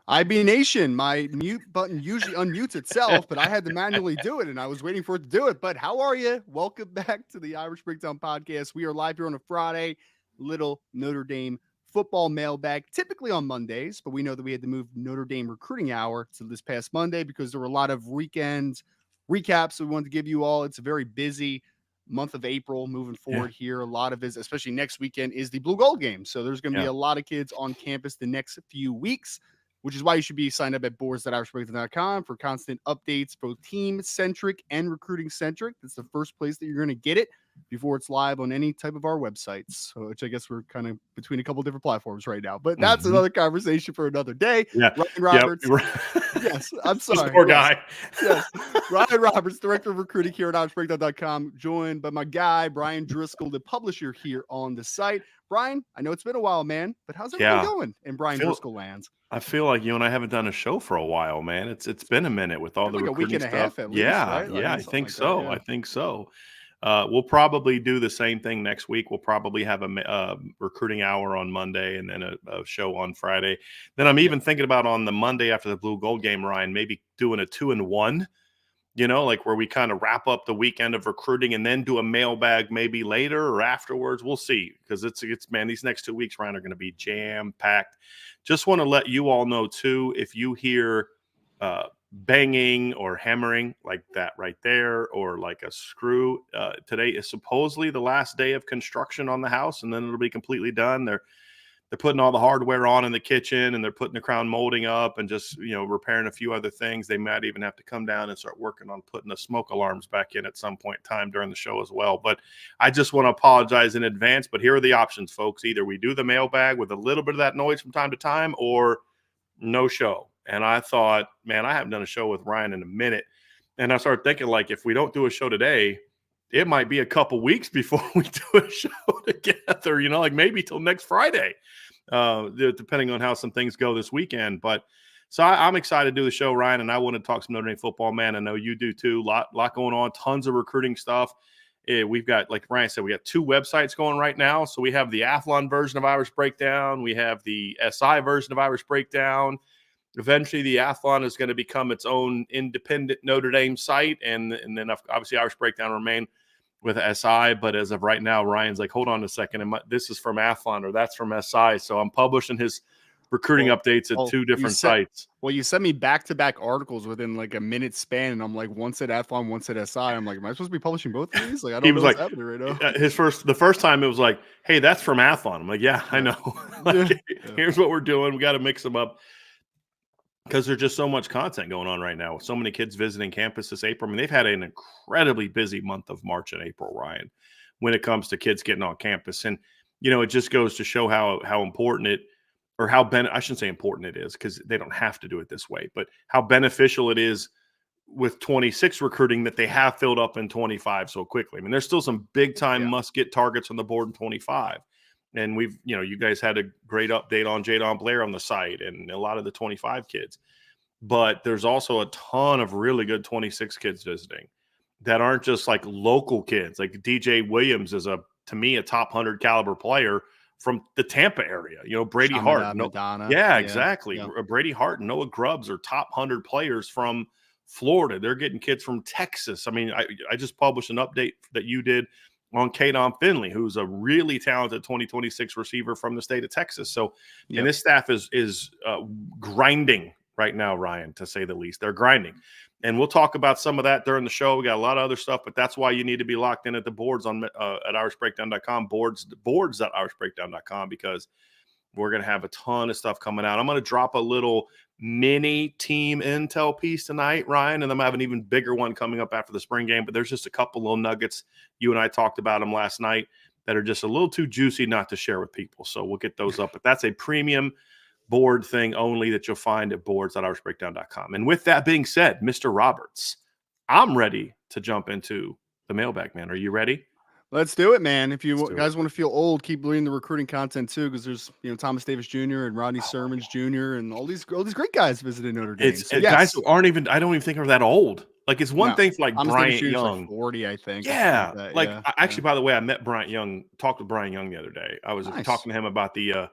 IB Nation, my mute button usually unmutes itself, but I had to manually do it, and I was waiting for it to do it. But how are you? Welcome back to the Irish Breakdown Podcast. We are live here on a Friday, little Notre Dame football mailbag, typically on Mondays, but we know that we had to move Notre Dame recruiting hour to this past Monday because there were a lot of weekend recaps we wanted to give you all. It's a very busy month of April moving forward here. A lot of it, especially next weekend, is the Blue Gold game. So there's going to be a lot of kids on campus the next few weeks, which is why you should be signed up at boards.irishbreakdown.com for constant updates, both team-centric and recruiting-centric. That's the first place that you're going to get it before it's live on any type of our websites, which I guess we're kind of between a couple different platforms right now. But that's another conversation for another day. Yeah. Ryan Roberts. Yes, I'm sorry. Poor guy. Yes. Ryan Roberts, Director of Recruiting here at irishbreakdown.com, joined by my guy, Brian Driscoll, the publisher here on the site. Brian, I know it's been a while, man, but how's everything going in Brian Driscoll lands? I feel like you and I haven't done a show for a while, man. It's been a minute with all the recruiting week and stuff. A half at least, right? I think so. I think so. We'll probably do the same thing next week. We'll probably have a recruiting hour on Monday and then a show on Friday. Then I'm even thinking about on the Monday after the Blue Gold game, Ryan, maybe doing a 2-in-1. You know, like where we kind of wrap up the weekend of recruiting and then do a mailbag maybe later or afterwards. We'll see, because it's man, these next 2 weeks, Ryan, are going to be jam-packed. Just want to let you all know, too, if you hear banging or hammering like that right there, or like a screw, today is supposedly the last day of construction on the house, and then it'll be completely done. They're putting all the hardware on in the kitchen, and they're putting the crown molding up and just, repairing a few other things. They might even have to come down and start working on putting the smoke alarms back in at some point in time during the show as well. But I just want to apologize in advance. But here are the options, folks. Either we do the mailbag with a little bit of that noise from time to time, or no show. And I thought, man, I haven't done a show with Ryan in a minute. And I started thinking, like, if we don't do a show today, it might be a couple weeks before we do a show together, like maybe till next Friday, depending on how some things go this weekend. But so I'm excited to do the show, Ryan, and I want to talk some Notre Dame football, man. I know you do too. Lot going on, tons of recruiting stuff. We've got, like Ryan said, we got 2 websites going right now. So we have the Athlon version of Irish Breakdown. We have the SI version of Irish Breakdown. Eventually, the Athlon is going to become its own independent Notre Dame site, and then obviously Irish Breakdown remain with SI. But as of right now, Ryan's like, hold on a second, this is from Athlon or that's from SI. So I'm publishing his recruiting updates at 2 different sites. Well, you sent me back-to-back articles within like a minute span, and I'm like, once at Athlon, once at SI. I'm like, am I supposed to be publishing both of these? Like, I don't know what's happening right now. The first time it was like, hey, that's from Athlon. I'm like, yeah, I know. Here's what we're doing. We got to mix them up, because there's just so much content going on right now with so many kids visiting campus this April. I mean, they've had an incredibly busy month of March and April, Ryan, when it comes to kids getting on campus. And, it just goes to show how important I shouldn't say important it is, because they don't have to do it this way, but how beneficial it is with 26 recruiting that they have filled up in 25 so quickly. I mean, there's still some big time must-get targets on the board in 25. And we've, you guys had a great update on Jadon Blair on the site and a lot of the 25 kids. But there's also a ton of really good 26 kids visiting that aren't just like local kids. Like DJ Williams is, to me, a top 100 caliber player from the Tampa area. Brady Hart. Exactly. Yeah. Brady Hart and Noah Grubbs are top 100 players from Florida. They're getting kids from Texas. I mean, I just published an update that you did on Kadon Finley, who's a really talented 2026 receiver from the state of Texas. So, and this staff is grinding right now, Ryan, to say the least. They're grinding. And we'll talk about some of that during the show. We got a lot of other stuff, but that's why you need to be locked in at the boards at irishbreakdown.com, boards.irishbreakdown.com, because we're going to have a ton of stuff coming out. I'm going to drop a little mini team intel piece tonight, Ryan, and I'm going to have an even bigger one coming up after the spring game. But there's just a couple little nuggets. You and I talked about them last night that are just a little too juicy not to share with people. So we'll get those up. But that's a premium board thing only that you'll find at boards.irishbreakdown.com. And with that being said, Mr. Roberts, I'm ready to jump into the mailbag, man. Are you ready? Let's do it, man. If you guys want to feel old, keep reading the recruiting content too, because there's Thomas Davis Jr. and Rodney Sermons Jr. and all these great guys visiting Notre Dame. Guys who aren't even, I don't even think are that old. Like, it's one thing for like Thomas Bryant Davis Young, like 40, I think. Yeah, actually, by the way, I met Bryant Young. Talked to Bryant Young the other day. I was talking to him about the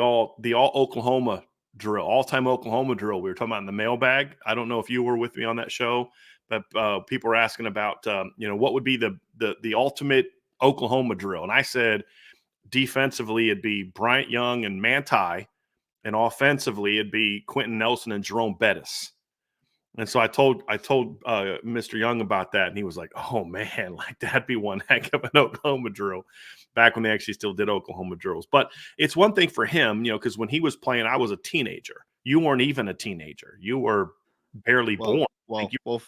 all Oklahoma drill, all-time Oklahoma drill. We were talking about in the mailbag. I don't know if you were with me on that show, but people were asking about, what would be the ultimate Oklahoma drill. And I said, defensively, it'd be Bryant Young and Manti, and offensively, it'd be Quentin Nelson and Jerome Bettis. And so I told Mr. Young about that, and he was like, "Oh man, like that'd be one heck of an Oklahoma drill." Back when they actually still did Oklahoma drills, but it's one thing for him, because when he was playing, I was a teenager. You weren't even a teenager; you were barely born. I think you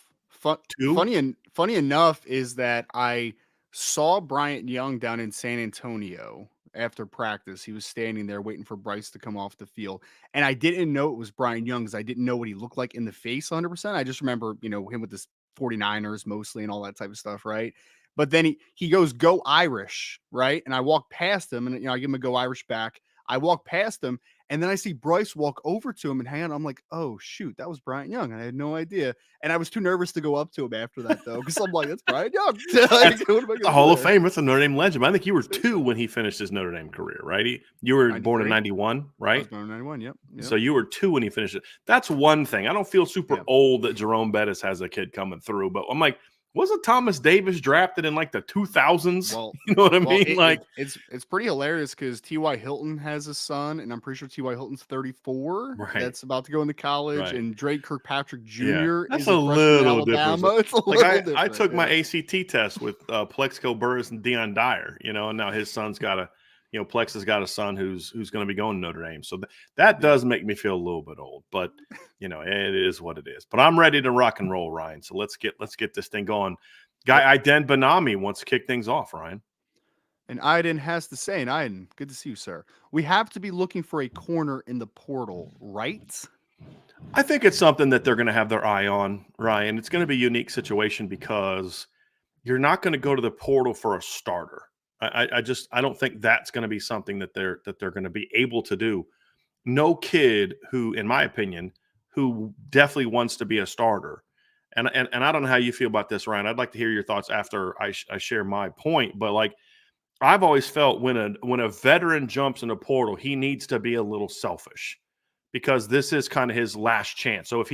two. Funny enough is that I saw Bryant Young down in San Antonio after practice. He was standing there waiting for Bryce to come off the field. And I didn't know it was Bryant Young because I didn't know what he looked like in the face 100%. I just remember, him with the 49ers mostly and all that type of stuff, right? But then he goes, "Go Irish," right? And I walk past him and, I give him a "Go Irish" back. I walk past him and then I see Bryce walk over to him and hang on. I'm like, "Oh, shoot, that was Bryant Young." I had no idea. And I was too nervous to go up to him after that, though, because I'm like, "That's Bryant Young." That's a Hall of Fame. That's a Notre Dame legend. I think you were 2 when he finished his Notre Dame career, right? You were 93. born in 91, right? I was born in 91, yep. So you were 2 when he finished it. That's one thing. I don't feel super old that Jerome Bettis has a kid coming through, but I'm like, wasn't Thomas Davis drafted in like the 2000s? Well, you know what I mean? It's pretty hilarious because T.Y. Hilton has a son, and I'm pretty sure T.Y. Hilton's 34. Right. That's about to go into college, Right. and Drake Kirkpatrick Jr. That's is a little Alabama. different. It's a little different. I took my ACT test with Plexico Burris and Deion Dyer, and now his son's got Plex has got a son who's going to be going to Notre Dame. So that does make me feel a little bit old, but it is what it is. But I'm ready to rock and roll, Ryan. So let's get this thing going. Guy Iden Benami wants to kick things off, Ryan. And Iden has to say, and Iden, good to see you, sir. We have to be looking for a corner in the portal, right? I think it's something that they're going to have their eye on, Ryan. It's going to be a unique situation because you're not going to go to the portal for a starter. I don't think that's going to be something that they're going to be able to do. No kid who, in my opinion, who definitely wants to be a starter. And I don't know how you feel about this, Ryan. I'd like to hear your thoughts after I share my point. But like, I've always felt when a veteran jumps in a portal, he needs to be a little selfish because this is kind of his last chance. So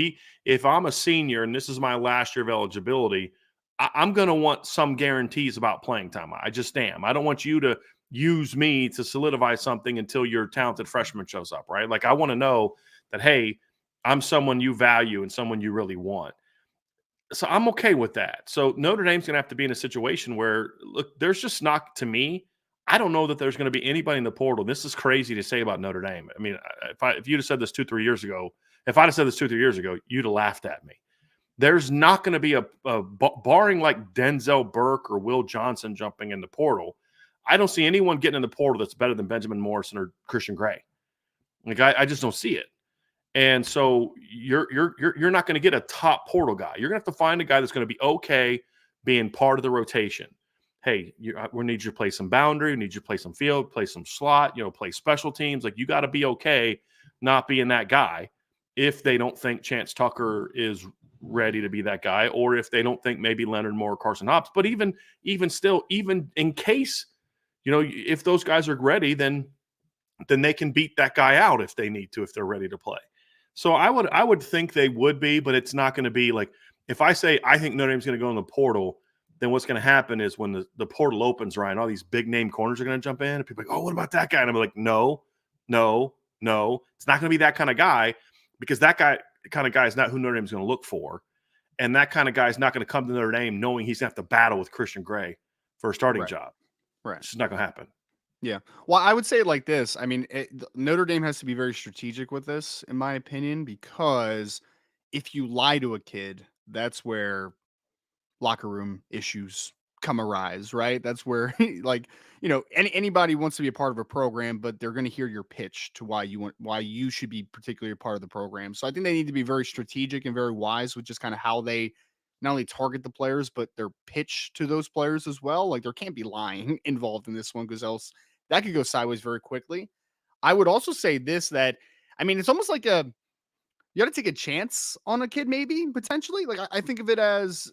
if I'm a senior and this is my last year of eligibility, I'm going to want some guarantees about playing time. I just am. I don't want you to use me to solidify something until your talented freshman shows up, right? Like, I want to know that, hey, I'm someone you value and someone you really want. So I'm okay with that. So Notre Dame's going to have to be in a situation where, look, there's just not, to me, I don't know that there's going to be anybody in the portal. This is crazy to say about Notre Dame. I mean, if you'd have said this 2-3 years ago, you'd have laughed at me. There's not going to be a barring like Denzel Burke or Will Johnson jumping in the portal. I don't see anyone getting in the portal that's better than Benjamin Morrison or Christian Gray. Like, I just don't see it. And so you're not going to get a top portal guy. You're going to have to find a guy that's going to be okay being part of the rotation. Hey, we need you to play some boundary. We need you to play some field, play some slot, play special teams. Like, you got to be okay not being that guy if they don't think Chance Tucker is ready to be that guy, or if they don't think maybe Leonard Moore or Carson Hobbs. But even still, even in case, if those guys are ready, then they can beat that guy out if they need to, if they're ready to play. So I would think they would be, but it's not going to be like, if I say I think Notre Dame's going to go in the portal, then what's going to happen is when the portal opens, Ryan, all these big name corners are going to jump in, and people are like, "Oh, what about that guy?" And I'm like, no, it's not going to be that kind of guy, because that kind of guy is not who Notre Dame's going to look for. And that kind of guy is not going to come to Notre Dame knowing he's going to have to battle with Christian Gray for a starting job. Right. It's just not going to happen. Yeah. Well, I would say it like this. I mean, Notre Dame has to be very strategic with this, in my opinion, because if you lie to a kid, that's where locker room issues come arise, right? That's where, like, anybody wants to be a part of a program, but they're going to hear your pitch to why you should be particularly a part of the program. So I think they need to be very strategic and very wise with just kind of how they not only target the players, but their pitch to those players as well. Like, there can't be lying involved in this one, because else that could go sideways very quickly. I would also say this, that, I mean, it's almost like you got to take a chance on a kid, maybe potentially. Like, I think of it as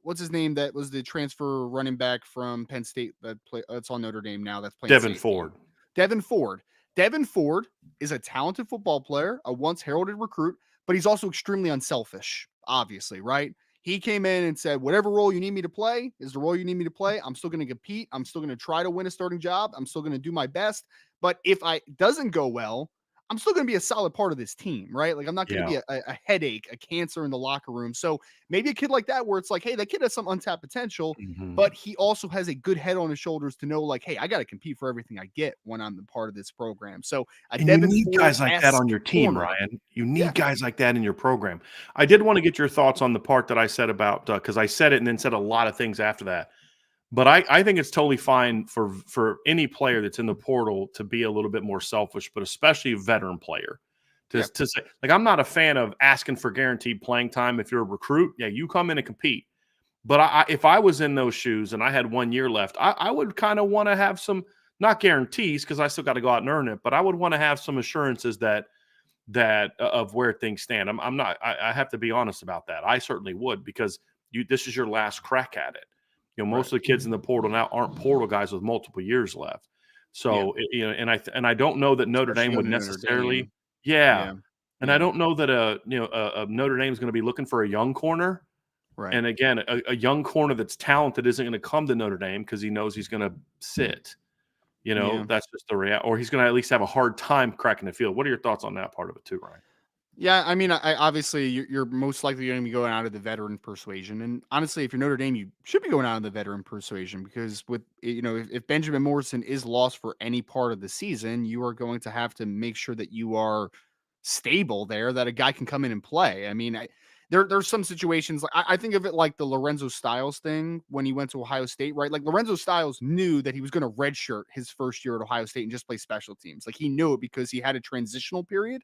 what's his name? That was the transfer running back from Penn State that's on Notre Dame now. That's playing Devin Ford. Devin Ford. Devin Ford is a talented football player, a once heralded recruit, but he's also extremely unselfish, obviously, right? He came in and said, whatever role you need me to play is the role you need me to play. I'm still going to compete. I'm still going to try to win a starting job. I'm still going to do my best. But if I doesn't go well, I'm still going to be a solid part of this team, right? Like I'm not going to Yeah. be a headache, a cancer in the locker room. So maybe a kid like that, where it's like, hey, that kid has some untapped potential, Mhm. but he also has a good head on his shoulders to know, like, hey, I got to compete for everything I get when I'm a part of this program. So a And you Devin need guys like that Ford-esque on your team, corner. Ryan. You Yeah. need guys like that in your program. I did want to get your thoughts on the part that I said about because I said it and then said a lot of things after that. But I think it's totally fine for any player that's in the portal to be a little bit more selfish, but especially a veteran player. To, Yeah. to say, like, I'm not a fan of asking for guaranteed playing time if you're a recruit. Yeah, you come in and compete. But if I was in those shoes and I had 1 year left, I would kind of want to have some, not guarantees because I still got to go out and earn it, but I would want to have some assurances that of where things stand. I'm not. I have to be honest about that. I certainly would because this is your last crack at it. Right. Most of the kids in the portal now aren't portal guys with multiple years left. Yeah. So and I don't know that Notre Especially Dame would going to Notre necessarily. Dame. Yeah, Yeah. and I Yeah. don't know that a Notre Dame is going to be looking for a young corner. Right. And again, a young corner that's talented isn't going to come to Notre Dame because he knows he's going to sit. Yeah. That's just the reality. Or he's going to at least have a hard time cracking the field. What are your thoughts on that part of it too, Ryan? Yeah, I mean, I obviously you're most likely going to be going out of the veteran persuasion, and honestly, if you're Notre Dame, you should be going out of the veteran persuasion because with if Benjamin Morrison is lost for any part of the season, you are going to have to make sure that you are stable there, that a guy can come in and play. I mean, there's some situations like I think of it like the Lorenzo Styles thing when he went to Ohio State, right? Like Lorenzo Styles knew that he was going to redshirt his first year at Ohio State and just play special teams. Like he knew it because he had a transitional period.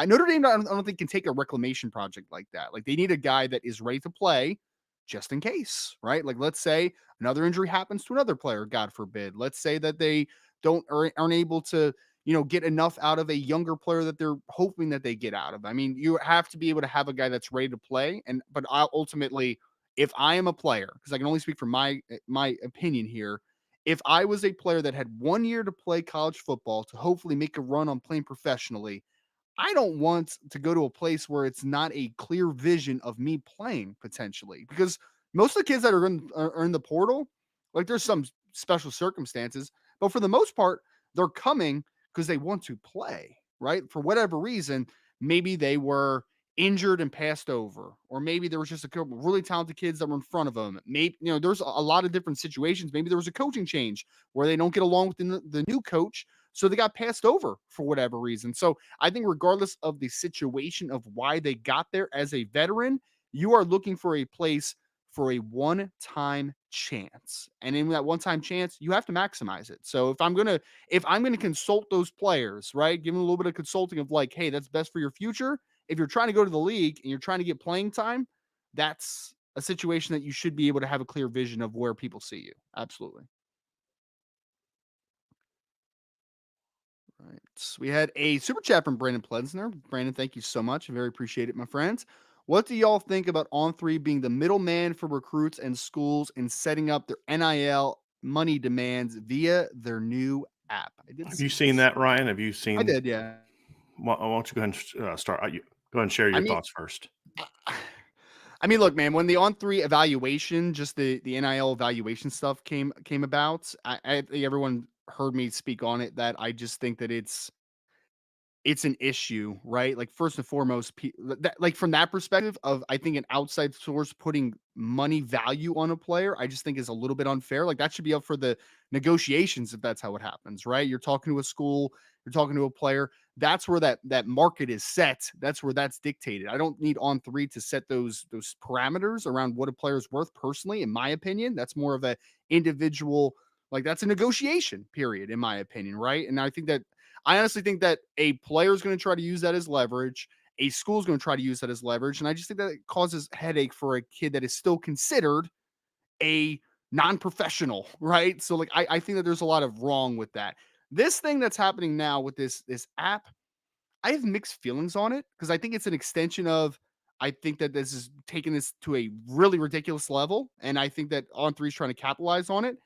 Notre Dame, I don't think can take a reclamation project like that. Like they need a guy that is ready to play just in case, right? Like let's say another injury happens to another player, God forbid. Let's say that they aren't able to, get enough out of a younger player that they're hoping that they get out of. I mean, you have to be able to have a guy that's ready to play. But ultimately, if I am a player, because I can only speak from my opinion here, if I was a player that had 1 year to play college football to hopefully make a run on playing professionally, I don't want to go to a place where it's not a clear vision of me playing potentially because most of the kids that are in the portal, like there's some special circumstances, but for the most part, they're coming because they want to play, right? For whatever reason, maybe they were injured and passed over, or maybe there was just a couple really talented kids that were in front of them. Maybe, there's a lot of different situations. Maybe there was a coaching change where they don't get along with the new coach. So they got passed over for whatever reason. So I think regardless of the situation of why they got there as a veteran, you are looking for a place for a one-time chance. And in that one-time chance, you have to maximize it. So if I'm gonna consult those players, right, give them a little bit of consulting of like, hey, that's best for your future. If you're trying to go to the league and you're trying to get playing time, that's a situation that you should be able to have a clear vision of where people see you. Absolutely. Right. We had a super chat from Brandon Plensner. Brandon, thank you so much. I very appreciate it, my friends. What do y'all think about On3 being the middleman for recruits and schools and setting up their NIL money demands via their new app? I did Have you see seen this. that, Ryan? Have you I seen? did, yeah. Why don't you go ahead and start? Go ahead and share I your mean, thoughts first. I mean, look, man. When the On3 evaluation, just the NIL evaluation stuff came about, I think everyone heard me speak on it. That I just think that it's an issue, right? Like first and foremost, like from that perspective of I think an outside source putting money value on a player, I just think is a little bit unfair. Like that should be up for the negotiations if that's how it happens, right? You're talking to a school, you're talking to a player. That's where that market is set. That's where that's dictated. I don't need On3 to set those parameters around what a player is worth personally, in my opinion. That's more of a individual, like that's a negotiation period, in my opinion, right? And I honestly think that a player is going to try to use that as leverage. A school is going to try to use that as leverage. And I just think that it causes headache for a kid that is still considered a non-professional, right? So like I think that there's a lot of wrong with that. This thing that's happening now with this app, I have mixed feelings on it because I think it's an extension of I think that this is taking this to a really ridiculous level. And I think that On3 is trying to capitalize on it.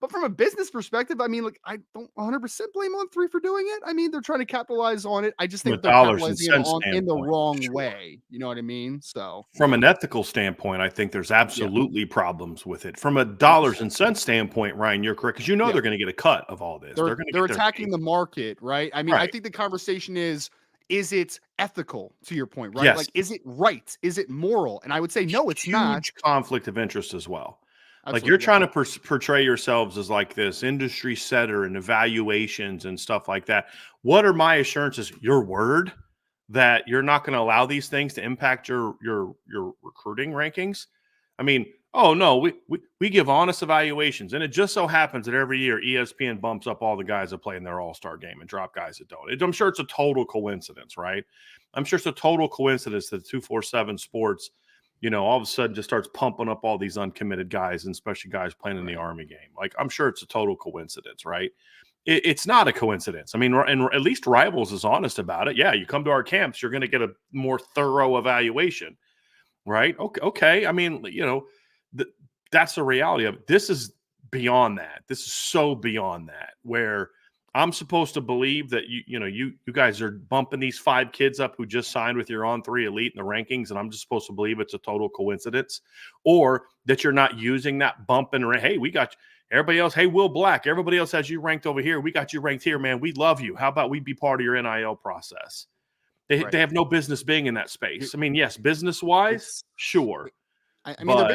But from a business perspective, I mean, like, I don't 100% blame On3 for doing it. I mean, they're trying to capitalize on it. I just From a think they're dollars and capitalizing it cents on in the standpoint, wrong sure. way. You know what I mean? So From an ethical standpoint, I think there's yeah, absolutely problems with it. From a yep, dollars and cents standpoint, Ryan, you're correct, because you know yeah. they're gonna get a cut of all this. They're gonna They're get their attacking cake. the market, right? I mean, I Right. think the conversation is it ethical to your point, right? Yes. Like, is it right? Is it moral? And I would say no, it's not. Huge conflict of interest as well. Like, you're Absolutely, yeah. trying to portray yourselves as like this industry setter and evaluations and stuff like that. What are my assurances? Your word that you're not going to allow these things to impact your recruiting rankings? I mean, oh no, we give honest evaluations, and it just so happens that every year ESPN bumps up all the guys that play in their All-Star game and drop guys that don't. I'm sure it's a total coincidence, right? I'm sure it's a total coincidence that 247 Sports, all of a sudden just starts pumping up all these uncommitted guys, and especially guys playing in the Right. Army game. Like, I'm sure it's a total coincidence, right? It's not a coincidence. I mean, and at least Rivals is honest about it. Yeah, you come to our camps, you're going to get a more thorough evaluation, right? Okay. Okay. I mean, that's the reality of it. This is beyond that. This is so beyond that, where I'm supposed to believe that you guys are bumping these 5 kids up who just signed with your On3 elite in the rankings, and I'm just supposed to believe it's a total coincidence, or that you're not using that bump and hey, we got everybody else. Hey, Will Black, everybody else has you ranked over here. We got you ranked here, man. We love you. How about we be part of your NIL process? They Right. have no business being in that space. I mean, yes, business wise, It's sure, I mean, but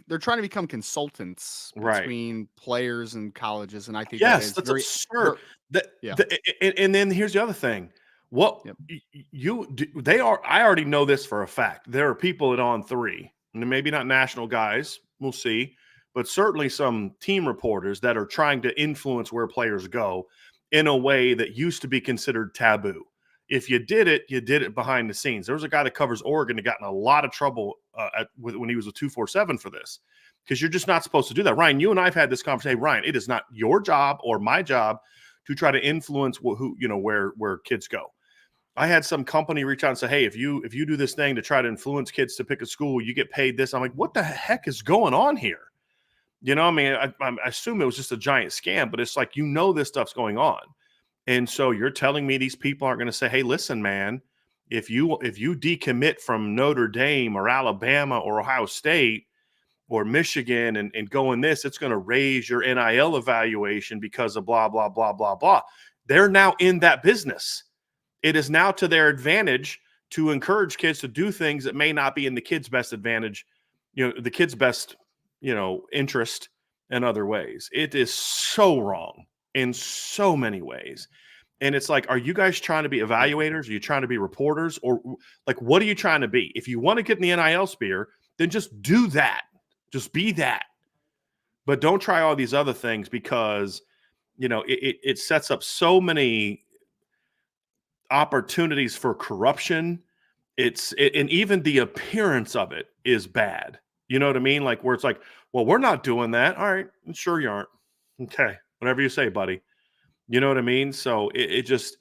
they're trying to become consultants right. between players and colleges, and I think that Yes, is that's very, absurd. yeah, And then here's the other thing. What yep, you do, they are, I already know this for a fact. There are people at On3, and maybe not national guys, we'll see, but certainly some team reporters that are trying to influence where players go in a way that used to be considered taboo. If you did it behind the scenes. There was a guy that covers Oregon that got in a lot of trouble when he was a 247 for this, because you're just not supposed to do that. Ryan, you and I've had this conversation. Hey, Ryan, it is not your job or my job to try to influence where kids go. I had some company reach out and say, hey, if you do this thing to try to influence kids to pick a school, you get paid this. I'm like, what the heck is going on here? I mean, I assume it was just a giant scam, but it's like, this stuff's going on. And so you're telling me these people aren't going to say, hey, listen, man, if you decommit from Notre Dame or Alabama or Ohio State or Michigan and go in this, it's going to raise your NIL evaluation because of blah, blah, blah, blah, blah. They're now in that business. It is now to their advantage to encourage kids to do things that may not be in the kids' best advantage, the kids' best, interest in other ways. It is so wrong in so many ways. And it's like, are you guys trying to be evaluators? Are you trying to be reporters? Or like, what are you trying to be? If you want to get in the NIL sphere, then just do that. Just be that. But don't try all these other things, because, it sets up so many opportunities for corruption. And even the appearance of it is bad. You know what I mean? Like, where it's like, well, we're not doing that. All right. Sure you aren't. Okay. Whatever you say, buddy. You know what I mean? So it just,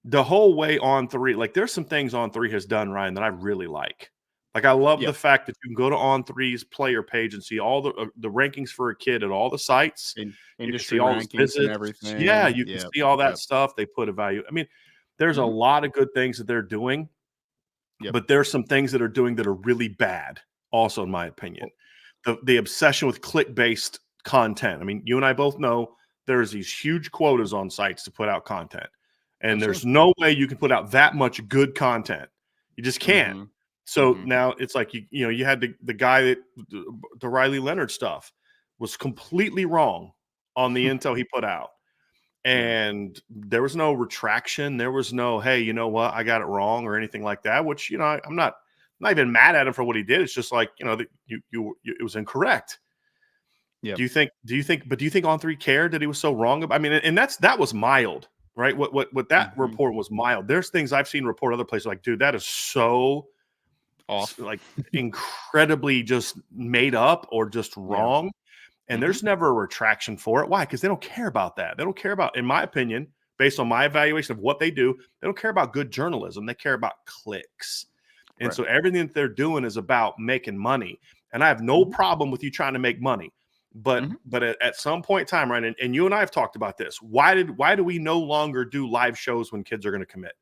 the whole way On3, like, there's some things On3 has done, Ryan, that I really like. Like, I love yeah, the fact that you can go to On3's player page and see all the rankings for a kid at all the sites. You can see industry all his rankings and visits. Yeah, everything. you can Yeah, see all that yep, stuff. They put a value. I mean, there's a mhm, lot of good things that they're doing, yep. but there's some things that are doing that are really bad also, in my opinion. Well, The obsession with click-based content. I mean, you and I both know there's these huge quotas on sites to put out content. And there's absolutely. no way you can put out that much good content. You just can't. Mm-hmm. So Mm-hmm. now it's like, you had the guy that the Riley Leonard stuff was completely wrong on the intel he put out. Yeah. And there was no retraction. There was no, hey, you know what, I got it wrong or anything like that, which, I'm not even mad at him for what he did. It's just like, that it was incorrect. Yep. Do you think On3 cared that he was so wrong about? I mean, and that was mild, right? What that Mm-hmm. report was mild. There's things I've seen report other places like, dude, that is so Off. like incredibly just made up or just Yeah. wrong. And Mm-hmm. there's never a retraction for it. Why? Because they don't care about that. They don't care about, in my opinion, based on my evaluation of what they do, they don't care about good journalism. They care about clicks. And Right. so everything that they're doing is about making money. And I have no Mhm. problem with you trying to make money. But at some point in time, right? And you and I have talked about this. Why do we no longer do live shows when kids are going to commit?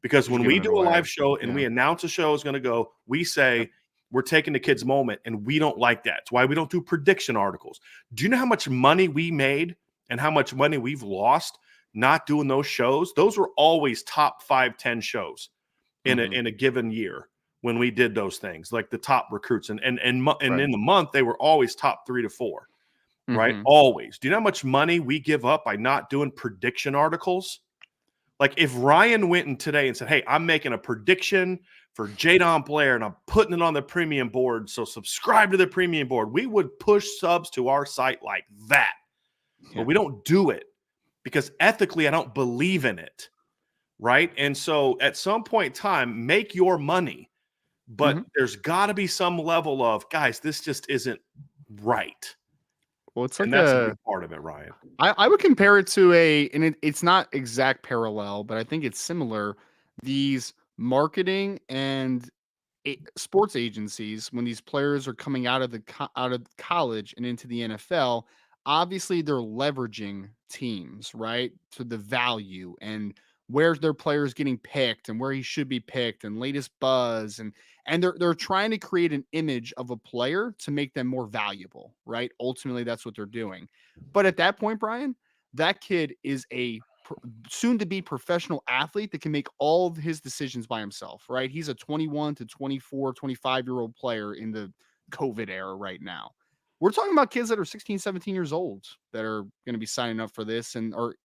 Because when we do a live show and we announce a show is going to go, we say we're taking the kids' moment, and we don't like that. It's why we don't do prediction articles. Do you know how much money we made and how much money we've lost not doing those shows? Those were always top 5, 10 shows in a given year when we did those things, like the top recruits. And in the month, they were always top 3 to 4, right? Always. Do you know how much money we give up by not doing prediction articles? Like if Ryan went in today and said, hey, I'm making a prediction for Jadon Blair and I'm putting it on the premium board, so subscribe to the premium board, we would push subs to our site like that. But we don't do it because ethically I don't believe in it, right? And so at some point in time, make your money. But there's got to be some level of, guys, this just isn't right. Well, it's like that's a big part of it, Ryan. I would compare it to it's not exact parallel, but I think it's similar. These marketing and sports agencies, when these players are coming out of college and into the NFL, obviously they're leveraging teams, right? To the value and where's their players getting picked and where he should be picked and latest buzz and they're trying to create an image of a player to make them more valuable, right? Ultimately, that's what they're doing. But at that point, Brian, that kid is a soon to be professional athlete that can make all of his decisions by himself, right? He's a 21 to 24, 25-year-old player in the COVID era right now. We're talking about kids that are 16, 17 years old that are going to be signing up for this and are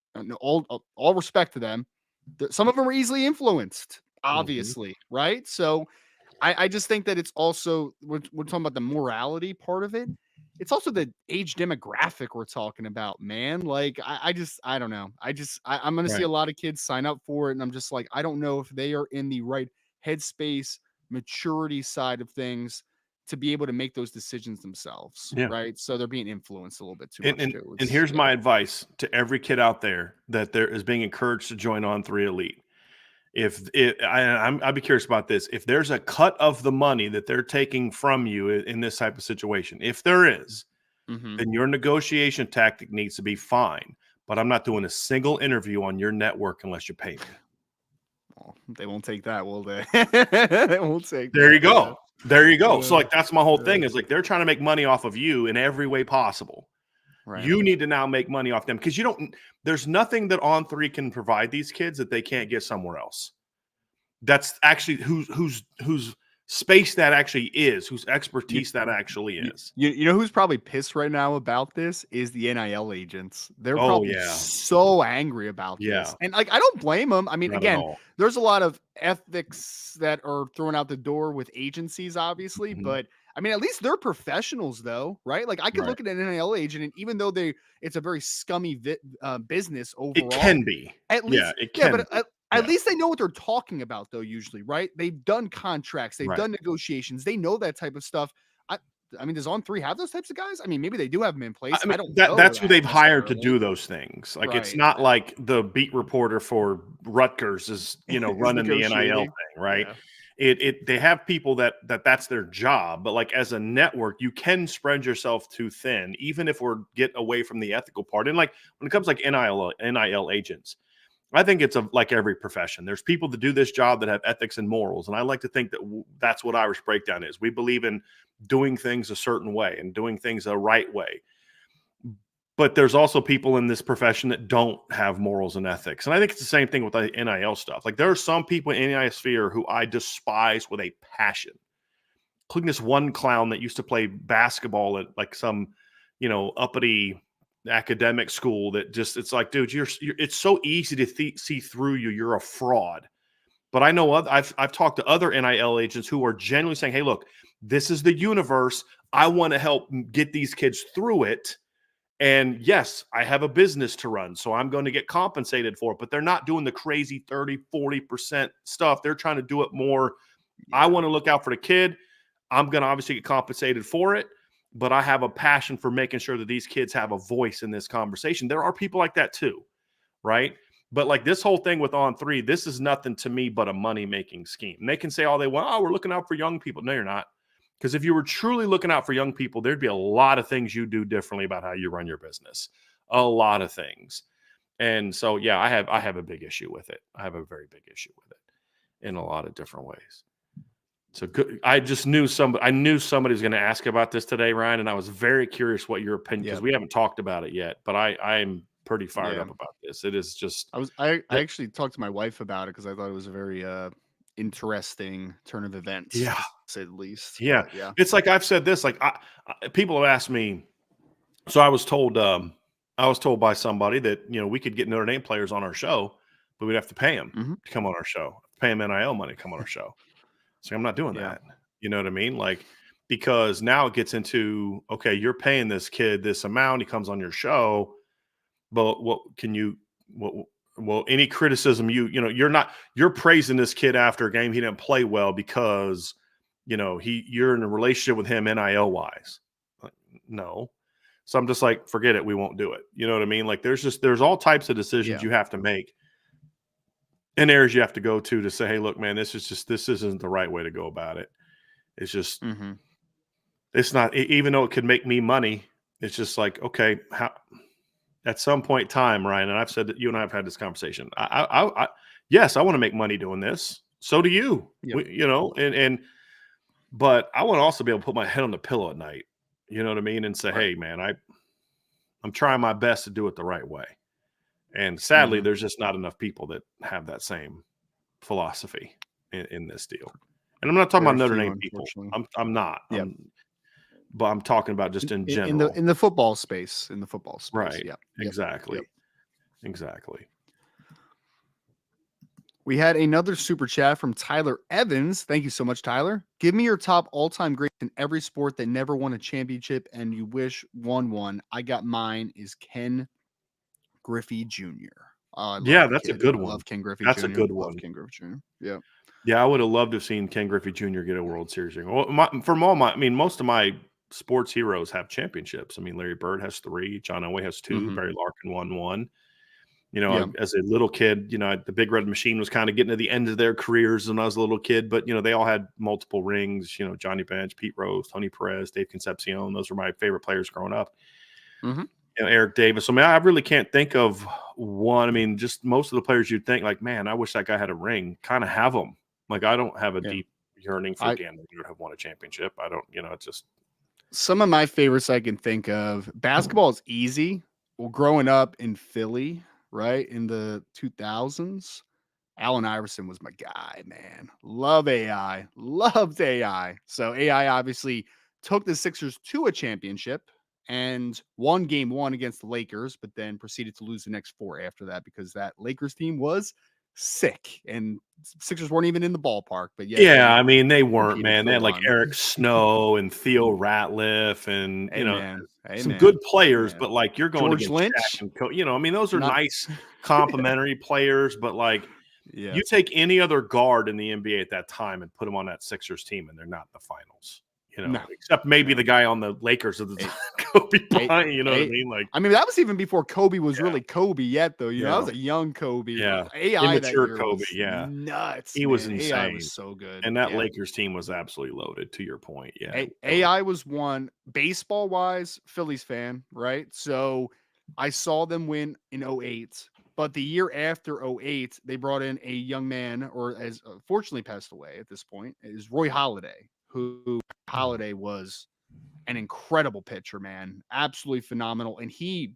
all respect to them. Some of them are easily influenced, obviously, right? So I just think that it's also, we're talking about the morality part of it. It's also the age demographic we're talking about, man. Like, I don't know. I'm going to see a lot of kids sign up for it. And I'm just like, I don't know if they are in the right headspace, maturity side of things to be able to make those decisions themselves. Right. So they're being influenced a little bit too much. And here's my advice to every kid out there that there is being encouraged to join On3 Elite. I'd be curious about this. If there's a cut of the money that they're taking from you in this type of situation, if there is, then your negotiation tactic needs to be fine. But I'm not doing a single interview on your network unless you pay me. Well, they won't take that, will they? They won't take there that. You go. There you go. So like that's my whole thing is like they're trying to make money off of you in every way possible. Right. You need to now make money off them because there's nothing that On3 can provide these kids that they can't get somewhere else. That's actually whose space that actually is, whose expertise that actually is. You know who's probably pissed right now about this is the NIL agents. They're probably so angry about this. And like, I don't blame them. I mean, again, there's a lot of ethics that are thrown out the door with agencies, obviously, but I mean, at least they're professionals though, right? Like I could look at an NIL agent and even though it's a very scummy business overall. It can be. At least, it can. But at least they know what they're talking about, though, usually, right? They've done contracts. They've done negotiations. They know that type of stuff. I mean, does On3 have those types of guys? I mean, maybe they do have them in place. I don't know. That's who they've hired to do those things. Like, it's not like the beat reporter for Rutgers is, running the NIL thing, right? Yeah. They have people that's their job. But, like, as a network, you can spread yourself too thin, even if we're getting away from the ethical part. And, like, when it comes like NIL agents, I think it's like every profession. There's people that do this job that have ethics and morals. And I like to think that that's what Irish Breakdown is. We believe in doing things a certain way and doing things a right way. But there's also people in this profession that don't have morals and ethics. And I think it's the same thing with the NIL stuff. Like there are some people in the NIL sphere who I despise with a passion, including this one clown that used to play basketball at like some, uppity academic school that just, it's like, dude, it's so easy to see through you. You're a fraud. But I know I've talked to other NIL agents who are genuinely saying, hey, look, this is the universe. I want to help get these kids through it. And yes, I have a business to run, so I'm going to get compensated for it. But they're not doing the crazy 30, 40% stuff. They're trying to do it more. I want to look out for the kid. I'm going to obviously get compensated for it. But I have a passion for making sure that these kids have a voice in this conversation. There are people like that too, right? But like this whole thing with On3, this is nothing to me but a money-making scheme. And they can say all they want, oh, we're looking out for young people. No, you're not. Because if you were truly looking out for young people, there'd be a lot of things you do differently about how you run your business. A lot of things. And so, yeah, I have a big issue with it. I have a very big issue with it in a lot of different ways. So good. I just knew somebody was going to ask about this today, Ryan, and I was very curious what your opinion, because we haven't talked about it yet, but I'm pretty fired up about this. It is just I actually talked to my wife about it because I thought it was a very interesting turn of events, to say the least. Yeah. But, yeah. It's like I've said this, like people have asked me. So I was told by somebody that, we could get Notre Dame players on our show, but we'd have to pay them to come on our show, pay them NIL money to come on our show. So I'm not doing that. You know what I mean? Like, because now it gets into, okay, you're paying this kid this amount, he comes on your show, but any criticism you're praising this kid after a game he didn't play well because, you're in a relationship with him NIL wise. Like, no. So I'm just like, forget it. We won't do it. You know what I mean? Like there's all types of decisions you have to make and areas you have to go to say, hey, look, man, this isn't the right way to go about it. It's just, it's not, even though it could make me money, it's just like, okay, at some point in time, Ryan, and I've said that you and I have had this conversation. Yes, I want to make money doing this. So do you, but I want to also be able to put my head on the pillow at night. You know what I mean? And say, hey, man, I'm trying my best to do it the right way. And sadly, there's just not enough people that have that same philosophy in this deal. And I'm not talking about Notre Dame people. I'm not. But I'm talking about just in general. In the football space. Right. Yeah. Exactly. Exactly. We had another super chat from Tyler Evans. Thank you so much, Tyler. Give me your top all-time greats in every sport that never won a championship and you wish won one. I got mine is Ken Griffey Jr. That's a good one. I love Ken Griffey That's Jr. a good one. Love Ken Griffey Jr. Yeah. Yeah, I would have loved to have seen Ken Griffey Jr. get a World Series ring. Well, most of my sports heroes have championships. I mean, Larry Bird has 3. John Elway has 2. Barry Larkin won 1. As a little kid, the Big Red Machine was kind of getting to the end of their careers when I was a little kid. But, they all had multiple rings, Johnny Bench, Pete Rose, Tony Perez, Dave Concepcion. Those were my favorite players growing up. Eric Davis. So, I really can't think of one. I mean, just most of the players you'd think like, man, I wish that guy had a ring, kind of have them. Like, I don't have a deep yearning for Dan to have won a championship. I don't, it's just. Some of my favorites I can think of. Basketball is easy. Well, growing up in Philly, right, in the 2000s, Allen Iverson was my guy, man. Loved AI. So AI obviously took the Sixers to a championship and won game 1 against the Lakers, but then proceeded to lose the next 4 after that because that Lakers team was sick and Sixers weren't even in the ballpark. But they weren't, man. They had like Eric Snow and Theo Ratliff and some good players, but like you're going George to Lynch, and those are nice complimentary players, but like you take any other guard in the NBA at that time and put them on that Sixers team and they're not in the finals. Except maybe the guy on the Lakers of the time, Kobe Bryant. You know what I mean? Like, that was even before Kobe was really Kobe yet, though. That was a young Kobe. AI immature Kobe. Nuts. He was insane. AI was so good, and that Lakers team was absolutely loaded. To your point, AI was one. Baseball wise, Phillies fan, right? So I saw them win in 2008. But the year after 2008, they brought in a young man, or as fortunately passed away at this point, is Roy Halladay, who Halladay was an incredible pitcher, man. Absolutely phenomenal. And he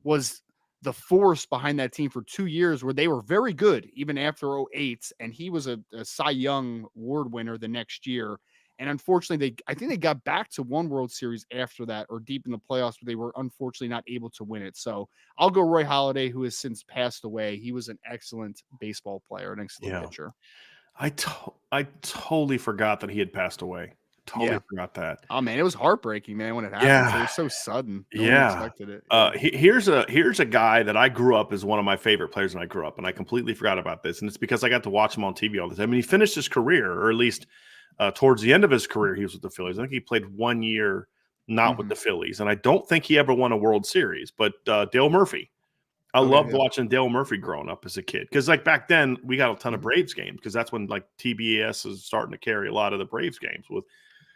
was the force behind that team for 2 years where they were very good, even after 2008. And he was a Cy Young Award winner the next year. And unfortunately, I think they got back to one World Series after that, or deep in the playoffs, but they were unfortunately not able to win it. So I'll go Roy Halladay, who has since passed away. He was an excellent baseball player, an excellent pitcher. I totally forgot that he had passed away. Totally forgot that. Oh man, it was heartbreaking, man, when it happened. It was so sudden. No one expected it. Here's a guy that I grew up as one of my favorite players when I grew up, and I completely forgot about this. And it's because I got to watch him on TV all the time. I mean, he finished his career, or at least towards the end of his career, he was with the Phillies. I think he played 1 year not with the Phillies, and I don't think he ever won a World Series. But Dale Murphy. I loved watching Dale Murphy growing up as a kid, because like back then we got a ton of Braves games, because that's when like TBS is starting to carry a lot of the Braves games with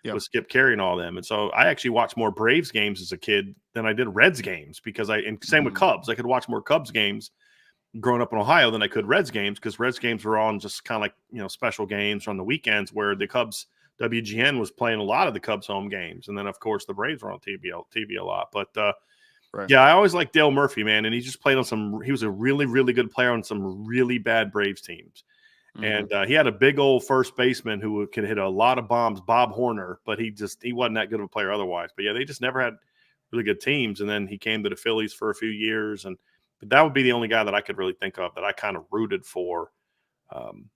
with Skip Carey and all them. And so I actually watched more Braves games as a kid than I did Reds games because and same with Cubs. I could watch more Cubs games growing up in Ohio than I could Reds games because Reds games were on just kind of like, special games on the weekends where the Cubs WGN was playing a lot of the Cubs home games. And then of course the Braves were on TV a lot. But yeah, I always liked Dale Murphy, man. And he just played on he was a really, really good player on some really bad Braves teams. And he had a big old first baseman who could hit a lot of bombs, Bob Horner, but he wasn't that good of a player otherwise. But yeah, they just never had really good teams. And then he came to the Phillies for a few years. But that would be the only guy that I could really think of that I kind of rooted for. And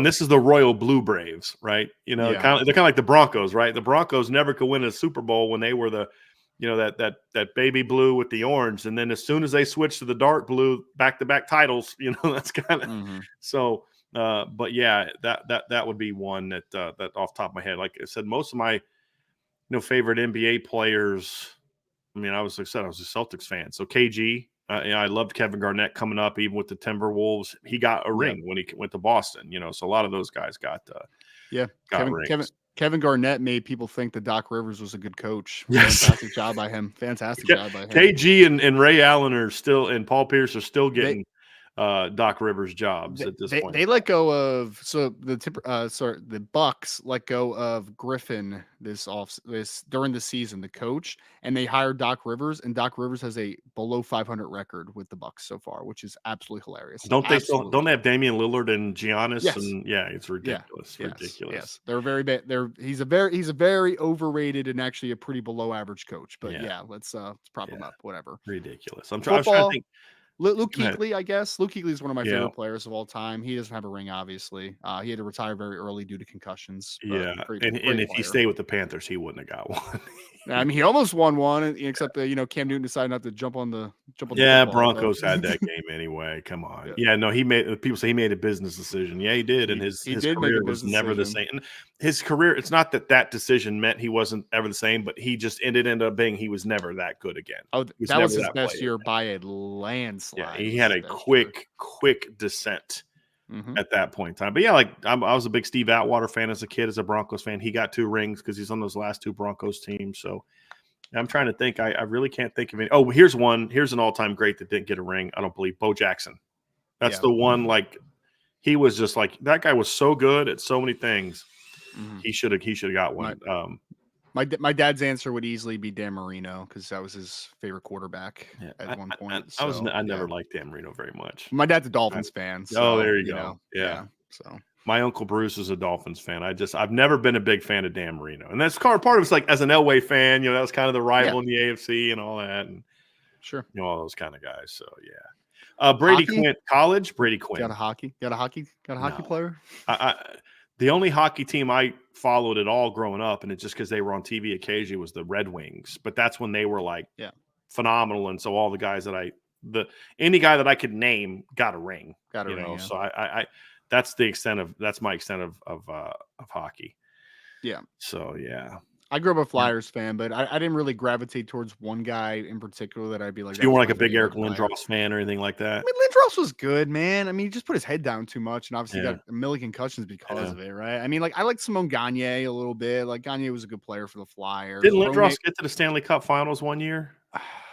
this is the Royal Blue Braves, right? They're kind of like the Broncos, right? The Broncos never could win a Super Bowl when they were the that baby blue with the orange, and then as soon as they switched to the dark blue, back-to-back titles, that's kind of so. But yeah, that would be one that off the top of my head. Like I said, most of my favorite NBA players. I mean, I was a Celtics fan, so KG. I loved Kevin Garnett coming up, even with the Timberwolves. He got a ring when he went to Boston. So a lot of those guys got rings. Kevin Garnett made people think that Doc Rivers was a good coach. Yes. Fantastic job by him. Fantastic job by him. KG and Ray Allen and Paul Pierce are still getting Doc Rivers jobs at this point. They let go of the Bucks let go of Griffin this during the season, the coach, and they hired Doc Rivers, and Doc Rivers has a below 500 record with the Bucks so far, which is absolutely hilarious. Don't they have Damian Lillard and Giannis? Yes. And it's ridiculous. Yeah. Ridiculous. Yes. They're very bad. He's a very overrated and actually a pretty below average coach. But let's prop him up. Whatever. Ridiculous. I'm trying to think. Luke Kuechly, I guess. Luke Kuechly is one of my favorite players of all time. He doesn't have a ring, obviously. He had to retire very early due to concussions. And if he stayed with the Panthers, he wouldn't have got one. I mean, he almost won one, except that Cam Newton decided not to jump on the. Broncos had that game anyway. Come on. People say he made a business decision. Yeah, he did, and his career was never the same. And his career, it's not that decision meant he wasn't ever the same, but he just ended up being he was never that good again. Oh, that was his best year by a landslide. Yeah, he had a quick descent at that point in time. But I was a big Steve Atwater fan as a kid, as a Broncos fan. He got 2 rings because he's on those last 2 Broncos teams. So I'm trying to think. I really can't think of any. Oh, here's one. Here's an all-time great that didn't get a ring. I don't believe Bo Jackson. That's the one. Like he was just like that guy was so good at so many things. He should have got one. My dad's answer would easily be Dan Marino because that was his favorite quarterback at one point. I never liked Dan Marino very much. My dad's a Dolphins fan. So, there you go. Yeah. So my uncle Bruce is a Dolphins fan. I've never been a big fan of Dan Marino, and that's part of it's like as an Elway fan, that was kind of the rival in the AFC and all that, and all those kind of guys. So Brady Quinn, college. Brady Quinn got a hockey player. The only hockey team I followed at all growing up, and it's just because they were on TV occasionally, was the Red Wings. But that's when they were phenomenal, and so all the guys any guy that I could name got a ring. So I that's my extent of hockey. Yeah. So I grew up a Flyers fan, but I didn't really gravitate towards one guy in particular that I'd be like. So you weren't like a big Eric Lindros fan or anything like that? I mean, Lindros was good, man. I mean, he just put his head down too much, and obviously got a million concussions because of it, right? I mean, I like Simone Gagne a little bit. Like Gagne was a good player for the Flyers. Didn't Lindros get to the Stanley Cup Finals one year?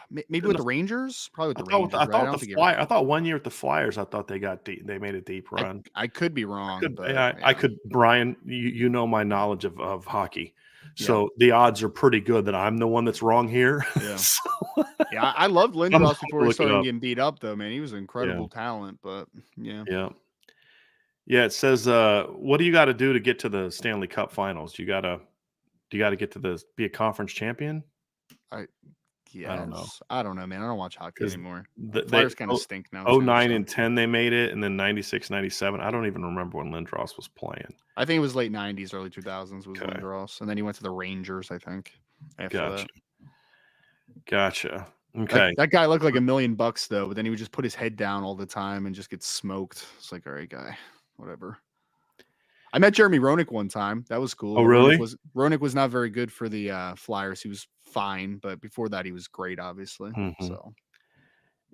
Maybe with the Rangers, probably with the Rangers. I thought 1 year with the Flyers. I thought they got deep. They made a deep run. I could be wrong. I could. Brian, you know my knowledge of hockey. So the odds are pretty good that I'm the one that's wrong here. Yeah, I loved Lindros before he started getting beat up, though. Man, he was an incredible talent. But yeah. It says, what do you got to do to get to the Stanley Cup Finals? Do you got to get to be a conference champion? I don't know, man. I don't watch hockey anymore. The Flyers kind of stink now. 09 and 10 they made it, and then 96, 97. I don't even remember when Lindros was playing. I think it was late 90s, early 2000s was Lindros, and then he went to the Rangers, I think. Gotcha. Okay. That guy looked like $1 million though, but then he would just put his head down all the time and just get smoked. It's like, all right, guy, whatever. I met Jeremy Roenick one time. That was cool. Oh, really? Roenick was not very good for the Flyers. He was fine, but before that, he was great, obviously. So,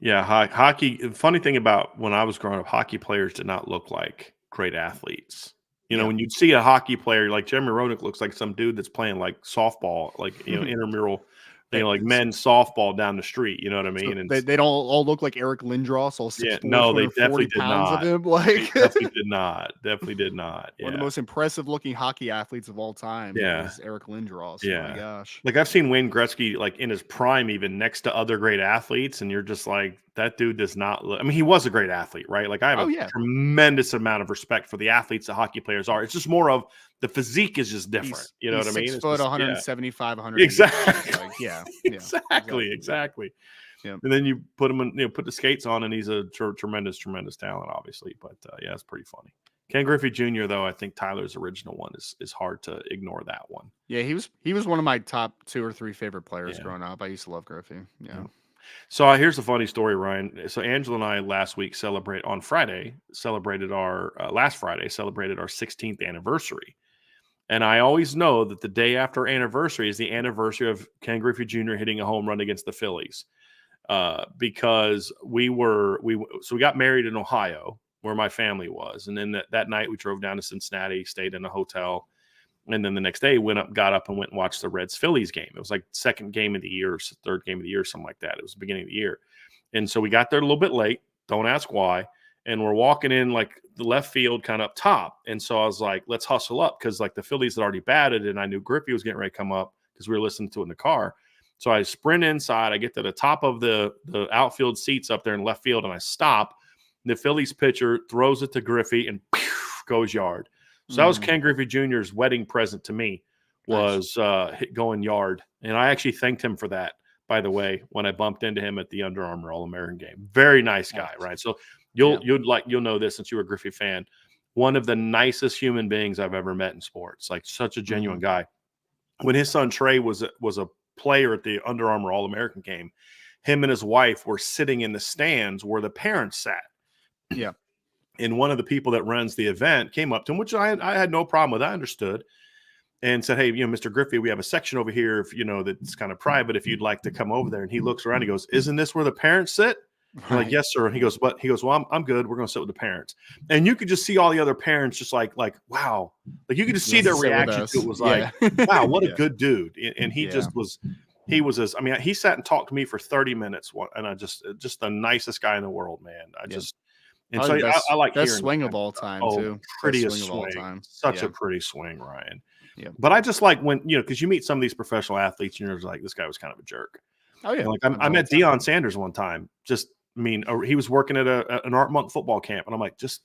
hockey. The funny thing about when I was growing up, hockey players did not look like great athletes. You know, when you'd see a hockey player like Jeremy Roenick looks like some dude that's playing like softball, like, you know, intramural, you know, like men's softball down the street. You know what I mean? So And they don't all look like Eric Lindros, all 6'4", no, they definitely 240 did pounds of not. him. They Like definitely did not. Definitely did not. one of the Yeah. most impressive looking hockey athletes of all time Yeah. is Eric Lindros. My Yeah. gosh. Like I've seen Wayne Gretzky like in his prime, even next to other great athletes, and you're just like, that dude does not look. I mean, he was a great athlete, right? Like I have Oh, a yeah. tremendous amount of respect for the athletes that hockey players are. It's just more of the physique is just different. You know what I mean? 6 It's foot, just, 175, 180 pounds. exactly, Like, yeah. exactly. Yeah. And then you put him in, you know, put the skates on, and he's a tremendous talent, obviously. But yeah, it's pretty funny. Ken Griffey Jr. though, I think Tyler's original one is hard to ignore that one. Yeah, he was one of my top 2 or 3 favorite players Yeah. growing up. I used to love Griffey. Yeah. So here's a funny story, Ryan. So Angela and I last week celebrated our last Friday celebrated our 16th anniversary. And I always know that the day after anniversary is the anniversary of Ken Griffey Jr. hitting a home run against the Phillies. Because we got married in Ohio where my family was. And then that night we drove down to Cincinnati, stayed in a hotel. And then the next day got up and went and watched the Reds Phillies game. It was like second game of the year, third game of the year, something like that. It was the beginning of the year. And so we got there a little bit late. Don't ask why. And we're walking in like the left field kind of up top. And so I was like, let's hustle up because like the Phillies had already batted and I knew Griffey was getting ready to come up because we were listening to it in the car. So I sprint inside. I get to the top of the outfield seats up there in left field and I stop. The Phillies pitcher throws it to Griffey and goes yard. So that was Ken Griffey Jr.'s wedding present to me was going yard. And I actually thanked him for that, by the way, when I bumped into him at the Under Armour All-American game. Very nice guy, right? So you'll know this since you were a Griffey fan. One of the nicest human beings I've ever met in sports. Like such a genuine guy. When his son Trey was a player at the Under Armour All-American game, him and his wife were sitting in the stands where the parents sat. Yeah. And one of the people that runs the event came up to him, which I had no problem with. I understood, and said, "Hey, you know, Mr. Griffey, we have a section over here, if you know that's kind of private. If you'd like to come over there." And he looks around. He goes, "Isn't this where the parents sit?" I'm like, "Yes, sir." And he goes, "But well, I'm good. We're going to sit with the parents." And you could just see all the other parents just like wow, like you could just see their reaction to it was like, "Wow, what a good dude." And he just was. He was he sat and talked to me for 30 minutes, and I just the nicest guy in the world, man. And so I like best hearing swing of all time too. Prettiest swing of all swing. time. Such a pretty swing, Ryan. Yeah. But I just like when, you know, because you meet some of these professional athletes and you're just like, this guy was kind of a jerk. Oh, yeah. You know, like I met Deion Sanders one time. He was working at an Art Month football camp. And I'm like, just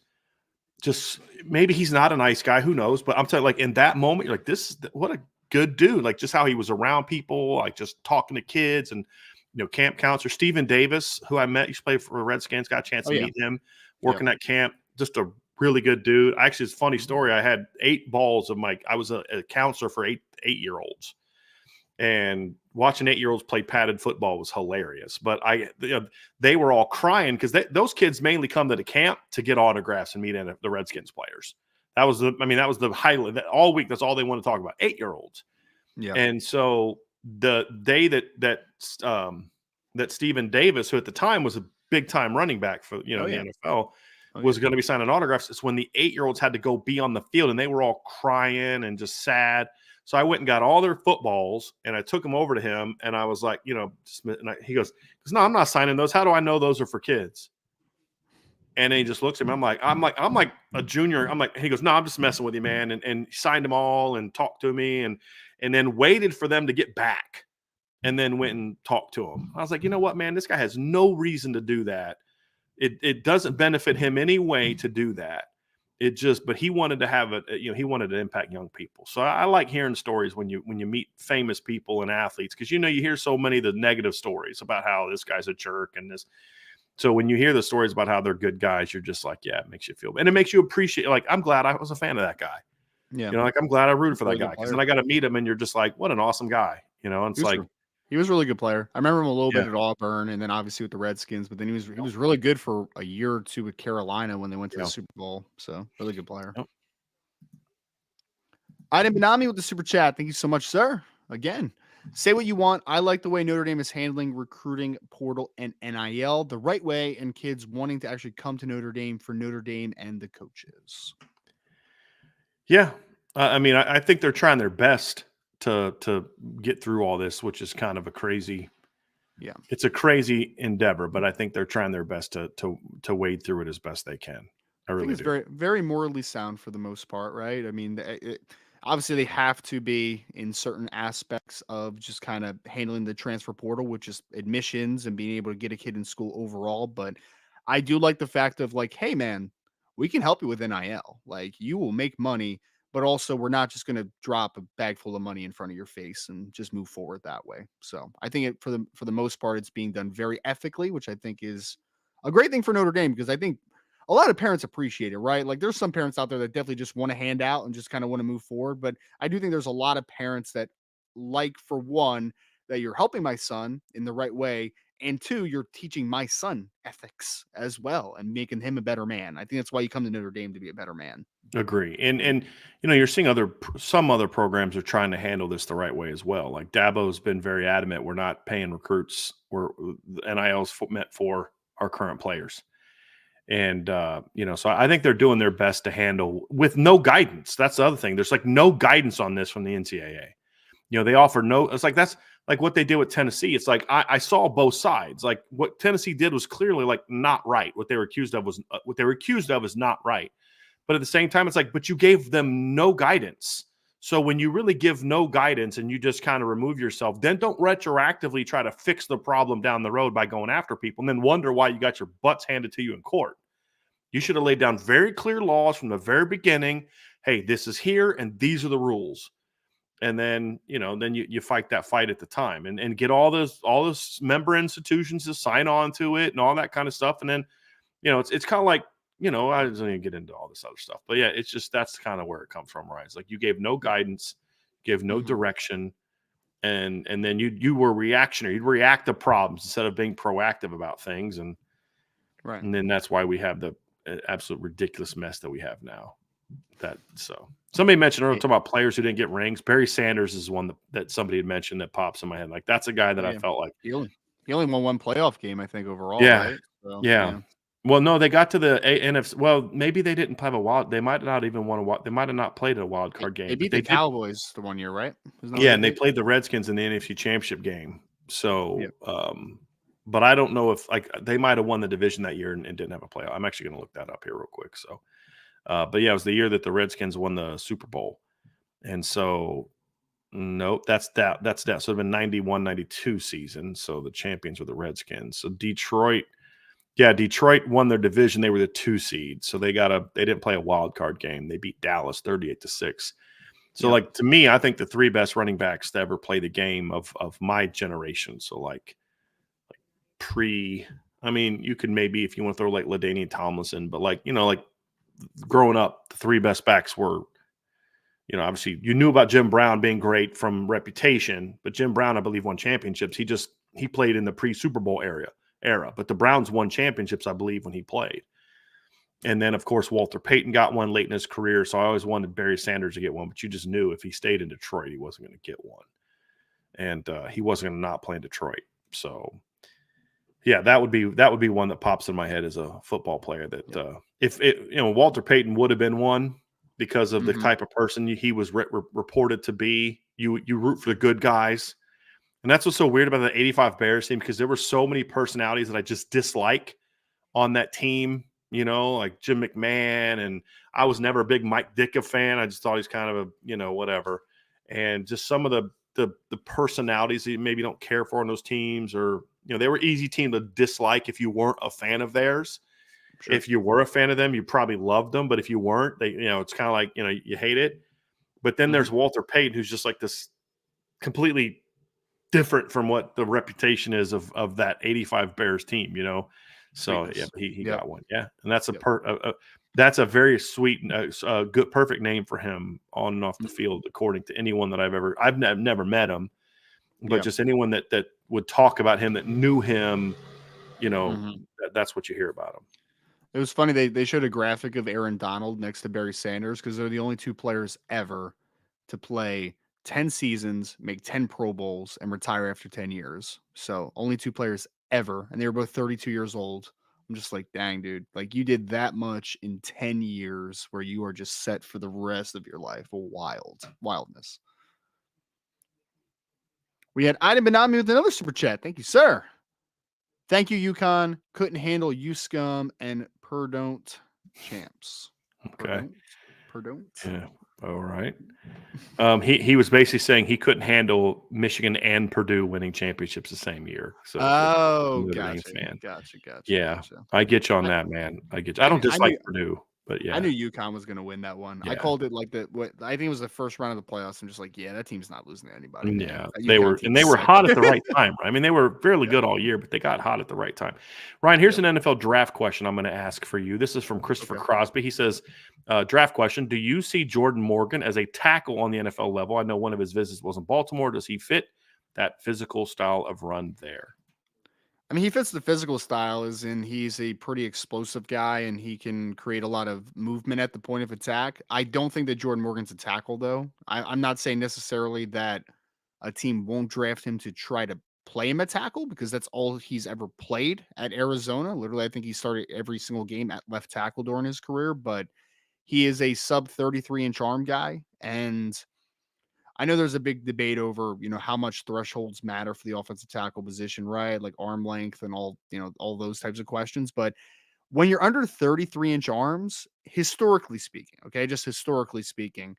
maybe he's not a nice guy. Who knows? But I'm telling you, like in that moment, you're like, what a good dude. Like just how he was around people, like just talking to kids and, you know, camp counselor Stephen Davis, who I met, used to play for the Redskins, got a chance to meet him. Working at camp, just a really good dude. Actually, it's a funny story. I had 8 balls of I was a counselor for 8-year-olds, and watching 8-year-olds play padded football was hilarious. But they were all crying because those kids mainly come to the camp to get autographs and meet the Redskins players. That was the highlight. All week, that's all they want to talk about. 8-year-olds. Yeah. And so the day that Stephen Davis, who at the time was a big time running back for the NFL, was going to be signing autographs. It's when the 8-year-olds had to go be on the field and they were all crying and just sad. So I went and got all their footballs and I took them over to him and I was like, you know, he goes, "No, I'm not signing those. How do I know those are for kids?" And then he just looks at me. I'm like a junior. He goes, "No, I'm just messing with you, man." And he signed them all and talked to me and then waited for them to get back. And then went and talked to him. I was like, you know what, man, this guy has no reason to do that. It doesn't benefit him any way to do that. But he wanted to have he wanted to impact young people. So I like hearing stories when you meet famous people and athletes, because you hear so many of the negative stories about how this guy's a jerk and this. So when you hear the stories about how they're good guys, you're just like, yeah, it makes you feel, and it makes you appreciate. Like, I'm glad I was a fan of that guy. Yeah, like I'm glad I rooted for that guy, because then I got to meet him, and you're just like, what an awesome guy. And it's like. He was a really good player. I remember him a little bit at Auburn and then obviously with the Redskins, but then he was really good for a year or two with Carolina when they went to the Super Bowl. So really good player. Item Benami with the super chat. Thank you so much, sir. Again, say what you want. I like the way Notre Dame is handling recruiting portal and NIL the right way, and kids wanting to actually come to Notre Dame for Notre Dame and the coaches. Yeah, I mean, I think they're trying their best to get through all this, which is kind of a crazy. Yeah. It's a crazy endeavor, but I think they're trying their best to wade through it as best they can. I I think really it's do. very, very morally sound for the most part, right? I mean, obviously they have to be in certain aspects of just kind of handling the transfer portal, which is admissions and being able to get a kid in school overall. But I do like the fact of like, hey, man, we can help you with NIL. Like, you will make money, but also we're not just going to drop a bag full of money in front of your face and just move forward that way. So I think for the most part, it's being done very ethically, which I think is a great thing for Notre Dame because I think a lot of parents appreciate it, right? Like there's some parents out there that definitely just want to hand out and just kind of want to move forward. But I do think there's a lot of parents that like, for one, that you're helping my son in the right way. And two, you're teaching my son ethics as well and making him a better man. I think that's why you come to Notre Dame, to be a better man. Agree. And you're seeing some other programs are trying to handle this the right way as well. Like Dabo's been very adamant. We're not paying recruits. We're the NIL's meant for our current players. And so I think they're doing their best to handle with no guidance. That's the other thing. There's like no guidance on this from the NCAA. They offer no. It's like that's like what they did with Tennessee. It's like I saw both sides. Like what Tennessee did was clearly like not right. What they were accused of is not right. But at the same time, it's like, but you gave them no guidance. So when you really give no guidance and you just kind of remove yourself, then don't retroactively try to fix the problem down the road by going after people and then wonder why you got your butts handed to you in court. You should have laid down very clear laws from the very beginning. Hey, this is here and these are the rules. And then, then you fight that fight at the time and get all those member institutions to sign on to it and all that kind of stuff. And then, it's kind of like, I don't even get into all this other stuff, but yeah, it's just that's kind of where it comes from, right? It's like you gave no guidance, gave no Mhm. direction, and then you were reactionary. You'd react to problems instead of being proactive about things, and Right. and then that's why we have the absolute ridiculous mess that we have now. So somebody mentioned earlier Hey, talking about players who didn't get rings. Barry Sanders is one that somebody had mentioned that pops in my head. Like that's a guy oh that I yeah, felt like, he only won one playoff game, I think, overall, yeah, right? So yeah. yeah, Well, no, they got to the NFC. Well, maybe they didn't have a wild. They might not even want a wild. They might have not played a wild they, card they game, but beat they the did. Cowboys the one year, right? Isn't that what Yeah, they and they did? played the Redskins in the NFC Championship game. Yeah. So, but I don't know if like they might have won the division that year and didn't have a playoff. I'm actually going to look that up here real quick. So, but yeah, it was the year that the Redskins won the Super Bowl, and so nope, that's that. That's that. So it'd been 91-92 season. So the champions were the Redskins. So Detroit. Yeah, Detroit won their division. They were the 2 seed. So they didn't play a wild card game. They beat Dallas 38-6. So Yep. like to me, I think the 3 best running backs to ever play the game of my generation. So like pre I mean, you could maybe if you want to throw like LaDainian Tomlinson, but like, like growing up, the 3 best backs were obviously you knew about Jim Brown being great from reputation, but Jim Brown, I believe, won championships. He played in the pre-Super Bowl era, but the Browns won championships, I believe, when he played. And then, of course, Walter Payton got one late in his career. So I always wanted Barry Sanders to get one, but you just knew if he stayed in Detroit, he wasn't going to get one. And he wasn't going to not play in Detroit. So yeah, that would be one that pops in my head as a football player. That Yep. if it Walter Payton would have been one because of the Mhm. type of person he was reported to be. You root for the good guys, and that's what's so weird about the '85 Bears team because there were so many personalities that I just dislike on that team. Like Jim McMahon, and I was never a big Mike Ditka fan. I just thought he's kind of a whatever, and just some of the personalities that you maybe don't care for on those teams, or they were easy team to dislike if you weren't a fan of theirs. Sure. If you were a fan of them, you probably loved them, but if you weren't, it's kind of like you hate it. But then Mhm. there's Walter Payton, who's just like this completely different from what the reputation is of that '85 Bears team. So yeah, Sweetness. he Yep. got one, yeah, and that's Yep. that's a very sweet, good, perfect name for him on and off the Mhm. field, according to anyone that I've never met him, but Yeah. just anyone that would talk about him that knew him, Mhm. that's what you hear about him. It was funny they showed a graphic of Aaron Donald next to Barry Sanders because they're the only two players ever to play 10 seasons, make 10 Pro Bowls, and retire after 10 years. So only two players ever, and they were both 32 years old, I'm just like, dang, dude, like you did that much in 10 years where you are just set for the rest of your life. Wildness. We had Ida Benami with another super chat. Thank you, sir. Thank you, Yukon. Couldn't handle you scum and Perdon't champs. Okay. Perdon't. Yeah. All right. He was basically saying he couldn't handle Michigan and Purdue winning championships the same year. So Oh, Notre Dame gotcha. fan. Gotcha. Yeah, I get you on that, man. I don't I knew dislike Purdue, but I yeah, knew UConn was gonna win that one. I yeah, called it like what I think it was the first round of the playoffs. I'm just like, yeah, that team's not losing to anybody, man. yeah. That They UConn were team's sick. hot at the right time. I mean, they were fairly Yep. good all year, but they got hot at the right time. Ryan, here's Yep. an NFL draft question I'm going to ask for you. This is from Christopher Okay. Crosby. He says, draft question: do you see Jordan Morgan as a tackle on the NFL level? I know one of his visits was in Baltimore. Does he fit that physical style of run there? I mean, he fits the physical style, as in he's a pretty explosive guy and he can create a lot of movement at the point of attack. I don't think that Jordan Morgan's a tackle, though. I'm not saying necessarily that a team won't draft him to try to play him at tackle because that's all he's ever played at Arizona. Literally, I think he started every single game at left tackle during his career, but he is a sub 33-inch arm guy. And I know there's a big debate over, how much thresholds matter for the offensive tackle position, right? Like arm length and all those types of questions. But when you're under 33-inch arms, historically speaking, okay, just historically speaking,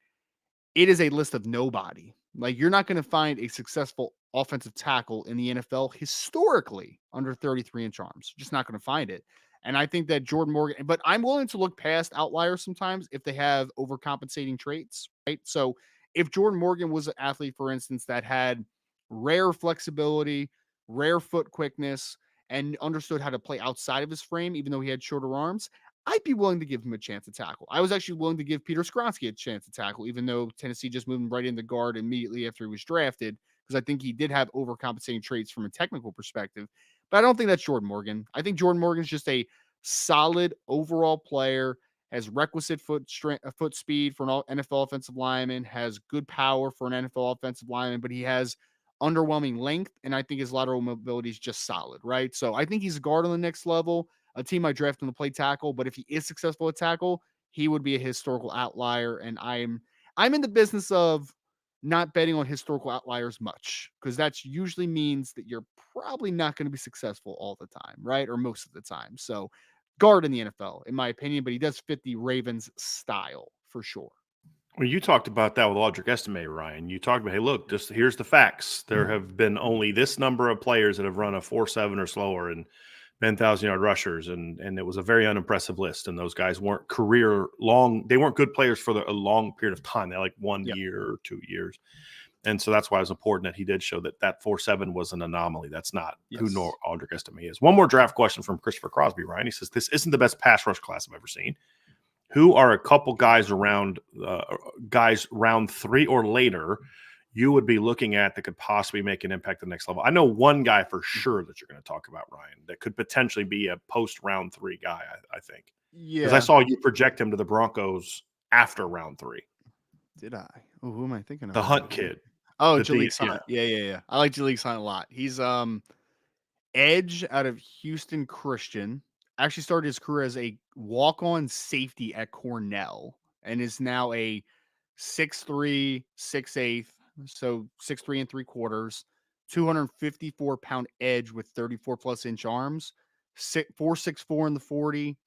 it is a list of nobody. Like you're not going to find a successful offensive tackle in the NFL historically under 33-inch arms. Just not going to find it. And I think that Jordan Morgan, but I'm willing to look past outliers sometimes if they have overcompensating traits, right? So if Jordan Morgan was an athlete, for instance, that had rare flexibility, rare foot quickness, and understood how to play outside of his frame, even though he had shorter arms, I'd be willing to give him a chance to tackle. I was actually willing to give Peter Skronsky a chance to tackle, even though Tennessee just moved him right into guard immediately after he was drafted, because I think he did have overcompensating traits from a technical perspective. But I don't think that's Jordan Morgan. I think Jordan Morgan's just a solid overall player, has requisite foot strength, foot speed for an NFL offensive lineman, has good power for an NFL offensive lineman, but he has underwhelming length, and I think his lateral mobility is just solid, right? So I think he's a guard on the next level. A team I draft him to play tackle, but if he is successful at tackle, he would be a historical outlier. And I'm in the business of not betting on historical outliers much because that usually means that you're probably not going to be successful all the time, right? Or most of the time. So guard in the NFL, in my opinion, but he does fit the Ravens style for sure. Well, you talked about that with Audric Estime, Ryan. You talked about, hey, look, just here's the facts. There have been only this number of players that have run a 4.7 or slower and been 1,000-yard rushers, and it was a very unimpressive list. And those guys weren't career long; they weren't good players for a long period of time. They like 1 Yep. year or 2 years, and so that's why it was important that he did show that 4.7 was an anomaly. That's not who Audric Estime is. One more draft question from Christopher Crosby, Ryan. He says, "This isn't the best pass rush class I've ever seen. Who are a couple guys round 3 or later you would be looking at that could possibly make an impact at the next level?" I know one guy for sure that you're going to talk about, Ryan, that could potentially be a post round 3 guy, I think. Because I saw you project him to the Broncos after round 3. Did I? Oh, who am I thinking of? The Hunt kid. Oh, The Jaleel yeah. Hunt. Yeah. I like Jaleel Hunt a lot. He's edge out of Houston Christian. Actually started his career as a walk-on safety at Cornell and is now a 6'3", 6'8", so 6'3 and 3/4, 254-pound edge with 34-plus-inch arms, 4.64 in the 40,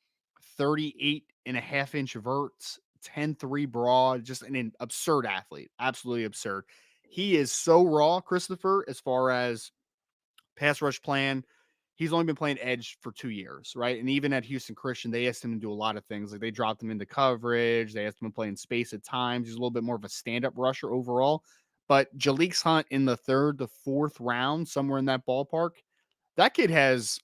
38.5-inch verts, 10.3 broad, just an absurd athlete. Absolutely absurd. He is so raw, Christopher, as far as pass rush plan. He's only been playing edge for 2 years, right? And even at Houston Christian, they asked him to do a lot of things. Like they dropped him into coverage. They asked him to play in space at times. He's a little bit more of a stand-up rusher overall. But Jaleel Hunt in the 3rd to 4th round, somewhere in that ballpark, that kid has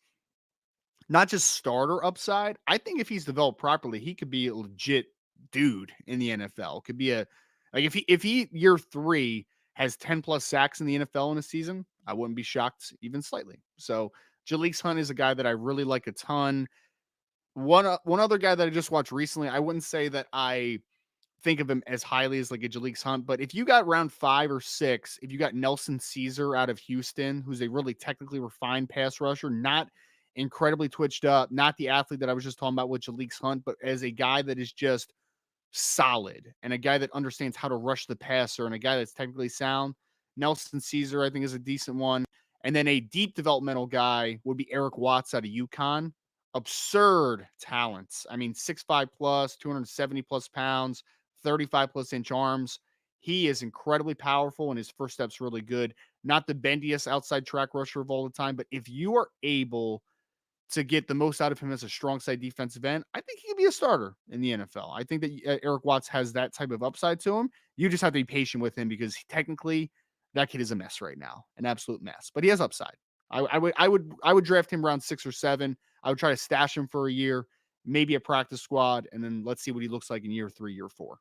not just starter upside. I think if he's developed properly, he could be a legit dude in the NFL. Could be if he year 3 has 10 plus sacks in the NFL in a season, I wouldn't be shocked even slightly. So Jaleel Hunt is a guy that I really like a ton. One other guy that I just watched recently, I wouldn't say that I think of him as highly as like a Jaleel Hunt, but if you got round 5 or 6, if you got Nelson Caesar out of Houston, who's a really technically refined pass rusher, not incredibly twitched up, not the athlete that I was just talking about with Jalix Hunt, but as a guy that is just solid and a guy that understands how to rush the passer and a guy that's technically sound. Nelson Caesar, I think, is a decent one. And then a deep developmental guy would be Eric Watts out of UConn. Absurd talents. I mean, 6'5 plus, 270 plus pounds, 35 plus inch arms. He is incredibly powerful and his first step's really good. Not the bendiest outside track rusher of all the time, but if you are able to get the most out of him as a strong side defensive end, I think he could be a starter in the NFL. I think that Eric Watts has that type of upside to him. You just have to be patient with him because technically that kid is a mess right now, an absolute mess. But he has upside. I would draft him around 6 or 7. I would try to stash him for a year, maybe a practice squad, and then let's see what he looks like in year 3, year 4.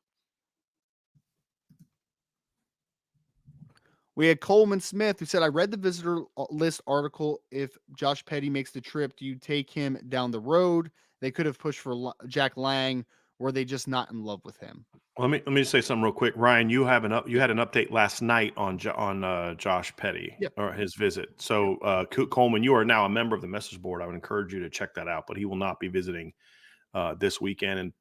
We had Coleman Smith who said, I read the visitor list article. If Josh Petty makes the trip, do you take him down the road? They could have pushed for Jack Lang. Were they just not in love with him? Let me just say something real quick, Ryan. You had an update last night on Josh Petty or his visit. So Coleman, you are now a member of the message board. I would encourage you to check that out. But he will not be visiting this weekend, and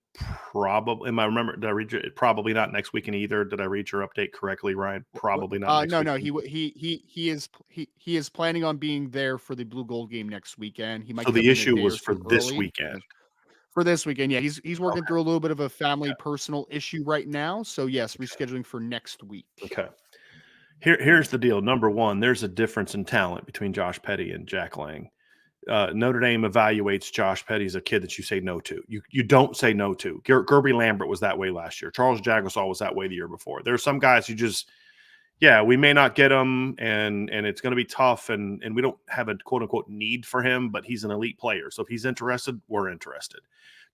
probably, did I read your, probably not next weekend either. Did I read your update correctly, Ryan? Probably not. No. He is planning on being there for the Blue Gold game next weekend. He might. So the issue was for this weekend. For this weekend, yeah, he's working through a little bit of a family personal issue right now. So yes, rescheduling for next week. Okay. Here's the deal. Number one, there's a difference in talent between Josh Petty and Jack Lang. Notre Dame evaluates Josh Petty as a kid that you say no to. You don't say no to. Gerby Lambert was that way last year. Charles Jagusah was that way the year before. There are some guys who just, we may not get him, and it's going to be tough, and we don't have a quote-unquote need for him, but he's an elite player. So if he's interested, we're interested.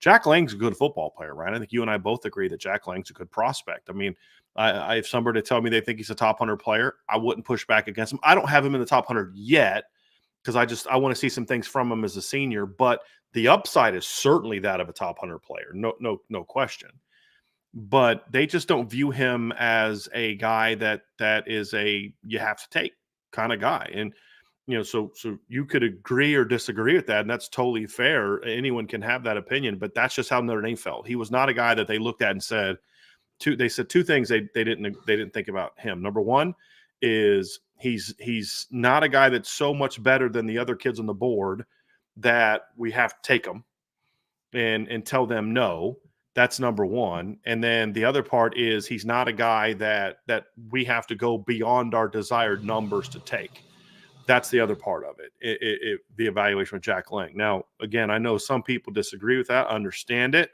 Jack Lang's a good football player, right? I think you and I both agree that Jack Lang's a good prospect. I mean, I if somebody to tell me they think he's a top 100 player, I wouldn't push back against him. I don't have him in the top 100 yet because I want to see some things from him as a senior, but the upside is certainly that of a top 100 player. No question. But they just don't view him as a guy that is a you have to take kind of guy. And so you could agree or disagree with that, and that's totally fair. Anyone can have that opinion, but that's just how Notre Dame felt. He was not a guy that they looked at and said they said two things they didn't think about him. Number one is he's not a guy that's so much better than the other kids on the board that we have to take him and tell them no. That's number one. And then the other part is he's not a guy that we have to go beyond our desired numbers to take. That's the other part of it, the evaluation with Jack Lang. Now, again, I know some people disagree with that, understand it,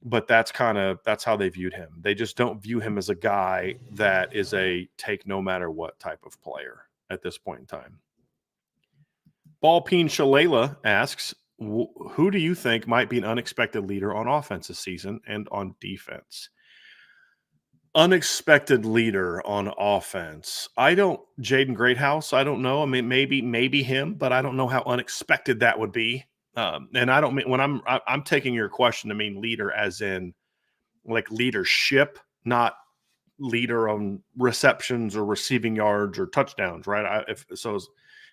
but that's how they viewed him. They just don't view him as a guy that is a take no matter what type of player at this point in time. Ballpeen Shalala asks, who do you think might be an unexpected leader on offense this season and on defense? Unexpected leader on offense. Jaden Greathouse, I don't know. I mean, maybe him, but I don't know how unexpected that would be. And I don't mean when I'm taking your question to mean leader as in like leadership, not leader on receptions or receiving yards or touchdowns, right?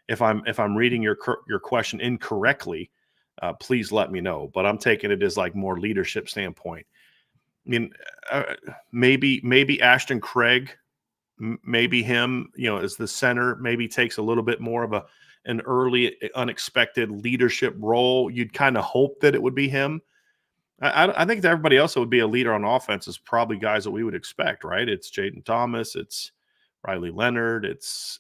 If I'm reading your question incorrectly, please let me know. But I'm taking it as like more leadership standpoint. I mean, maybe Ashton Craig, maybe him, as the center, maybe takes a little bit more of an early unexpected leadership role. You'd kind of hope that it would be him. I think that everybody else that would be a leader on offense is probably guys that we would expect, right? It's Jaden Thomas, it's Riley Leonard, it's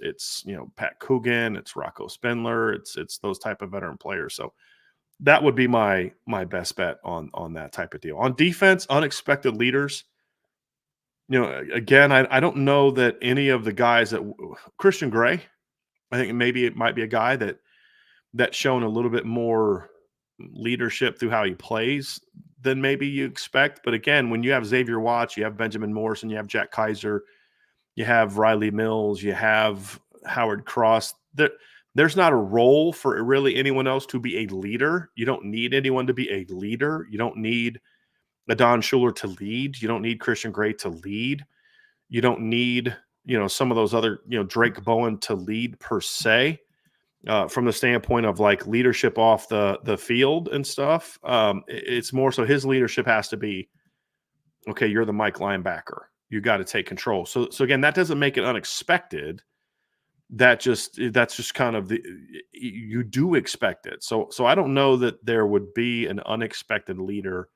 Pat Coogan, it's Rocco Spindler, it's those type of veteran players. So that would be my best bet on that type of deal. On defense, unexpected leaders. Again, I don't know that any of the guys that Christian Gray, I think maybe it might be a guy that's shown a little bit more leadership through how he plays than maybe you expect. But again, when you have Xavier Watts, you have Benjamin Morrison, you have Jack Kaiser, you have Riley Mills, you have Howard Cross. There's not a role for really anyone else to be a leader. You don't need anyone to be a leader. You don't need Adon Schuler to lead. You don't need Christian Gray to lead. You don't need, some of those other, Drake Bowen to lead per se. from the standpoint of like leadership off the field and stuff. It's more so his leadership has to be, okay, you're the Mike linebacker. You got to take control. So again, that doesn't make it unexpected. That's just kind of you do expect it. So I don't know that there would be an unexpected leader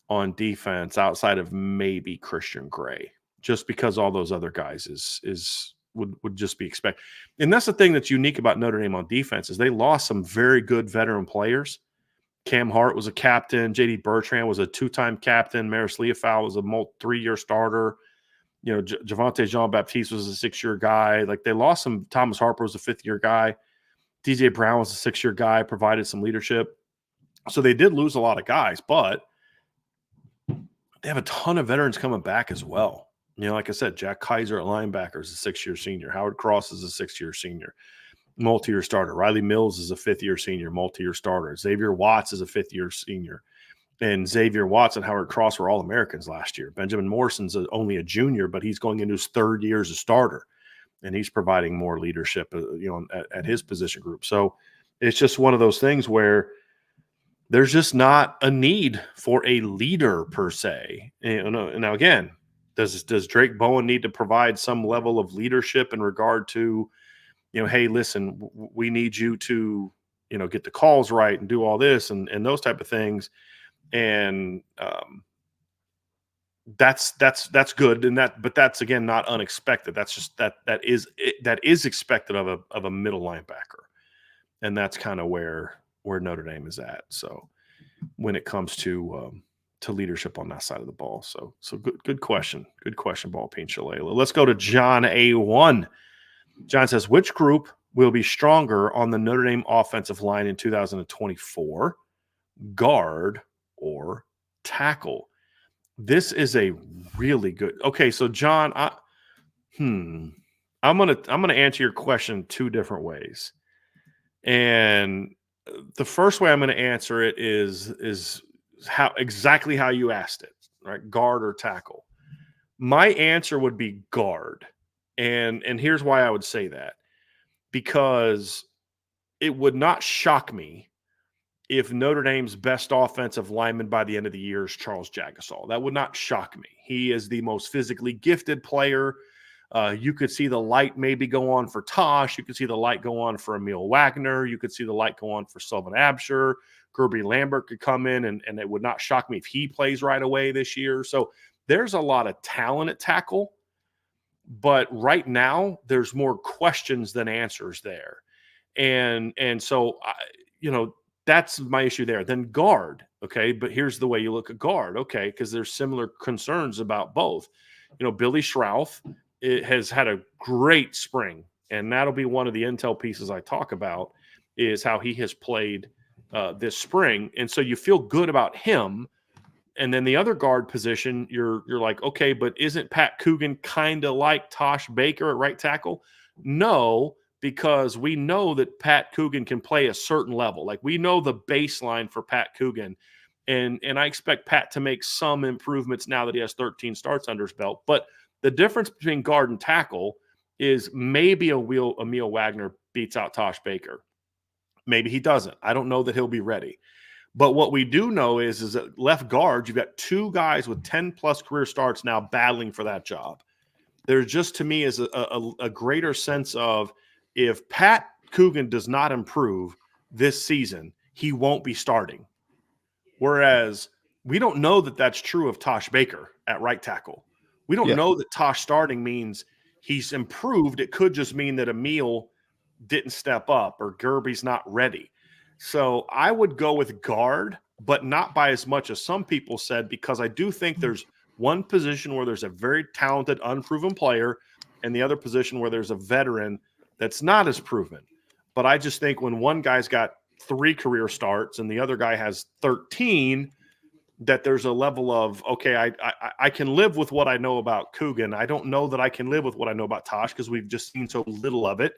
on defense outside of maybe Christian Gray, just because all those other guys would just be expected. And that's the thing that's unique about Notre Dame on defense is they lost some very good veteran players. Cam Hart was a captain. J.D. Bertrand was a two-time captain. Maris Leofau was a 3-year starter. You know, Javonte Jean-Baptiste was a 6-year guy. Like they lost some. Thomas Harper was a 5th-year guy. DJ Brown was a 6-year guy, provided some leadership. So they did lose a lot of guys, but they have a ton of veterans coming back as well. You know, like I said, Jack Kaiser at linebacker is a 6-year senior. Howard Cross is a 6-year senior, multi-year starter. Riley Mills is a 5th-year senior, multi-year starter. Xavier Watts is a 5th-year senior. And Xavier Watts and Howard Cross were All-Americans last year. Benjamin Morrison's only a junior, but he's going into his 3rd year as a starter, and he's providing more leadership, at his position group. So it's just one of those things where there's just not a need for a leader per se. And now, again, does Drake Bowen need to provide some level of leadership in regard to, hey, listen, we need you to, get the calls right and do all this and those type of things. And that's good. But that's again, not unexpected. That's just, that is expected of a middle linebacker. And that's kind of where Notre Dame is at. So when it comes to leadership on that side of the ball. So good question. Good question, Ball Peen Shalala. Let's go to John A1. John says, which group will be stronger on the Notre Dame offensive line in 2024? Guard or tackle? This is a really good. Okay, so John, I'm gonna answer your question 2 different ways. And the first way I'm going to answer it is exactly how you asked it, right? Guard or tackle. My answer would be guard. And here's why I would say that. Because it would not shock me if Notre Dame's best offensive lineman by the end of the year is Charles Jagasaw. That would not shock me. He is the most physically gifted player. You could see the light maybe go on for Tosh. You could see the light go on for Emil Wagner. You could see the light go on for Sylvan Absher. Gerby Lambert could come in, and it would not shock me if he plays right away this year. So there's a lot of talent at tackle. But right now, there's more questions than answers there. And so, that's my issue there. Then guard, okay? But here's the way you look at guard, okay? Because there's similar concerns about both. Billy Schrauth has had a great spring, and that'll be one of the intel pieces I talk about is how he has played this spring. And so you feel good about him. And then the other guard position, you're like, okay, but isn't Pat Coogan kind of like Tosh Baker at right tackle? No, because we know that Pat Coogan can play a certain level. Like we know the baseline for Pat Coogan. And I expect Pat to make some improvements now that he has 13 starts under his belt. But the difference between guard and tackle is maybe Emil Wagner beats out Tosh Baker. Maybe he doesn't. I don't know that he'll be ready. But what we do know is that left guard, you've got 2 guys with 10-plus career starts now battling for that job. There's just, to me, is a greater sense of if Pat Coogan does not improve this season, he won't be starting. Whereas we don't know that that's true of Tosh Baker at right tackle. We don't know that Tosh starting means he's improved. It could just mean that Emil didn't step up or Gerby's not ready. So I would go with guard, but not by as much as some people said, because I do think there's one position where there's a very talented, unproven player, and the other position where there's a veteran that's not as proven. But I just think when one guy's got 3 career starts and the other guy has 13, that there's a level of, okay, I can live with what I know about Coogan. I don't know that I can live with what I know about Tosh because we've just seen so little of it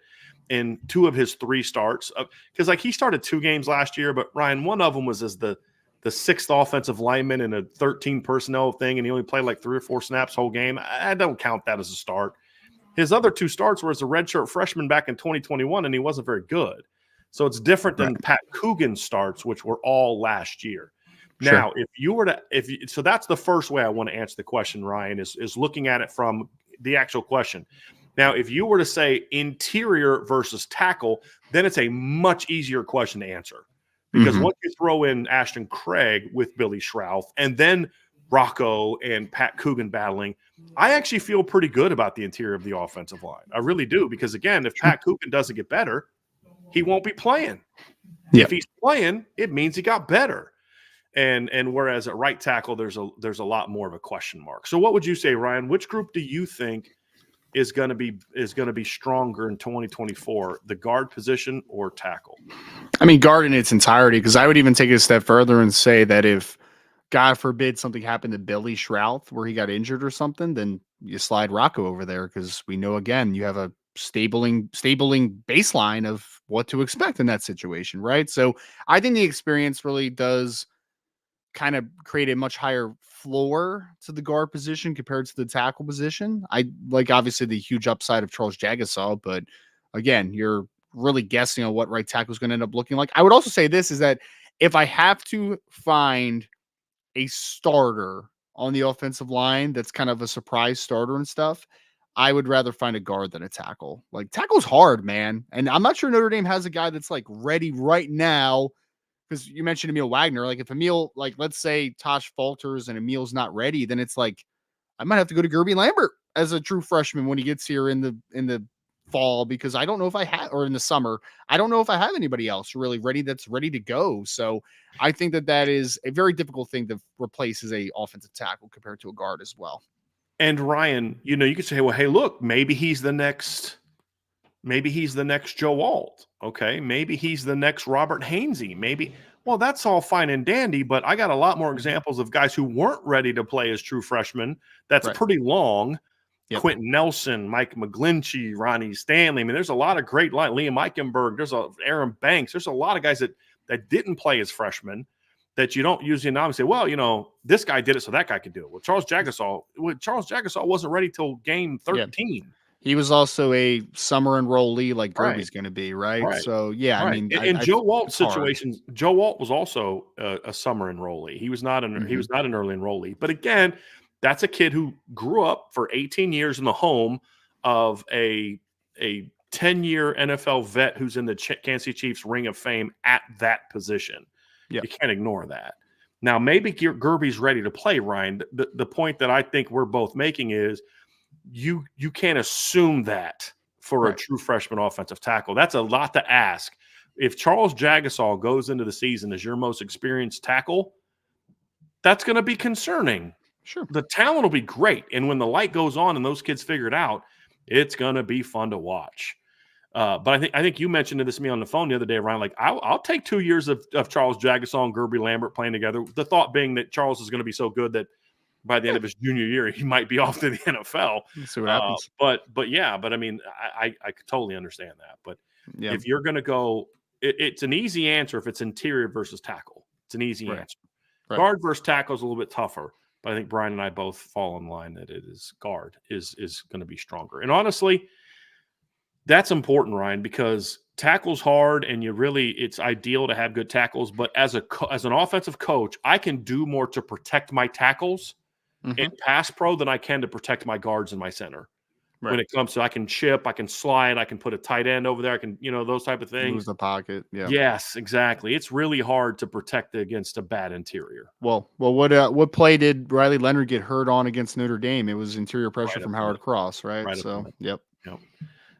in 2 of his 3 starts. Because he started 2 games last year, but Ryan, one of them was as the 6th offensive lineman in a 13 personnel thing, and he only played like 3 or 4 snaps whole game. I don't count that as a start. His other 2 starts were as a redshirt freshman back in 2021, and he wasn't very good. So it's different than Pat Coogan's starts, which were all last year. Now, if you were to, so that's the first way I want to answer the question, Ryan, is looking at it from the actual question. Now, if you were to say interior versus tackle, then it's a much easier question to answer. Because once you throw in Ashton Craig with Billy Schrouth and then Rocco and Pat Coogan battling, I actually feel pretty good about the interior of the offensive line. I really do. Because, again, if Pat Coogan doesn't get better, he won't be playing. If he's playing, it means he got better. And whereas at right tackle, there's a lot more of a question mark. So what would you say, Ryan? Which group do you think is going to be stronger in 2024, the guard position or tackle? I mean, guard in its entirety, because I would even take it a step further and say that if, God forbid, something happened to Billy Schrouth where he got injured or something, then you slide Rocco over there, because we know, again, you have a stabling baseline of what to expect in that situation, right? So I think the experience really does kind of create a much higher floor to the guard position compared to the tackle position. I like, obviously, the huge upside of Charles Jagasaw, but again, you're really guessing on what right tackle is going to end up looking like. I would also say this is that if I have to find a starter on the offensive line that's kind of a surprise starter and stuff, I would rather find a guard than a tackle. Like, tackle's hard, man. And I'm not sure Notre Dame has a guy that's like ready right now. Because you mentioned Emil Wagner. Like, if Emil, like, let's say Tosh falters and Emil's not ready, then it's like, I might have to go to Gerby Lambert as a true freshman when he gets here in the fall, because I don't know if I have, or in the summer, I don't know if I have anybody else really ready that's ready to go. So I think that is a very difficult thing to replace as a offensive tackle compared to a guard as well. And Ryan, you could say, well, hey, look, maybe he's the next Joe Alt. Okay. Maybe he's the next Robert Hainsey. Maybe, well, that's all fine and dandy, but I got a lot more examples of guys who weren't ready to play as true freshmen. That's pretty long. Quentin Nelson, Mike McGlinchey, Ronnie Stanley. I mean, there's a lot of great line. Liam Eichenberg. There's Aaron Banks. There's a lot of guys that didn't play as freshmen that you don't usually now say, well, this guy did it, so that guy could do it. Well, Charles Jagasaw wasn't ready till game 13. Yeah. He was also a summer enrollee like Gerby's going to be, right? So, I mean, in Joe Walt's situation, Joe Walt was also a summer enrollee. He was not an early enrollee. But again, that's a kid who grew up for 18 years in the home of a 10-year NFL vet who's in the Kansas City Chiefs Ring of Fame at that position. You can't ignore that. Now, maybe Gerby's ready to play, Ryan. The point that I think we're both making is you can't assume that for a true freshman offensive tackle. That's a lot to ask. If Charles Jagasaw goes into the season as your most experienced tackle, that's going to be concerning. Sure. The talent will be great. And when the light goes on and those kids figure it out, it's going to be fun to watch. But I think you mentioned this to me on the phone the other day, Ryan. Like, I'll take 2 years of Charles Jagasaw and Gerby Lambert playing together. The thought being that Charles is going to be so good that by the end of his junior year, he might be off to the NFL. Let's see what happens. But I mean, I totally understand that. But if you're going to go, it's an easy answer if it's interior versus tackle. It's an easy answer. Guard versus tackle is a little bit tougher. But I think Brian and I both fall in line that it is guard is going to be stronger. And honestly, that's important, Ryan, because tackle's hard, and it's ideal to have good tackles. But as an offensive coach, I can do more to protect my tackles in pass pro than I can to protect my guards and my center. When it comes to, I can chip, I can slide, I can put a tight end over there, I can, those type of things. Lose the pocket. Yeah. Yes, exactly. It's really hard to protect against a bad interior. Well, what play did Riley Leonard get hurt on against Notre Dame? It was interior pressure from Howard Cross, right? So, yep.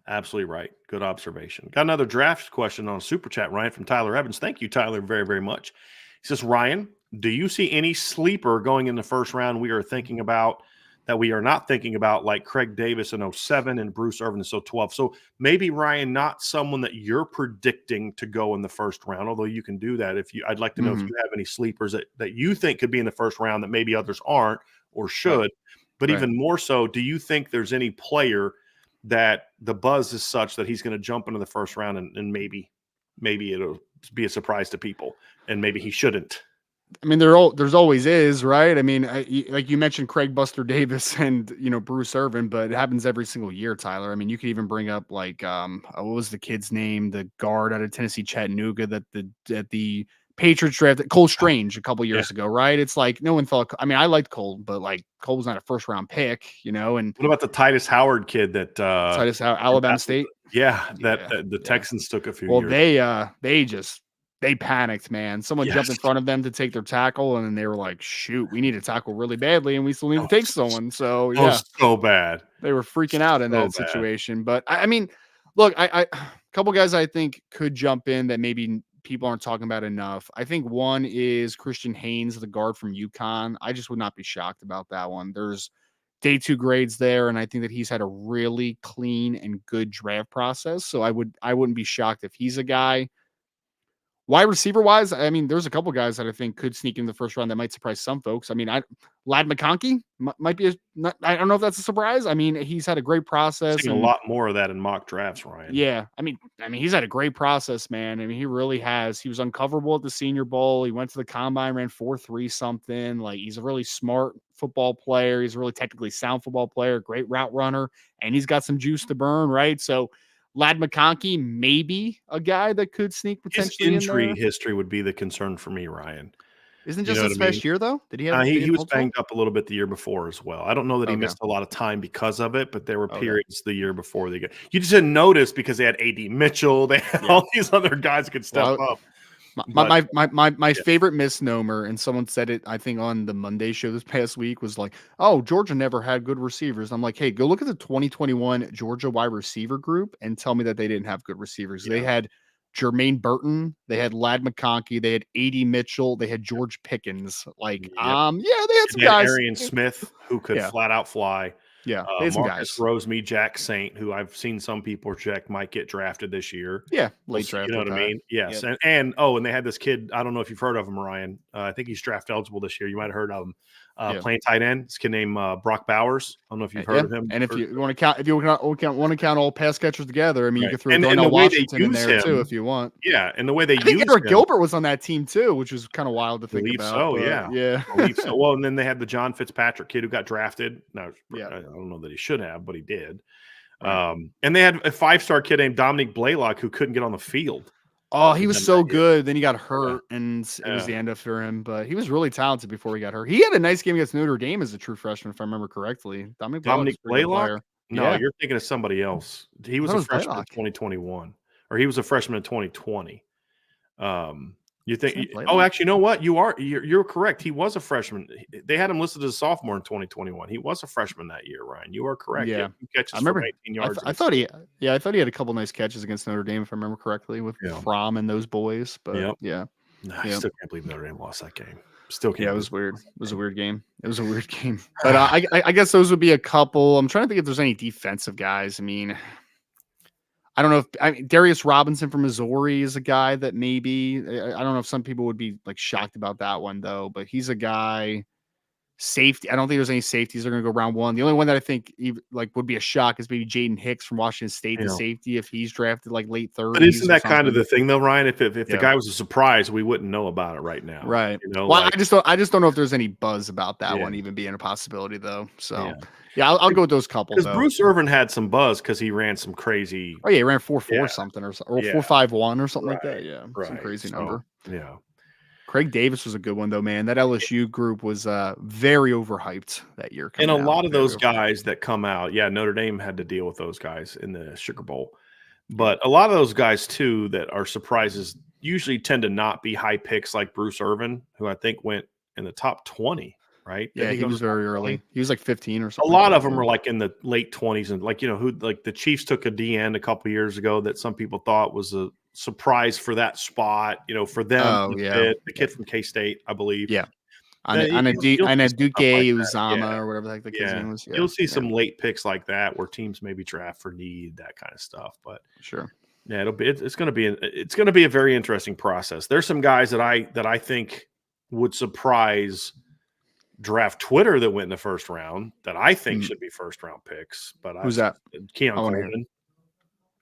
Absolutely right. Good observation. Got another draft question on Super Chat, Ryan, from Tyler Evans. Thank you, Tyler, very, very much. He says, Ryan, do you see any sleeper going in the first round we are thinking about that we are not thinking about, like Craig Davis in 07 and Bruce Irvin in 12? So maybe, Ryan, not someone that you're predicting to go in the first round, although you can do that. I'd like to know if you have any sleepers that you think could be in the first round that maybe others aren't or should. But even more so, do you think there's any player that the buzz is such that he's going to jump into the first round and maybe it'll be a surprise to people and maybe he shouldn't? I mean, there's always is, right? I mean, like you mentioned Craig Buster Davis and, Bruce Irvin, but it happens every single year, Tyler. I mean, you could even bring up like, what was the kid's name? The guard out of Tennessee, Chattanooga, that the Patriots drafted, Cole Strange, a couple Yeah. years ago, right? It's like no one thought. I mean, I liked Cole, but like Cole was not a first round pick, and What about the Titus Howard kid that Titus Alabama State. that the Yeah. Texans took a few Well, years. they panicked, man. Someone jumped in Yes. front of them to take their tackle, and then they were like, "Shoot, we need to tackle really badly, and we still need to take someone." So yeah, So bad. they were freaking out in So that bad. situation. But I mean, look, I a couple guys I think could jump in that maybe people aren't talking about enough. I think one is Christian Haynes, the guard from UConn. I just would not be shocked about that one. There's day 2 grades there, and I think that he's had a really clean and good draft process. So I wouldn't be shocked if he's a guy. Wide receiver wise, I mean, there's a couple guys that I think could sneak in the first round that might surprise some folks. I mean, Lad McConkey might be I don't know if that's a surprise. I mean, he's had a great process. Seeing a lot more of that in mock drafts, Ryan. Yeah, I mean, he's had a great process, man. I mean, he really has. He was uncoverable at the Senior Bowl. He went to the combine, ran 4.3 something. Like, he's a really smart football player. He's a really technically sound football player, great route runner, and he's got some juice to burn, right? So, Lad McConkey, maybe a guy that could sneak potentially His injury in there. history would be the concern for me, Ryan. Isn't just his best year though? Did he have? He was banged up a little bit the year before as well. I don't know that he missed a lot of time because of it, but there were periods the year before they got. You just didn't notice because they had AD Mitchell, they had all these other guys that could step up. My favorite misnomer, and someone said it, I think, on the Monday show this past week, was like, "Oh, Georgia never had good receivers." I'm like, "Hey, go look at the 2021 Georgia wide receiver group and tell me that they didn't have good receivers." They had Jermaine Burton, they had Lad McConkey, they had AD Mitchell, they had George Pickens. Like, they had some guys. Arian Smith, who could flat out fly. Yeah, they had some Marcus guys. Roseme, Jack Saint, who I've seen some people project might get drafted this year. Yeah, late draft. You know what I mean? Yes. Yep. And they had this kid. I don't know if you've heard of him, Ryan. I think he's draft eligible this year. You might have heard of him. Playing tight end. This kid named Brock Bowers. I don't know if you've heard of him. And if you want to count all pass catchers together, I mean, you could throw Darnell the Washington in there too if you want. Yeah, and the way they I think Eric Gilbert was on that team too, which was kind of wild to think about. So yeah. So. Well, and then they had the John Fitzpatrick kid who got drafted. Now, I don't know that he should have, but he did. Right. And they had a 5-star kid named Dominic Blaylock who couldn't get on the field. Oh, he was so good. Then he got hurt, and it was the end of for him. But he was really talented before he got hurt. He had a nice game against Notre Dame as a true freshman, if I remember correctly. Dominic Blaylock? No, you're thinking of somebody else. He was a freshman in 2021, or he was a freshman in 2020. You think? Actually, you know what? You're correct. He was a freshman. They had him listed as a sophomore in 2021. He was a freshman that year, Ryan. You are correct. Yeah, I remember 18 yards. I thought he had a couple nice catches against Notre Dame, if I remember correctly, with Fromm and those boys. But I still can't believe Notre Dame lost that game. Still can't. Yeah, it was weird. It was a weird game. But I guess those would be a couple. I'm trying to think if there's any defensive guys. I mean, I don't know if Darius Robinson from Missouri is a guy that maybe I don't know if some people would be like shocked about that one though, but he's a guy. Safety. I don't think there's any safeties that are going to go round one. The only one that I think would be a shock is maybe Jaden Hicks from Washington State, the safety, if he's drafted like late 30s. But isn't that kind of the thing though, Ryan? If the guy was a surprise, we wouldn't know about it right now. Right. I just don't know if there's any buzz about that one even being a possibility though. So I'll go with those couple. Because Bruce Irvin had some buzz because he ran some crazy. Oh yeah, he ran 4.4 something or 4.51 or something like that. Yeah, some crazy number. Yeah. Craig Davis was a good one though, man. That LSU group was very overhyped that year. And a lot of those guys that come out, Notre Dame had to deal with those guys in the Sugar Bowl. But a lot of those guys too that are surprises usually tend to not be high picks like Bruce Irvin, who I think went in the top 20. Right? Yeah, he was very early. He was like 15 or something. A lot of them were like in the late 20s, and like the Chiefs took a DN a couple years ago that some people thought was a surprise for that spot. For them, the kid from K-State, I believe. Yeah, and a Duke Uzama or whatever the heck the kid's name was. Yeah. You'll see some late picks like that where teams maybe draft for need, that kind of stuff. But sure, yeah, it's going to be a very interesting process. There's some guys that I think would surprise draft Twitter that went in the first round that I think should be first round picks. But who's that? Keon Coleman.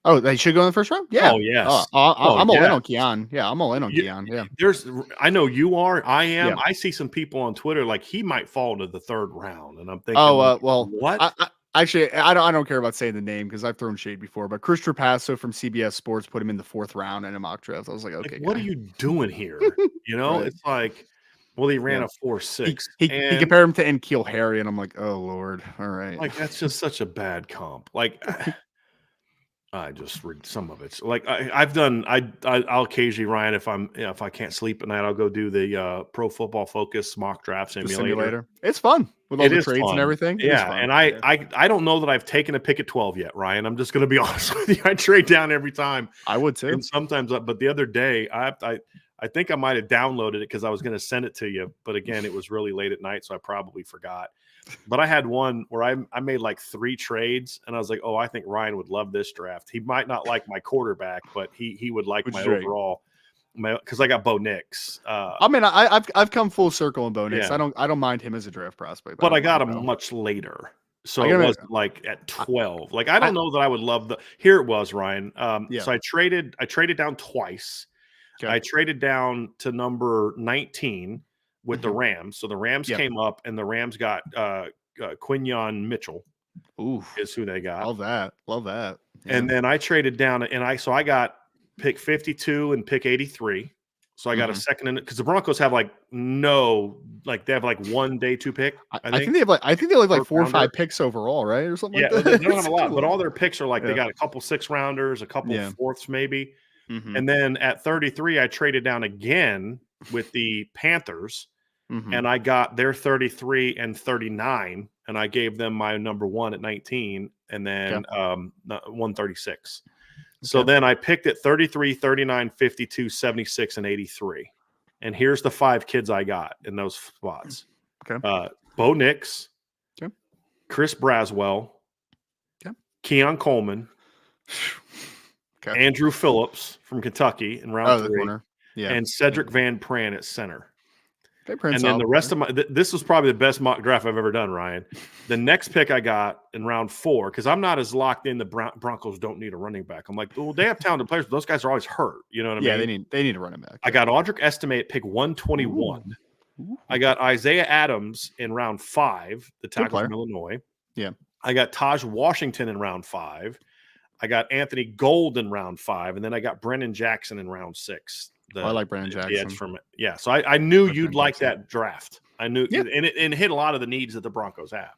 Oh, they should go in the first round? Yeah. Oh, yes. I'm all in yeah. on Keon. Yeah, I'm all in on Keon. Yeah. I know you are. I am. Yeah. I see some people on Twitter like he might fall to the 3rd round, and I'm thinking, Oh, well, what? Actually, I don't care about saying the name because I've thrown shade before, but Chris Trapasso from CBS Sports put him in the 4th round in a mock draft. I was like, okay, What are you doing here? Right. It's like, well, he ran Yeah. a 4.6, He and compared him to N'Keal Harry, and I'm like, oh Lord, all right. like that's just such a bad comp. Like, I just read some of it. Like I'll occasionally, Ryan, if I can't sleep at night, I'll go do the Pro Football Focus mock draft The simulator. simulator. It's fun with all It the is trades fun. and everything. It is Yeah, fun. and I don't know that I've taken a pick at 12 yet, Ryan. I'm just going to be honest with you. I trade down every time. I would too. And sometimes, but the other day, I think I might have downloaded it because I was going to send it to you. But again, it was really late at night, so I probably forgot. But I had one where I made like 3 trades, and I was like, oh, I think Ryan would love this draft. He might not like my quarterback, but he would like my overall. Because I got Bo Nix. I mean, I've come full circle in Bo Nix. Yeah. I don't mind him as a draft prospect. But I got him much later. So it wasn't like at 12. Like I don't know that I would love the. Here it was, Ryan. So I traded down twice. Okay. I traded down to number 19 with the Rams. So the Rams came up, and the Rams got Quinyon Mitchell. Ooh, is who they got. Love that. Yeah. And then I traded down, and I got pick 52 and pick 83. So I got a second in it because the Broncos have they have like 1 day 2 pick. I think they have like 4 or 5 picks overall, right, or something. Yeah, like that. They don't have a lot, but all their picks are like they got a couple 6 rounders, a couple 4ths maybe. And then at 33, I traded down again with the Panthers, and I got their 33 and 39, and I gave them my number 1 at 19, and then 136. So then I picked at 33, 39, 52, 76, and 83. And here's the 5 kids I got in those spots. Okay. Bo Nix, Chris Braswell, Keon Coleman, Andrew Phillips from Kentucky in round 3, and Cedric Van Pran at center. And then the rest of this was probably the best mock draft I've ever done, Ryan. The next pick I got in round 4, because I'm not as locked in. The Broncos don't need a running back. I'm like, well, they have talented players, but those guys are always hurt. You know what I mean? Yeah, they need a running back. I got Audric Estime at pick 121. Ooh. I got Isaiah Adams in round 5, the tackle from Illinois. Yeah. I got Taj Washington in round 5. I got Anthony Gold in round 5, and then I got Brennan Jackson in round 6. I like Brennan Jackson. So I knew you'd like that draft. I knew, and it hit a lot of the needs that the Broncos have.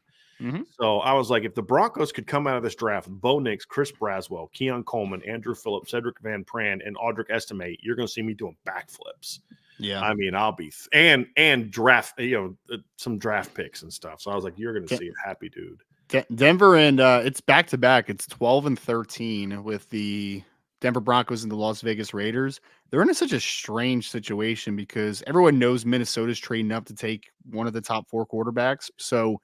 So I was like, if the Broncos could come out of this draft with Bo Nix, Chris Braswell, Keon Coleman, Andrew Phillips, Cedric Van Pran, and Audric Estime, you're going to see me doing backflips. Yeah, I mean, I'll be and draft, some draft picks and stuff. So I was like, you're going to see a happy dude. Denver and it's back to back. It's 12 and 13 with the Denver Broncos and the Las Vegas Raiders. They're in such a strange situation because everyone knows Minnesota's trading up to take one of the top 4 quarterbacks. So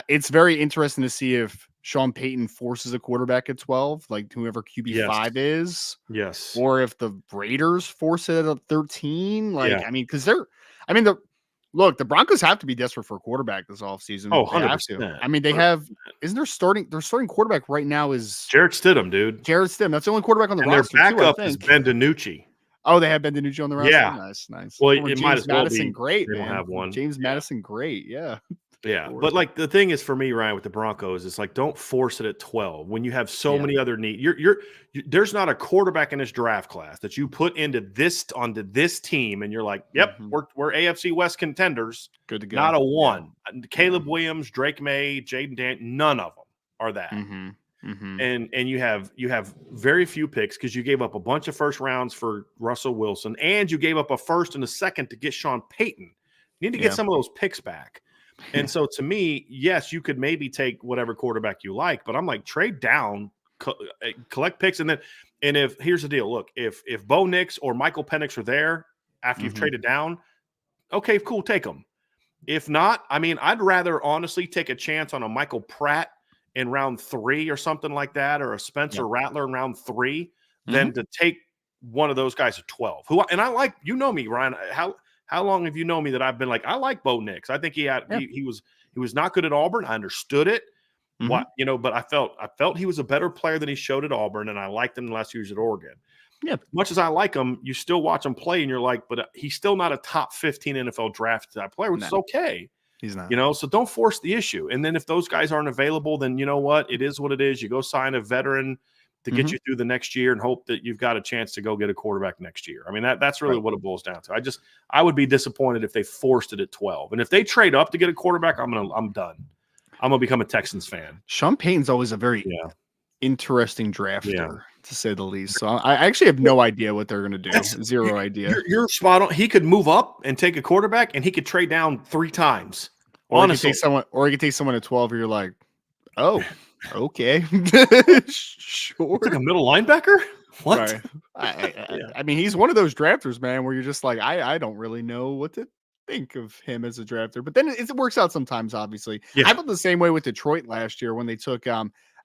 it's very interesting to see if Sean Payton forces a quarterback at 12, like whoever QB5 is. Yes. Or if the Raiders force it at 13. I mean, because the Broncos have to be desperate for a quarterback this offseason. Oh, 100%. I mean, they have – isn't their starting quarterback right now is – Jarrett Stidham, dude. Jarrett Stidham. That's the only quarterback on the roster. Their backup is Ben DiNucci. Oh, they have Ben DiNucci on the roster? Yeah. Nice. Well, James might as well Madison, be. great, they man. Don't have one. James Madison, great. Yeah. Yeah, but like the thing is for me, Ryan, with the Broncos, it's like don't force it at 12 when you have so many other needs. There's not a quarterback in this draft class that you put onto this team, and you're like, yep, we're AFC West contenders. Good to go. Not a one. Yeah. Caleb Williams, Drake May, Jaden Dant, none of them are that. And you have very few picks because you gave up a bunch of first rounds for Russell Wilson, and you gave up a first and a second to get Sean Payton. You need to get some of those picks back. And so to me, yes, you could maybe take whatever quarterback you like, but I'm like, trade down, collect picks. And if here's the deal, look, if Bo Nix or Michael Penix are there after you've traded down, okay, cool, take them. If not, I mean, I'd rather honestly take a chance on a Michael Pratt in round 3 or something like that, or a Spencer Rattler in round 3 than to take one of those guys at 12. And I like, me, Ryan, how long have you known me that I've been like, I like Bo Nix. I think he was not good at Auburn. I understood it. What, but I felt he was a better player than he showed at Auburn, and I liked him the last 2 years at Oregon. Yeah. As much as I like him, you still watch him play, and you're like, but he's still not a top 15 NFL draft type player, which is okay. He's not. So don't force the issue. And then if those guys aren't available, then you know what? It is what it is. You go sign a veteran to get you through the next year and hope that you've got a chance to go get a quarterback next year. I mean, that's really what it boils down to. I would be disappointed if they forced it at 12. And if they trade up to get a quarterback, I'm done. I'm going to become a Texans fan. Sean Payton's always a very interesting drafter, to say the least. So I actually have no idea what they're going to do. Zero idea. You're spot on. He could move up and take a quarterback, and he could trade down 3 times. Honestly. Or he could take someone at 12 where you're like, oh, okay. Sure. Like a middle linebacker? What? Right. I mean, he's one of those drafters, man, where you're just like, I don't really know what to think of him as a drafter, but then it works out sometimes, obviously. I felt the same way with Detroit last year when they took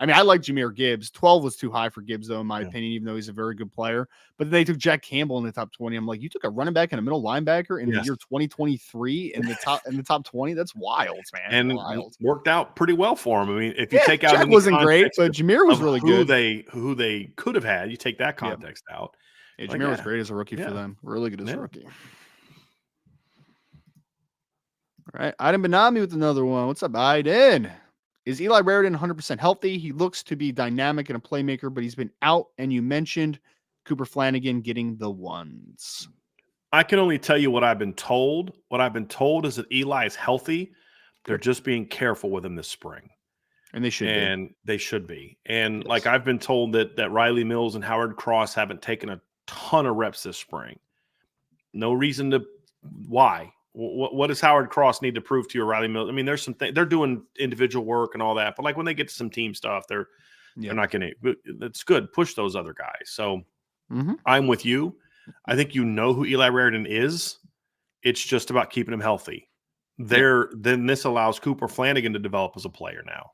I like Jahmyr Gibbs. 12 was too high for Gibbs, though, in my opinion, even though he's a very good player. But then they took Jack Campbell in the top 20. I'm like, you took a running back and a middle linebacker in the year 2023 in the top 20. That's wild, man. And worked out pretty well for him. I mean, if you take out Jack wasn't great, but Jahmyr was really good. Who they could have had, you take that context out. Yeah, Jahmyr was great as a rookie for them. Really good as a rookie. All right, Aiden Benami with another one. What's up, Aiden? Is Eli Raritan 100% healthy? He looks to be dynamic and a playmaker, but he's been out. And you mentioned Cooper Flanagan getting the ones. I can only tell you what I've been told. What I've been told is that Eli is healthy. They're just being careful with him this spring. And they should be. They should be. And like I've been told that Riley Mills and Howard Cross haven't taken a ton of reps this spring. No reason to why. What does Howard Cross need to prove to you, Riley Mills? I mean, there's some things they're doing individual work and all that, but like when they get to some team stuff, they're not going to. It's good. Push those other guys. So I'm with you. I think you know who Eli Raritan is. It's just about keeping him healthy. Then this allows Cooper Flanagan to develop as a player now,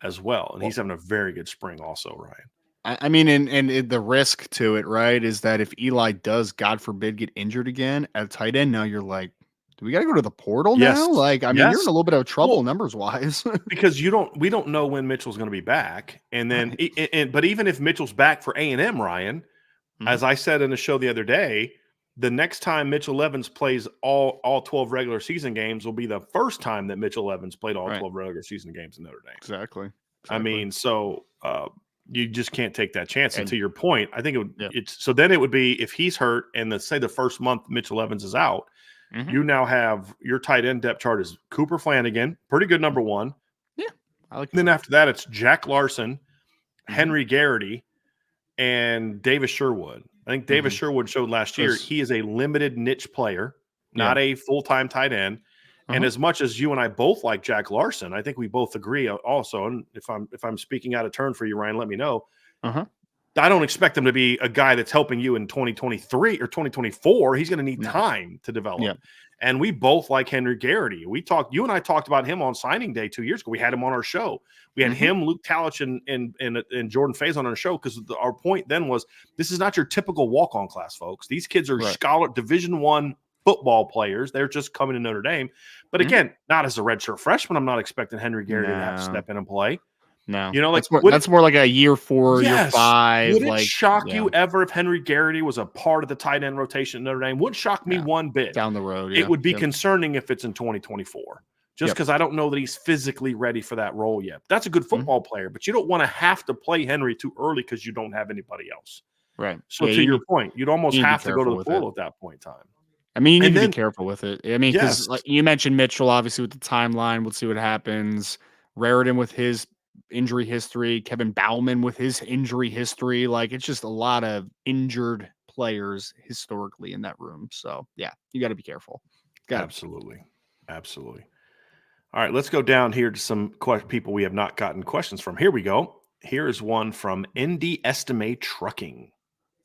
as well, and he's having a very good spring, also, Ryan. I mean, and the risk to it, right, is that if Eli does, God forbid, get injured again at tight end, now you're like, do we got to go to the portal now? Like, I mean, you're in a little bit of trouble numbers wise because we don't know when Mitchell's going to be back, and then, but even if Mitchell's back for A&M, Ryan, as I said in the show the other day, the next time Mitchell Evans plays all 12 regular season games will be the first time that Mitchell Evans played all 12 regular season games in Notre Dame. Exactly. I mean, so you just can't take that chance. And to your point, I think so then it would be if he's hurt and say the first month Mitchell Evans is out. You now have your tight end depth chart is Cooper Flanagan, pretty good number 1. Yeah. I like. Then after that, it's Jack Larson, Henry Garrity, and Davis Sherwood. I think Davis Sherwood showed last year he is a limited niche player, not a full-time tight end. And as much as you and I both like Jack Larson, I think we both agree also. And if I'm speaking out of turn for you, Ryan, let me know. I don't expect him to be a guy that's helping you in 2023 or 2024. He's going to need time to develop. Yeah. And we both like Henry Garrity. You and I talked about him on signing day 2 years ago. We had him on our show. We had him, Luke Talich, and Jordan Faison on our show because our point then was this is not your typical walk-on class, folks. These kids are Division I football players. They're just coming to Notre Dame. But again, not as a redshirt freshman. I'm not expecting Henry Garrity to have to step in and play. No, that's more like a year 4, year 5. Would it shock you ever if Henry Garrity was a part of the tight end rotation at Notre Dame? Wouldn't shock me one bit. Down the road, it would be concerning if it's in 2024, just because I don't know that he's physically ready for that role yet. That's a good football player, but you don't want to have to play Henry too early because you don't have anybody else. Right. So to your point, you'd almost have to go to the portal at that point in time. I mean, you need to be careful with it. I mean, because like you mentioned Mitchell, obviously with the timeline, we'll see what happens. Raritan with his injury history, Kevin Bauman with his injury history. Like, it's just a lot of injured players historically in that room. So, yeah, you got to be careful. Absolutely. All right, let's go down here to some people we have not gotten questions from. Here we go. Here is one from ND Estimate Trucking.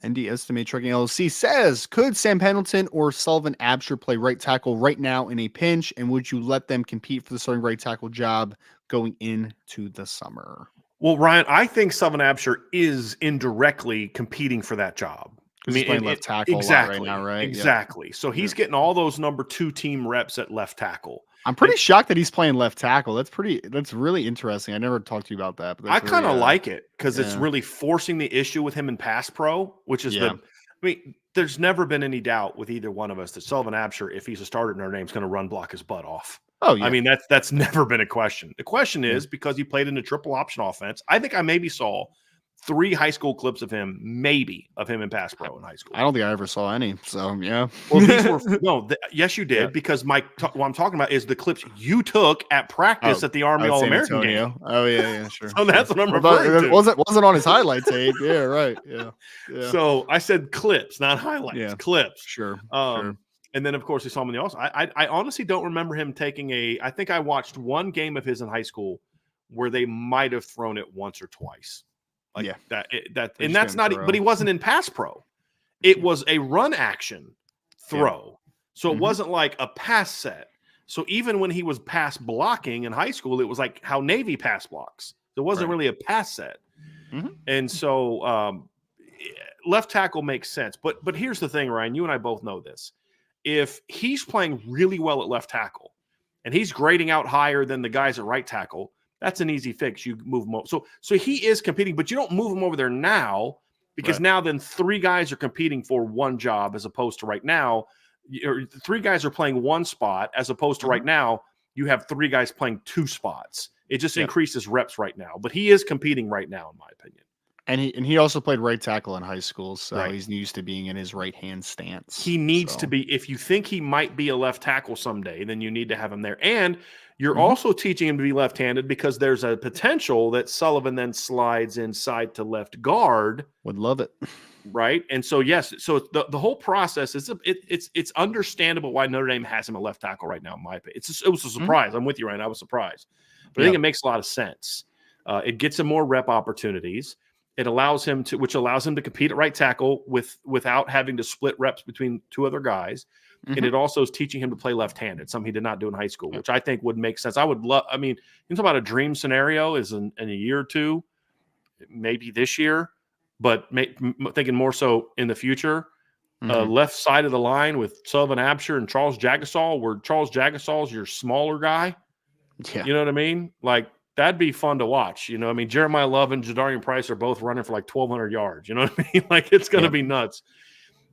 ND Estimate Trucking LLC says, could Sam Pendleton or Sullivan Absher play right tackle right now in a pinch? And would you let them compete for the starting right tackle job going into the summer? Well, Ryan, I think Sullivan Absher is indirectly competing for that job. I mean, he's playing left tackle exactly, right now, right? Exactly. So he's getting all those number 2 team reps at left tackle. I'm pretty shocked that he's playing left tackle. That's really interesting. I never talked to you about that. But I kind of like it because it's yeah. really forcing the issue with him in pass pro, which is I mean, there's never been any doubt with either one of us that Sullivan Absher, if he's a starter in Notre Dame, is going to run block his butt off. Oh, yeah. I mean, that's never been a question. The question is because he played in a triple option offense. I think I maybe saw 3 high school clips of him in pass pro in high school. I don't think I ever saw any. So yeah. Well, these were yes, you did because what I'm talking about is the clips you took at practice at the Army All-American game. Oh yeah, sure. So that's what I'm referring to. Wasn't on his highlight tape. Yeah, right. Yeah. So I said clips, not highlights. Yeah. Clips. Sure. And then, of course, we saw him in the also. I honestly don't remember him taking I think I watched one game of his in high school where they might have thrown it once or twice. Like and that's not, but he wasn't in pass pro. It was a run action throw. Yeah. So it wasn't like a pass set. So even when he was pass blocking in high school, it was like how Navy pass blocks. There wasn't really a pass set. And so left tackle makes sense. But here's the thing, Ryan, you and I both know this. If he's playing really well at left tackle and he's grading out higher than the guys at right tackle, that's an easy fix. You move him over. So he is competing, but you don't move him over there now because now then 3 guys are competing for one job as opposed to right now. 3 guys are playing one spot as opposed to right now you have 3 guys playing 2 spots. It just increases reps right now. But he is competing right now, in my opinion. And he also played right tackle in high school, so he's used to being in his right hand stance. He needs to be. If you think he might be a left tackle someday, then you need to have him there. And you're also teaching him to be left-handed because there's a potential that Sullivan then slides inside to left guard. Would love it, right? And so yes, so the whole process is it's understandable why Notre Dame has him at left tackle right now. In my opinion, it was a surprise. I'm with you, Ryan. I was surprised, but I think it makes a lot of sense. It gets him more rep opportunities. It allows him to compete at right tackle without having to split reps between 2 other guys. And it also is teaching him to play left-handed, something he did not do in high school, which I think would make sense. I would love, I mean, you talk about a dream scenario is in a year or 2, maybe this year, but thinking more so in the future, left side of the line with Sullivan Absher and Charles Jagasaw, where Charles Jagasaw is your smaller guy. Yeah. You know what I mean? Like, that'd be fun to watch. You know, I mean, Jeremiah Love and Jadarian Price are both running for like 1,200 yards. You know what I mean? Like, it's going to be nuts.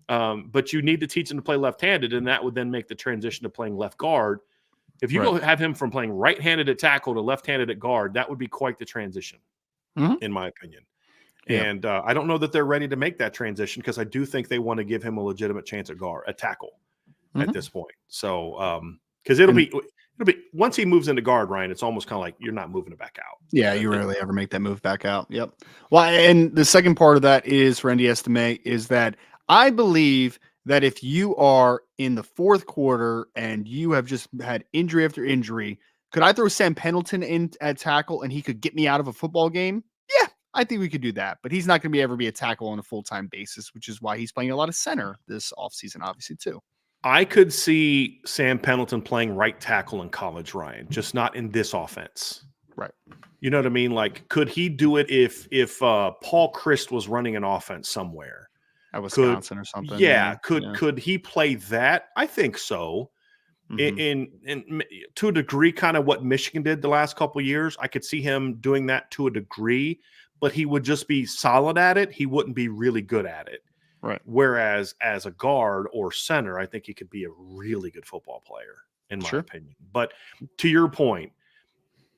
But you need to teach him to play left-handed, and that would then make the transition to playing left guard. If you go have him from playing right-handed at tackle to left-handed at guard, that would be quite the transition, in my opinion. Yeah. And I don't know that they're ready to make that transition because I do think they want to give him a legitimate chance at tackle at this point. So, because it'll be once he moves into guard, Ryan, it's almost kind of like you're not moving it back out. Yeah, you rarely ever make that move back out. Yep. Well, and the second part of that is for NDS to make is that I believe that if you are in the 4th quarter and you have just had injury after injury, could I throw Sam Pendleton in at tackle and he could get me out of a football game? Yeah, I think we could do that. But he's not going to ever be a tackle on a full-time basis, which is why he's playing a lot of center this offseason, obviously, too. I could see Sam Pendleton playing right tackle in college, Ryan, just not in this offense. Right. You know what I mean? Like, could he do it if Paul Christ was running an offense somewhere? At Wisconsin or something. Yeah. Could he play that? I think so. In to a degree, kind of what Michigan did the last couple of years. I could see him doing that to a degree, but he would just be solid at it. He wouldn't be really good at it. Right. Whereas as a guard or center, I think he could be a really good football player, in my opinion. But to your point,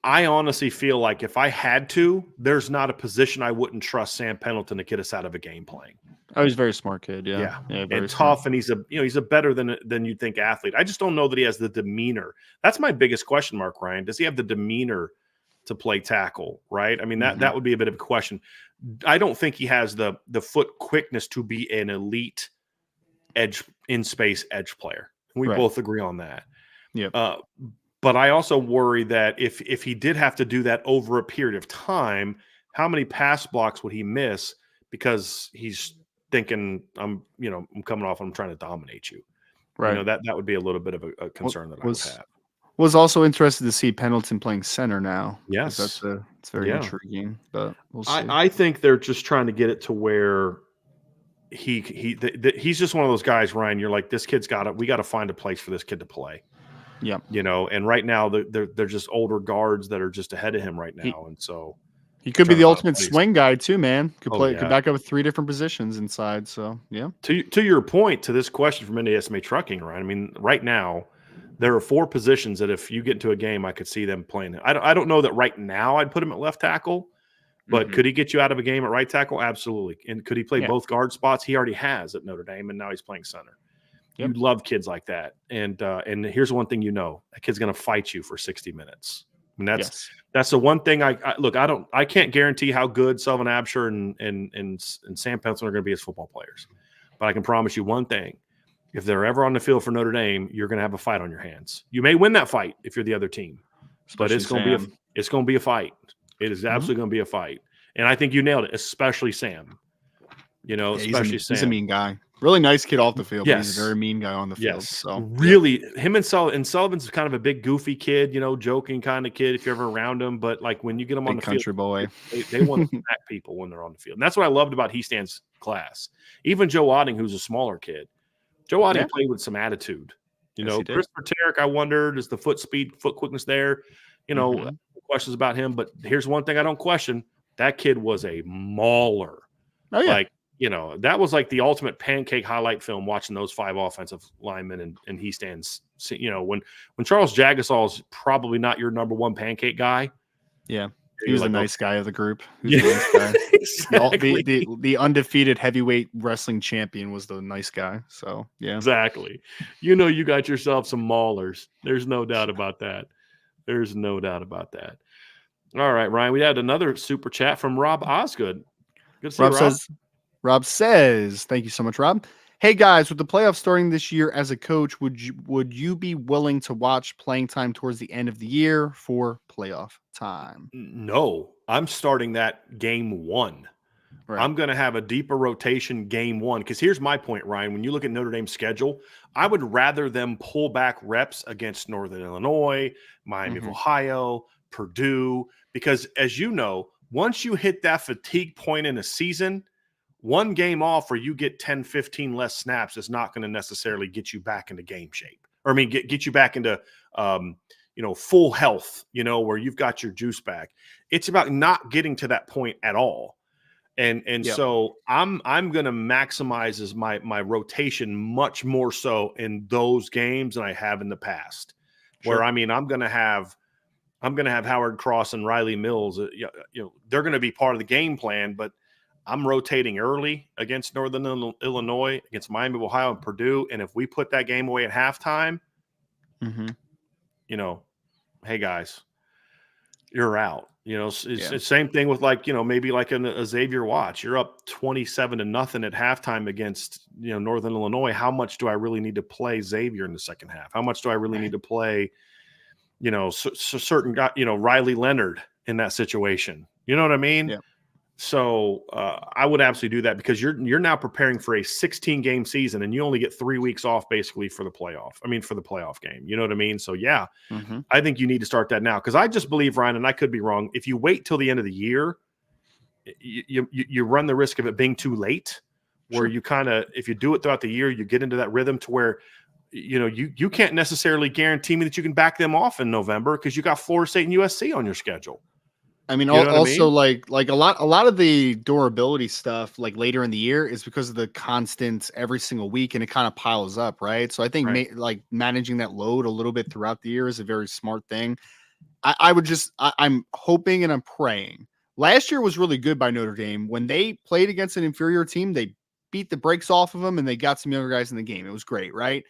I honestly feel like if I had to, there's not a position I wouldn't trust Sam Pendleton to get us out of a game playing. Oh, he's a very smart kid. Yeah, and tough, and he's a better than you'd think athlete. I just don't know that he has the demeanor. That's my biggest question mark, Ryan. Does he have the demeanor to play tackle? Right. I mean that would be a bit of a question. I don't think he has the foot quickness to be an elite edge in space edge player. We both agree on that. Yeah. But I also worry that if he did have to do that over a period of time, how many pass blocks would he miss because he's thinking I'm coming off and I'm trying to dominate you. Right. You know, that would be a little bit of a concern that I would have. Was also interested to see Pendleton playing center now. Yes. It's very intriguing, but we'll see. I think they're just trying to get it to where he's just one of those guys, Ryan, you're like, this kid's we got to find a place for this kid to play. Yeah. And right now they're just older guards that are just ahead of him right now. And so he could be trying the to find a ultimate place. swing guy too, man. Could Oh, could back up with 3 different positions inside. So yeah. To your point, to this question from NASMA Trucking, right? I mean, right now there are 4 positions that if you get into a game, I could see them playing. I don't know that right now I'd put him at left tackle, but could he get you out of a game at right tackle? Absolutely. And could he play both guard spots? He already has at Notre Dame, and now he's playing center. Yep. You love kids like that. And here's one thing that kid's going to fight you for 60 minutes. And that's the one thing I can't guarantee how good Sullivan Absher and Sam Pendleton are going to be as football players. But I can promise you one thing. If they're ever on the field for Notre Dame, you're going to have a fight on your hands. You may win that fight if you're the other team, but it's going to be a fight. It is absolutely going to be a fight. And I think you nailed it, especially Sam. Especially Sam. He's a mean guy. Really nice kid off the field. Yes. But he's a very mean guy on the field. So really, him and Sullivan's kind of a big goofy kid, joking kind of kid if you're ever around him. But like when you get him on the country field, boy, they want to smack people when they're on the field. And that's what I loved about Heastand's class. Even Joe Otting, who's a smaller kid. Joe Otting played with some attitude. Chris Paterick, I wondered, is the foot quickness there? Questions about him. But here's one thing I don't question. That kid was a mauler. Oh, yeah. Like, that was like the ultimate pancake highlight film watching those 5 offensive linemen and he stands, when Charles Jagasaw is probably not your number 1 pancake guy. Yeah. He was the nice guy of the group. Yeah, nice guy. Exactly. The undefeated heavyweight wrestling champion was the nice guy. So, yeah. Exactly. You got yourself some maulers. There's no doubt about that. There's no doubt about that. All right, Ryan, we had another super chat from Rob Osgood. Good to see you, Rob says, thank you so much, Rob. Hey guys, with the playoffs starting this year as a coach, would you be willing to watch playing time towards the end of the year for playoff time? No, I'm starting that game 1. Right. I'm going to have a deeper rotation game 1 because here's my point, Ryan. When you look at Notre Dame's schedule, I would rather them pull back reps against Northern Illinois, Miami of Ohio, Purdue, because as you know, once you hit that fatigue point in a season, one game off or you get 10, 15 less snaps is not going to necessarily get you back into game shape. Or get you back into full health, where you've got your juice back. It's about not getting to that point at all. And so I'm going to maximize as my rotation much more so in those games than I have in the past. Sure. Where I'm going to have Howard Cross and Riley Mills. They're going to be part of the game plan, but I'm rotating early against Northern Illinois, against Miami of Ohio, and Purdue. And if we put that game away at halftime, hey guys, you're out. It's the same thing with maybe like a Xavier Watts. You're up 27-0 at halftime against Northern Illinois. How much do I really need to play Xavier in the second half? How much do I really need to play certain guy, Riley Leonard in that situation? You know what I mean? Yeah. So I would absolutely do that because you're now preparing for a 16-game season and you only get 3 weeks off basically for the playoff. For the playoff game. You know what I mean? So yeah, I think you need to start that now because I just believe, Ryan, and I could be wrong. If you wait till the end of the year, you run the risk of it being too late. Where you if you do it throughout the year, you get into that rhythm to where you can't necessarily guarantee me that you can back them off in November because you got Florida State and USC on your schedule. Also like a lot of the durability stuff like later in the year is because of the constant every single week and it kind of piles up, right? So I think managing that load a little bit throughout the year is a very smart thing. I'm hoping and I'm praying. Last year was really good by Notre Dame. When they played against an inferior team, they beat the brakes off of them and they got some younger guys in the game. It was great, right?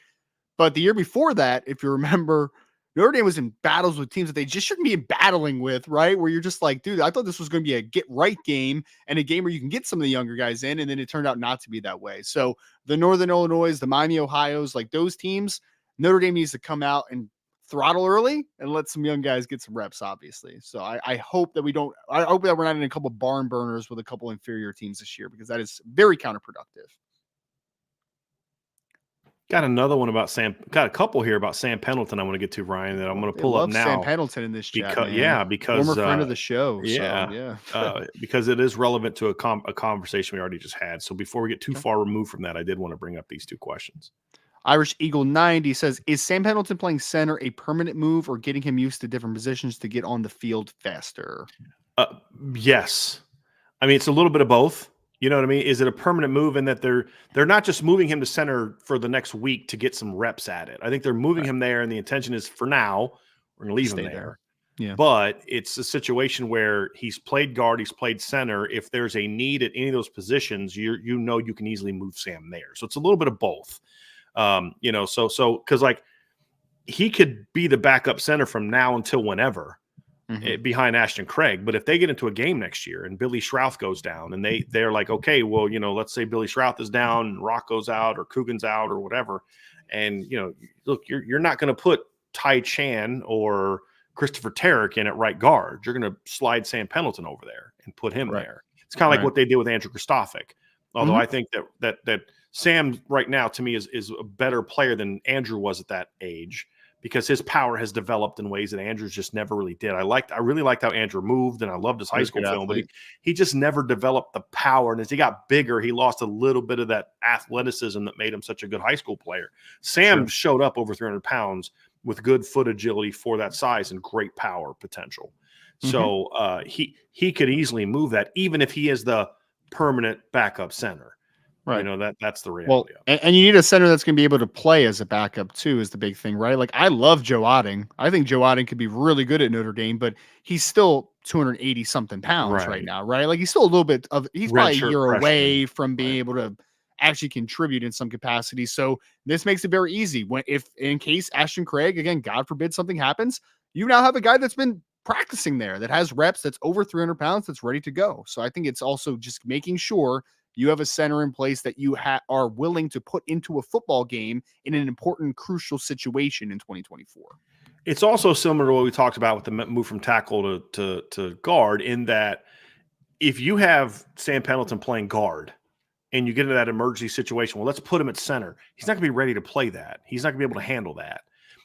But the year before that, if you remember, Notre Dame was in battles with teams that they just shouldn't be battling with, right? Where you're just like, dude, I thought this was going to be a get right game and a game where you can get some of the younger guys in. And then it turned out not to be that way. So the Northern Illinois, the Miami Ohios, like those teams, Notre Dame needs to come out and throttle early and let some young guys get some reps, obviously. So I hope that I hope that we're not in a couple barn burners with a couple inferior teams this year because that is very counterproductive. Got another one about Sam. Got a couple here about Sam Pendleton I want to get to, Ryan, that I'm going to pull up now. Sam Pendleton in this chat, because former friend of the show. Because it is relevant to a conversation we already just had. So before we get too far removed from that, I did want to bring up these 2 questions. Irish Eagle 90 says, is Sam Pendleton playing center a permanent move or getting him used to different positions to get on the field faster? Yes. I mean, it's a little bit of both. You know what I mean? Is it a permanent move in that they're not just moving him to center for the next week to get some reps at it? I think they're moving him there, and the intention is for now we're going to leave him there. Yeah. But it's a situation where he's played guard, he's played center. If there's a need at any of those positions, you can easily move Sam there. So it's a little bit of both. So because like he could be the backup center from now until whenever. Behind Ashton Craig. But if they get into a game next year and Billy Schrouth goes down and they're like, okay, well, let's say Billy Schrouth is down and Rocco's out or Coogan's out or whatever. And, look, you're not going to put Ty Chan or Christopher Tarrick in at right guard. You're going to slide Sam Pendleton over there and put him there. It's kind of like what they did with Andrew Kristofic. Although I think that Sam right now to me is a better player than Andrew was at that age, because his power has developed in ways that Andrews just never really did. I really liked how Andrew moved, and I loved his high school film, but he just never developed the power. And as he got bigger, he lost a little bit of that athleticism that made him such a good high school player. Sam showed up over 300 pounds with good foot agility for that size and great power potential. So he could easily move that, even if he is the permanent backup center. Right. That's the reality. Well, and you need a center that's going to be able to play as a backup too, is the big thing, right? Like, I love Joe Otting. I think Joe Otting could be really good at Notre Dame, but he's still 280 something pounds right now, right? Like, he's still a little bit he's probably a year away from being able to actually contribute in some capacity. So this makes it very easy if in case Ashton Craig, again, God forbid something happens, you now have a guy that's been practicing there, that has reps, that's over 300 pounds, that's ready to go. So I think it's also just making sure you have a center in place that you are willing to put into a football game in an important, crucial situation in 2024. It's also similar to what we talked about with the move from tackle to guard, in that if you have Sam Pendleton playing guard and you get into that emergency situation, well, let's put him at center. He's not going to be ready to play that. He's not going to be able to handle that.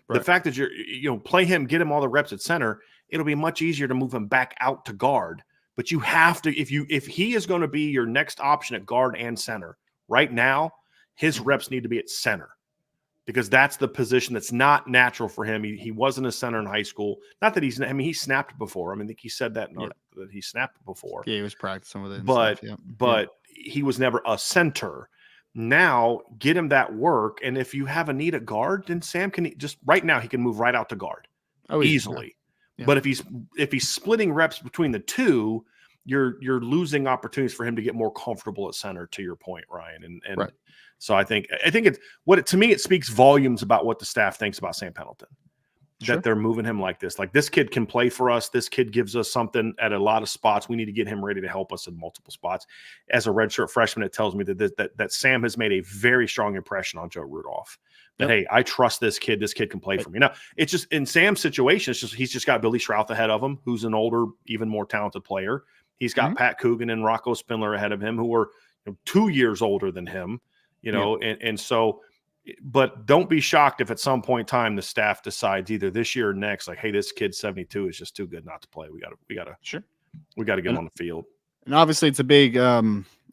Right. The fact that play him, get him all the reps at center, it'll be much easier to move him back out to guard. But you have to, if he is going to be your next option at guard and center, right now, his reps need to be at center, because that's the position that's not natural for him. He wasn't a center in high school. Not that he snapped before. I think he said that that he snapped before. Yeah, he was practicing with it. But he was never a center. Now get him that work. And if you have a need at guard, then Sam can just right now, he can move right out to guard easily. Yeah. But if he's splitting reps between the two, you're losing opportunities for him to get more comfortable at center, to your point, Ryan. And so I think to me, it speaks volumes about what the staff thinks about Sam Pendleton, that they're moving him like this. Like, this kid can play for us. This kid gives us something at a lot of spots. We need to get him ready to help us in multiple spots. As a redshirt freshman, it tells me that Sam has made a very strong impression on Joe Rudolph. That, hey, I trust this kid. This kid can play for me. Now, it's just in Sam's situation, he's just got Billy Schrouth ahead of him, who's an older, even more talented player. He's got Pat Coogan and Rocco Spindler ahead of him, who are 2 years older than him. And so, but don't be shocked if at some point in time the staff decides either this year or next, like, hey, this kid 72 is just too good not to play. We gotta get him on the field. And obviously, it's a big.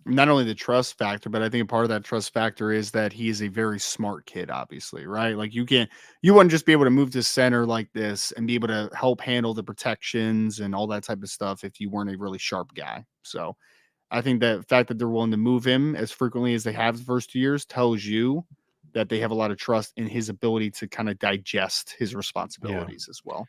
Not only the trust factor, but I think a part of that trust factor is that he is a very smart kid, obviously, right? Like, you wouldn't just be able to move to center like this and be able to help handle the protections and all that type of stuff if you weren't a really sharp guy. So I think that the fact that they're willing to move him as frequently as they have the first 2 years tells you that they have a lot of trust in his ability to kind of digest his responsibilities as well.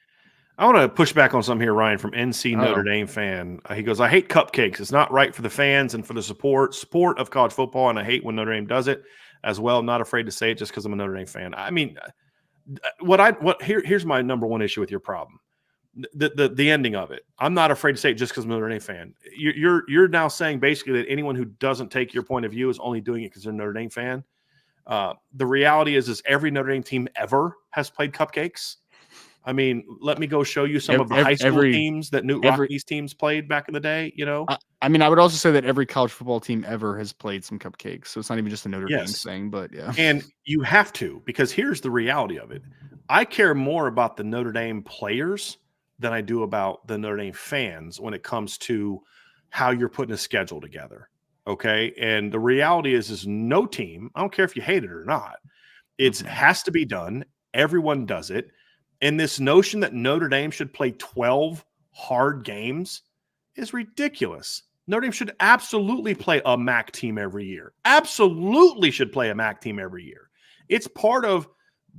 I want to push back on something here, Ryan, from NC Notre Dame fan. He goes, I hate cupcakes. It's not right for the fans and for the sport of college football, and I hate when Notre Dame does it as well. I'm not afraid to say it just because I'm a Notre Dame fan. I mean, here's my number one issue with your problem. The ending of it. I'm not afraid to say it just because I'm a Notre Dame fan. You're now saying basically that anyone who doesn't take your point of view is only doing it because they're a Notre Dame fan. The reality is every Notre Dame team ever has played cupcakes. I mean, let me go show you some of the high school teams that Newt Rocky's teams played back in the day, I mean, I would also say that every college football team ever has played some cupcakes. So it's not even just a Notre Dame thing, but yeah. And you have to, because here's the reality of it. I care more about the Notre Dame players than I do about the Notre Dame fans when it comes to how you're putting a schedule together. Okay. And the reality is no team, I don't care if you hate it or not, It has to be done. Everyone does it. And this notion that Notre Dame should play 12 hard games is ridiculous. Notre Dame should absolutely play a MAC team every year. Absolutely should play a MAC team every year. It's part of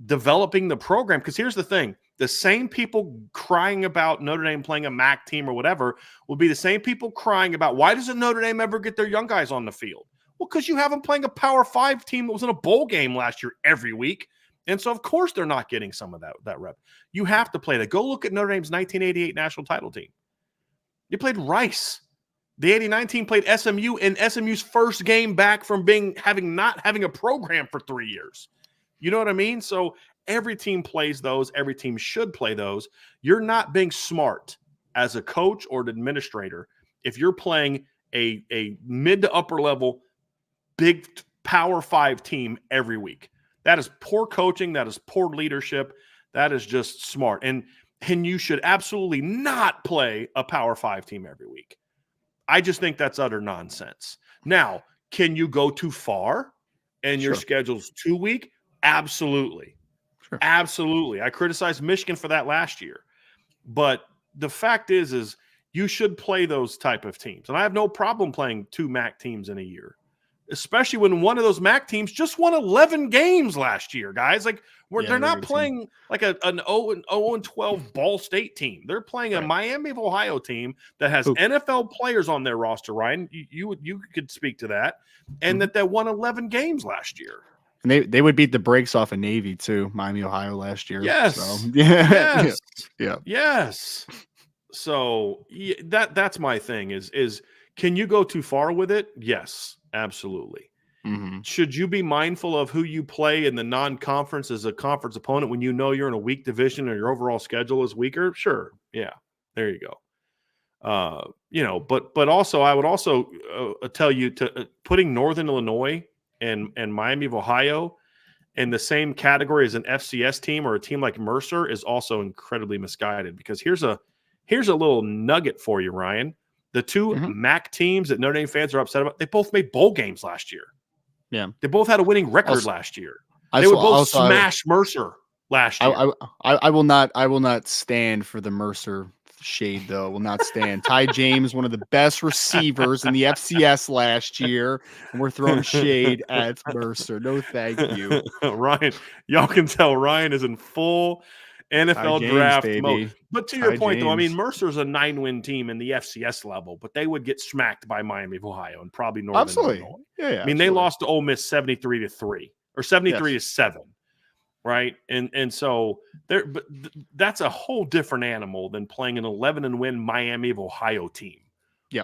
developing the program. Because here's the thing. The same people crying about Notre Dame playing a MAC team or whatever will be the same people crying about why doesn't Notre Dame ever get their young guys on the field? Well, because you have them playing a Power 5 team that was in a bowl game last year every week. And so, of course, they're not getting some of that rep. You have to play that. Go look at Notre Dame's 1988 national title team. They played Rice. The 89 team played SMU in SMU's first game back from not having a program for 3 years. You know what I mean? So every team plays those. Every team should play those. You're not being smart as a coach or an administrator if you're playing a mid to upper level big Power 5 team every week. That is poor coaching. That is poor leadership. That is just smart. And you should absolutely not play a Power 5 team every week. I just think that's utter nonsense. Now, can you go too far and your schedule's too weak? Absolutely. Sure. Absolutely. I criticized Michigan for that last year. But the fact is you should play those type of teams. And I have no problem playing 2 MAC teams in a year, especially when one of those MAC teams just won 11 games last year, guys. Like they're not playing like an 0-12 Ball State team. They're playing a Miami of Ohio team that has NFL players on their roster, Ryan. You could speak to that. And that won 11 games last year. And they would beat the brakes off of Navy too, Miami, Ohio last year. Yes. So, yes. Yeah. Yes. So that's my thing is can you go too far with it? Yes, absolutely. Mm-hmm. Should you be mindful of who you play in the non-conference as a conference opponent when you know you're in a weak division or your overall schedule is weaker? Sure. Yeah. There you go. But also I would also tell you to putting Northern Illinois and Miami of Ohio in the same category as an FCS team or a team like Mercer is also incredibly misguided, because here's a little nugget for you, Ryan. The 2 MAC teams that Notre Dame fans are upset about, they both made bowl games last year. Yeah. They both had a winning record last year. They would both smash Mercer last year. I will not stand for the Mercer shade, though. Will not stand. Ty James, one of the best receivers in the FCS last year, and we're throwing shade at Mercer. No, thank you. Ryan, y'all can tell Ryan is in full NFL draft mode. But to your point, though, I mean, Mercer's a 9-win team in the FCS level, but they would get smacked by Miami of Ohio and probably Northern Illinois. Yeah, I mean, they lost to Ole Miss 73-3 or 73-7, right? And so that's a whole different animal than playing an 11-win Miami of Ohio team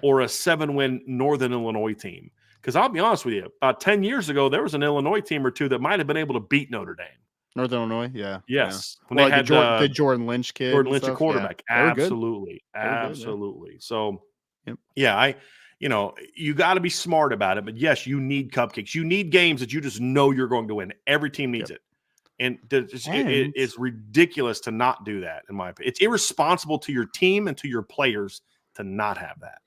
or a 7-win Northern Illinois team. Because I'll be honest with you, about 10 years ago, there was an Illinois team or two that might have been able to beat Notre Dame. Northern Illinois, yeah. Yes. Yeah. When they had the Jordan Lynch kid. Jordan Lynch, a quarterback. Yeah. Absolutely. Absolutely. So, you got to be smart about it. But, yes, you need cupcakes. You need games that you just know you're going to win. Every team needs it. And it's ridiculous to not do that, in my opinion. It's irresponsible to your team and to your players to not have that.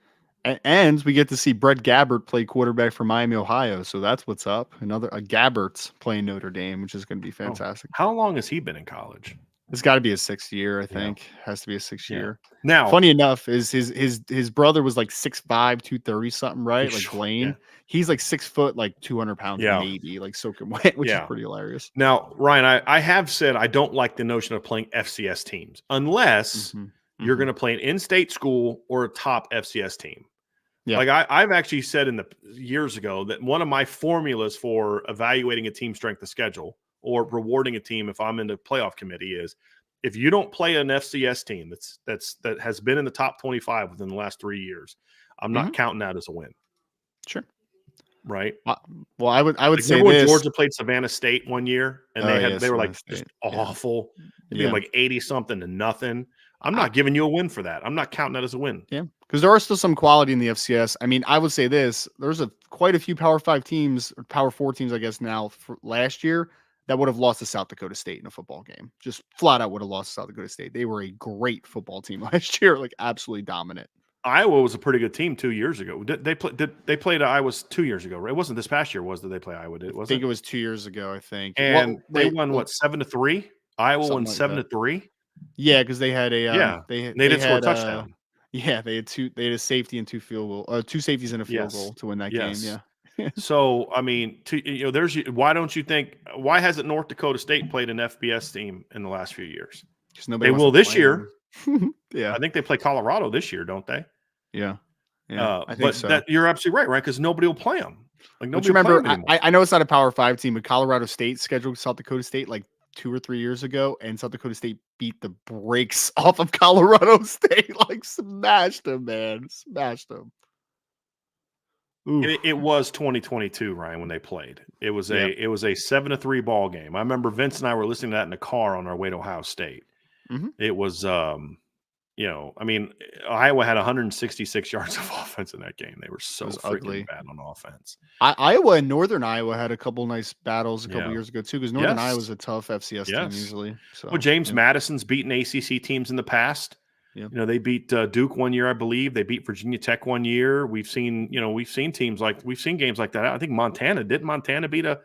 And we get to see Brett Gabbert play quarterback for Miami, Ohio. So that's what's up. A Gabbert's playing Notre Dame, which is going to be fantastic. How long has he been in college? It's got to be his 6th year, I think. Has to be a 6th year. Now, funny enough, is his brother was like 6'5", 230 something, right? Like Blaine. Yeah. He's like 6 foot, like 200 pounds, maybe, like soaking wet, which is pretty hilarious. Now, Ryan, I have said I don't like the notion of playing FCS teams unless you're going to play an in-state school or a top FCS team. Yeah. Like I've actually said years ago that one of my formulas for evaluating a team's strength of schedule or rewarding a team if I'm in the playoff committee is if you don't play an FCS team that has been in the top 25 within the last 3 years, I'm not counting that as a win. Sure. Right. Well, I would say when Georgia played Savannah State one year and they were like State. Just awful. Yeah. Like 80-something to nothing. I'm not giving you a win for that. I'm not counting that as a win. Yeah, because there are still some quality in the FCS. I mean, I would say this. There's quite a few Power 5 teams, or Power 4 teams, I guess, now for last year that would have lost to South Dakota State in a football game. Just flat out would have lost to South Dakota State. They were a great football team last year, like absolutely dominant. Iowa was a pretty good team 2 years ago. They played Iowa 2 years ago, right? It wasn't this past year, did they play Iowa? I think it was 2 years ago, I think. And they won, 7-3? Iowa won like 7-3? Yeah, because they had a Yeah. they They score a had touchdown. yeah, they had a safety and 2 field goal, 2 safeties and a field goal to win that game. Yes. Yeah. So, I mean, why don't you think why hasn't North Dakota State played an FBS team in the last few years? They will this year. Yeah. I think they play Colorado this year, don't they? Yeah. Yeah. I think but so. You're absolutely right? Because nobody will play them. Like nobody. Remember, I know it's not a Power 5 team, but Colorado State scheduled South Dakota State like 2 or 3 years ago, and South Dakota State beat the brakes off of Colorado State, like smashed them, man, smashed them. It was 2022, Ryan, when they played. It was a 7-3 ball game. I remember Vince and I were listening to that in the car on our way to Ohio State. Mm-hmm. It was, I mean, Iowa had 166 yards of offense in that game. They were so freaking bad on offense. Iowa and Northern Iowa had a couple nice battles a couple years ago too, because Northern Iowa was a tough FCS team usually. So, well, James Madison's beaten ACC teams in the past. Yeah. They beat Duke one year, I believe. They beat Virginia Tech one year. We've seen games like that. I think Montana beat a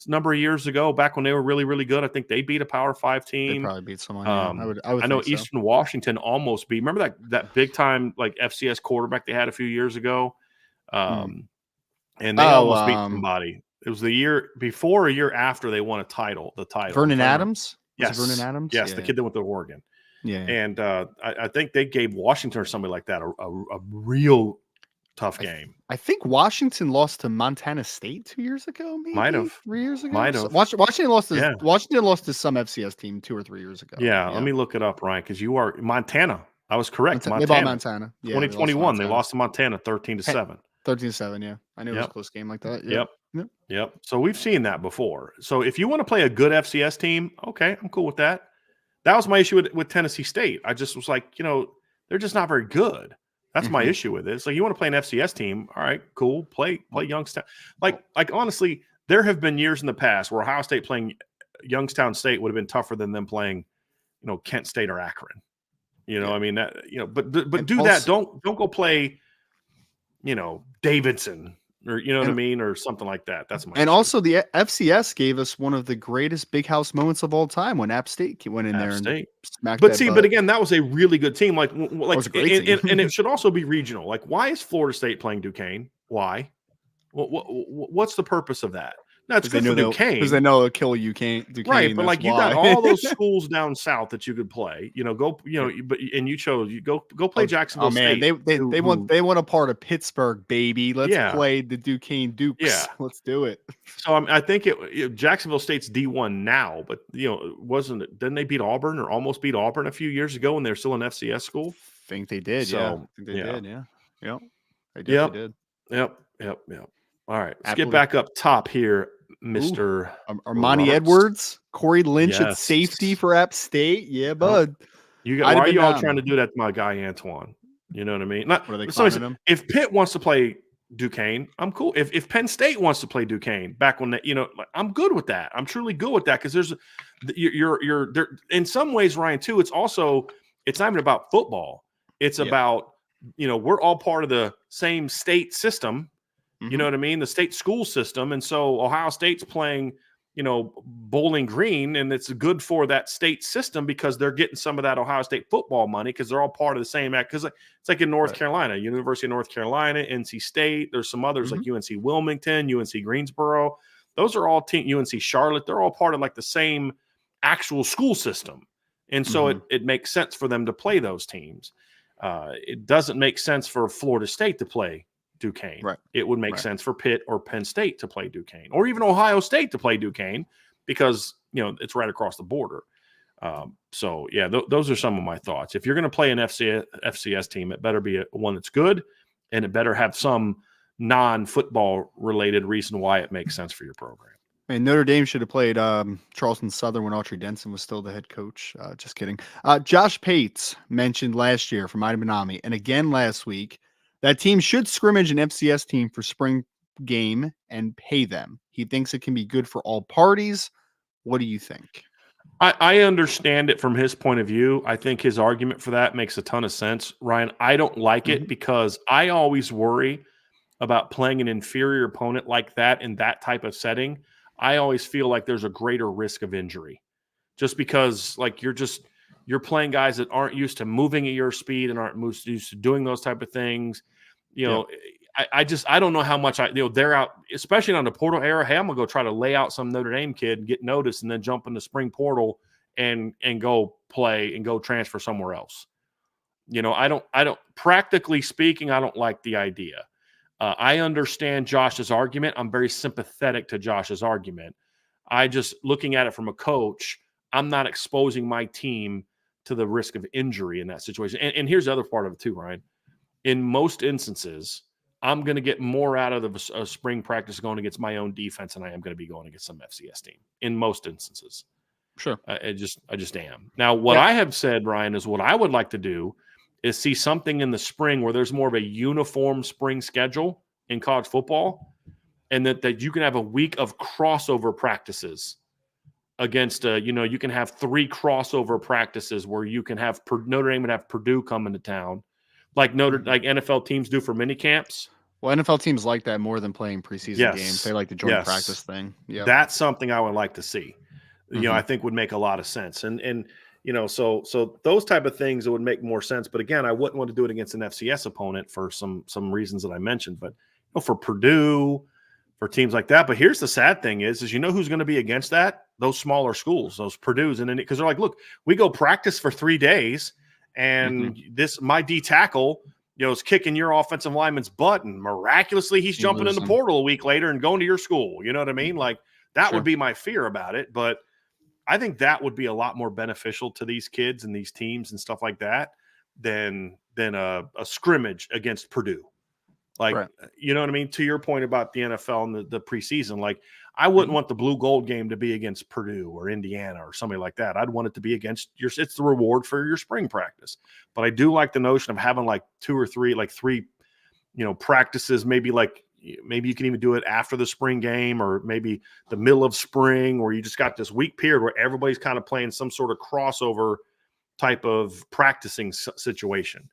number of years ago, back when they were really, really good. I think they beat a Power 5 team. They probably beat someone. I know Eastern Washington almost beat. Remember that big time like FCS quarterback they had a few years ago, and they almost beat somebody. It was the year before, a year after they won the title. Vernon Adams. Yes, Vernon Adams. Yes, the kid that went to Oregon. Yeah, and I think they gave Washington or somebody like that a real tough game. I think Washington lost to Montana State 2 years ago, maybe might have 3 years ago. Might have. Washington lost to some FCS team 2 or 3 years ago. Yeah, let me look it up, Ryan, because you are Montana. I was correct. They bought Montana. 2021, they lost to Montana 13-7. 13-7. Yeah, I knew it was a close game like that. Yep. So we've seen that before. So if you want to play a good FCS team, okay, I'm cool with that. That was my issue with Tennessee State. I just was like, they're just not very good. That's my issue with it. It's like, you want to play an FCS team, all right, cool. Play Youngstown. Like honestly, there have been years in the past where Ohio State playing Youngstown State would have been tougher than them playing, Kent State or Akron. I mean that. But do also, that. Don't go play, Davidson. Or what I mean, or something like that. That's my. And issue. Also, the FCS gave us one of the greatest big house moments of all time when App State went in there and smacked. But again, that was a really good team. Like, and it should also be regional. Like, why is Florida State playing Duquesne? Why? What's the purpose of that? No, it's good for Duquesne because they know they'll kill Duquesne. Right, but like you got all those schools down south that you could play. And you chose go play Jacksonville State. They want a part of Pittsburgh, baby. Let's play the Duquesne Dukes. Yeah, let's do it. So I think Jacksonville State's D1 now, but didn't they beat Auburn or almost beat Auburn a few years ago when they're still an FCS school? I think they did. So, I think they did. Yeah. Yep. They did. Yep. All right, let's get back up top here, Mr. Armani Edwards, Corey Lynch at safety for App State. Yeah, bud. Why are you all trying to do that to my guy Antoine? You know what I mean? If Pitt wants to play Duquesne, I'm cool. If Penn State wants to play Duquesne, back when I'm good with that. I'm truly good with that because you're there in some ways, Ryan. Too. It's not even about football. It's about we're all part of the same state system. You know what I mean? The state school system. And so Ohio State's playing, Bowling Green, and it's good for that state system because they're getting some of that Ohio State football money because they're all part of the same act. Because it's like in North Carolina, University of North Carolina, NC State. There's some others like UNC Wilmington, UNC Greensboro. Those are all UNC Charlotte. They're all part of like the same actual school system. And so it makes sense for them to play those teams. It doesn't make sense for Florida State to play Duquesne. Right. It would make sense for Pitt or Penn State to play Duquesne, or even Ohio State to play Duquesne because it's right across the border. Those are some of my thoughts. If you're going to play an FCS team, it better be one that's good, and it better have some non-football related reason why it makes sense for your program. And Notre Dame should have played Charleston Southern when Autry Denson was still the head coach. Just kidding. Josh Pates mentioned last year from Idamanami, and again last week, that team should scrimmage an FCS team for spring game and pay them. He thinks it can be good for all parties. What do you think? I understand it from his point of view. I think his argument for that makes a ton of sense, Ryan. I don't like it because I always worry about playing an inferior opponent like that in that type of setting. I always feel like there's a greater risk of injury just because like you're playing guys that aren't used to moving at your speed and aren't used to doing those type of things. You know, I don't know how much they're out, especially on the portal era. Hey, I'm gonna go try to lay out some Notre Dame kid and get noticed and then jump in the spring portal and go play and go transfer somewhere else. You know, I don't practically speaking, I don't like the idea. I understand Josh's argument. I'm very sympathetic to Josh's argument. I just looking at it from a coach, I'm not exposing my team to the risk of injury in that situation. And here's the other part of it too, Ryan. In most instances, I'm going to get more out of the spring practice going against my own defense than I am going to be going against some FCS team. In most instances, sure, I just am. Now, what I have said, Ryan, is what I would like to do is see something in the spring where there's more of a uniform spring schedule in college football, and that you can have a week of crossover practices against you can have 3 crossover practices where you can have Notre Dame would have Purdue come into town. Like NFL teams do for mini camps. Well, NFL teams like that more than playing preseason games. They like the joint practice thing. Yeah, that's something I would like to see. You know, I think would make a lot of sense. And you know, so those type of things it would make more sense. But again, I wouldn't want to do it against an FCS opponent for some reasons that I mentioned. But for Purdue, for teams like that. But here's the sad thing is you know who's going to be against that? Those smaller schools, those Purdue's, and because they're like, look, we go practice for 3 days. And my D tackle, is kicking your offensive lineman's butt, and miraculously he's jumping in the portal a week later and going to your school. You know what I mean? Like that would be my fear about it. But I think that would be a lot more beneficial to these kids and these teams and stuff like that than a scrimmage against Purdue. Like, you know what I mean? To your point about the NFL and the preseason, like I wouldn't want the blue gold game to be against Purdue or Indiana or somebody like that. I'd want it to be against it's the reward for your spring practice. But I do like the notion of having like 2 or 3, like 3, practices, maybe you can even do it after the spring game or maybe the middle of spring where you just got this week period where everybody's kind of playing some sort of crossover type of practicing situation.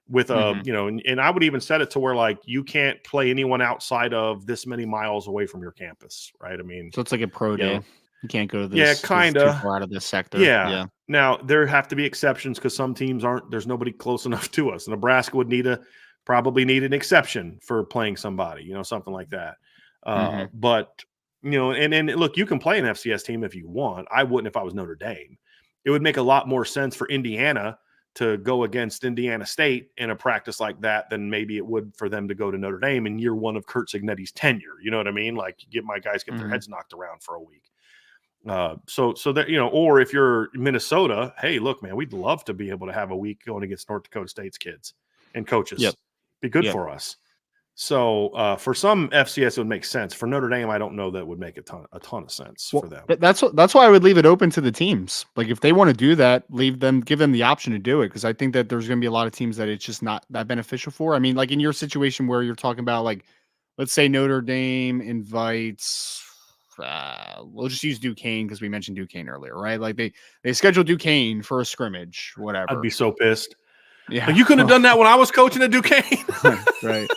With and I would even set it to where like you can't play anyone outside of this many miles away from your campus, right? I mean, so it's like a pro day. You can't go to this. Yeah, kind of too far out of this sector. Yeah. Now there have to be exceptions because some teams there's nobody close enough to us. Nebraska would probably need an exception for playing somebody, something like that. But and look, you can play an FCS team if you want. I wouldn't if I was Notre Dame. It would make a lot more sense for Indiana to go against Indiana State in a practice like that than maybe it would for them to go to Notre Dame in year 1 of Curt Cignetti's tenure. You know what I mean? Like my guys get their heads knocked around for a week. So that, or if you're Minnesota, hey, look, man, we'd love to be able to have a week going against North Dakota State's kids and coaches. Be good for us. So for some FCS, it would make sense. For Notre Dame, I don't know that would make a ton of sense for them. That's why I would leave it open to the teams. Like if they want to do that, give them the option to do it. Because I think that there's going to be a lot of teams that it's just not that beneficial for. I mean, like in your situation where you're talking about, like, let's say Notre Dame invites, we'll just use Duquesne because we mentioned Duquesne earlier, right? Like they schedule Duquesne for a scrimmage, whatever. I'd be so pissed. Yeah, like, you couldn't have done that when I was coaching at Duquesne. Right.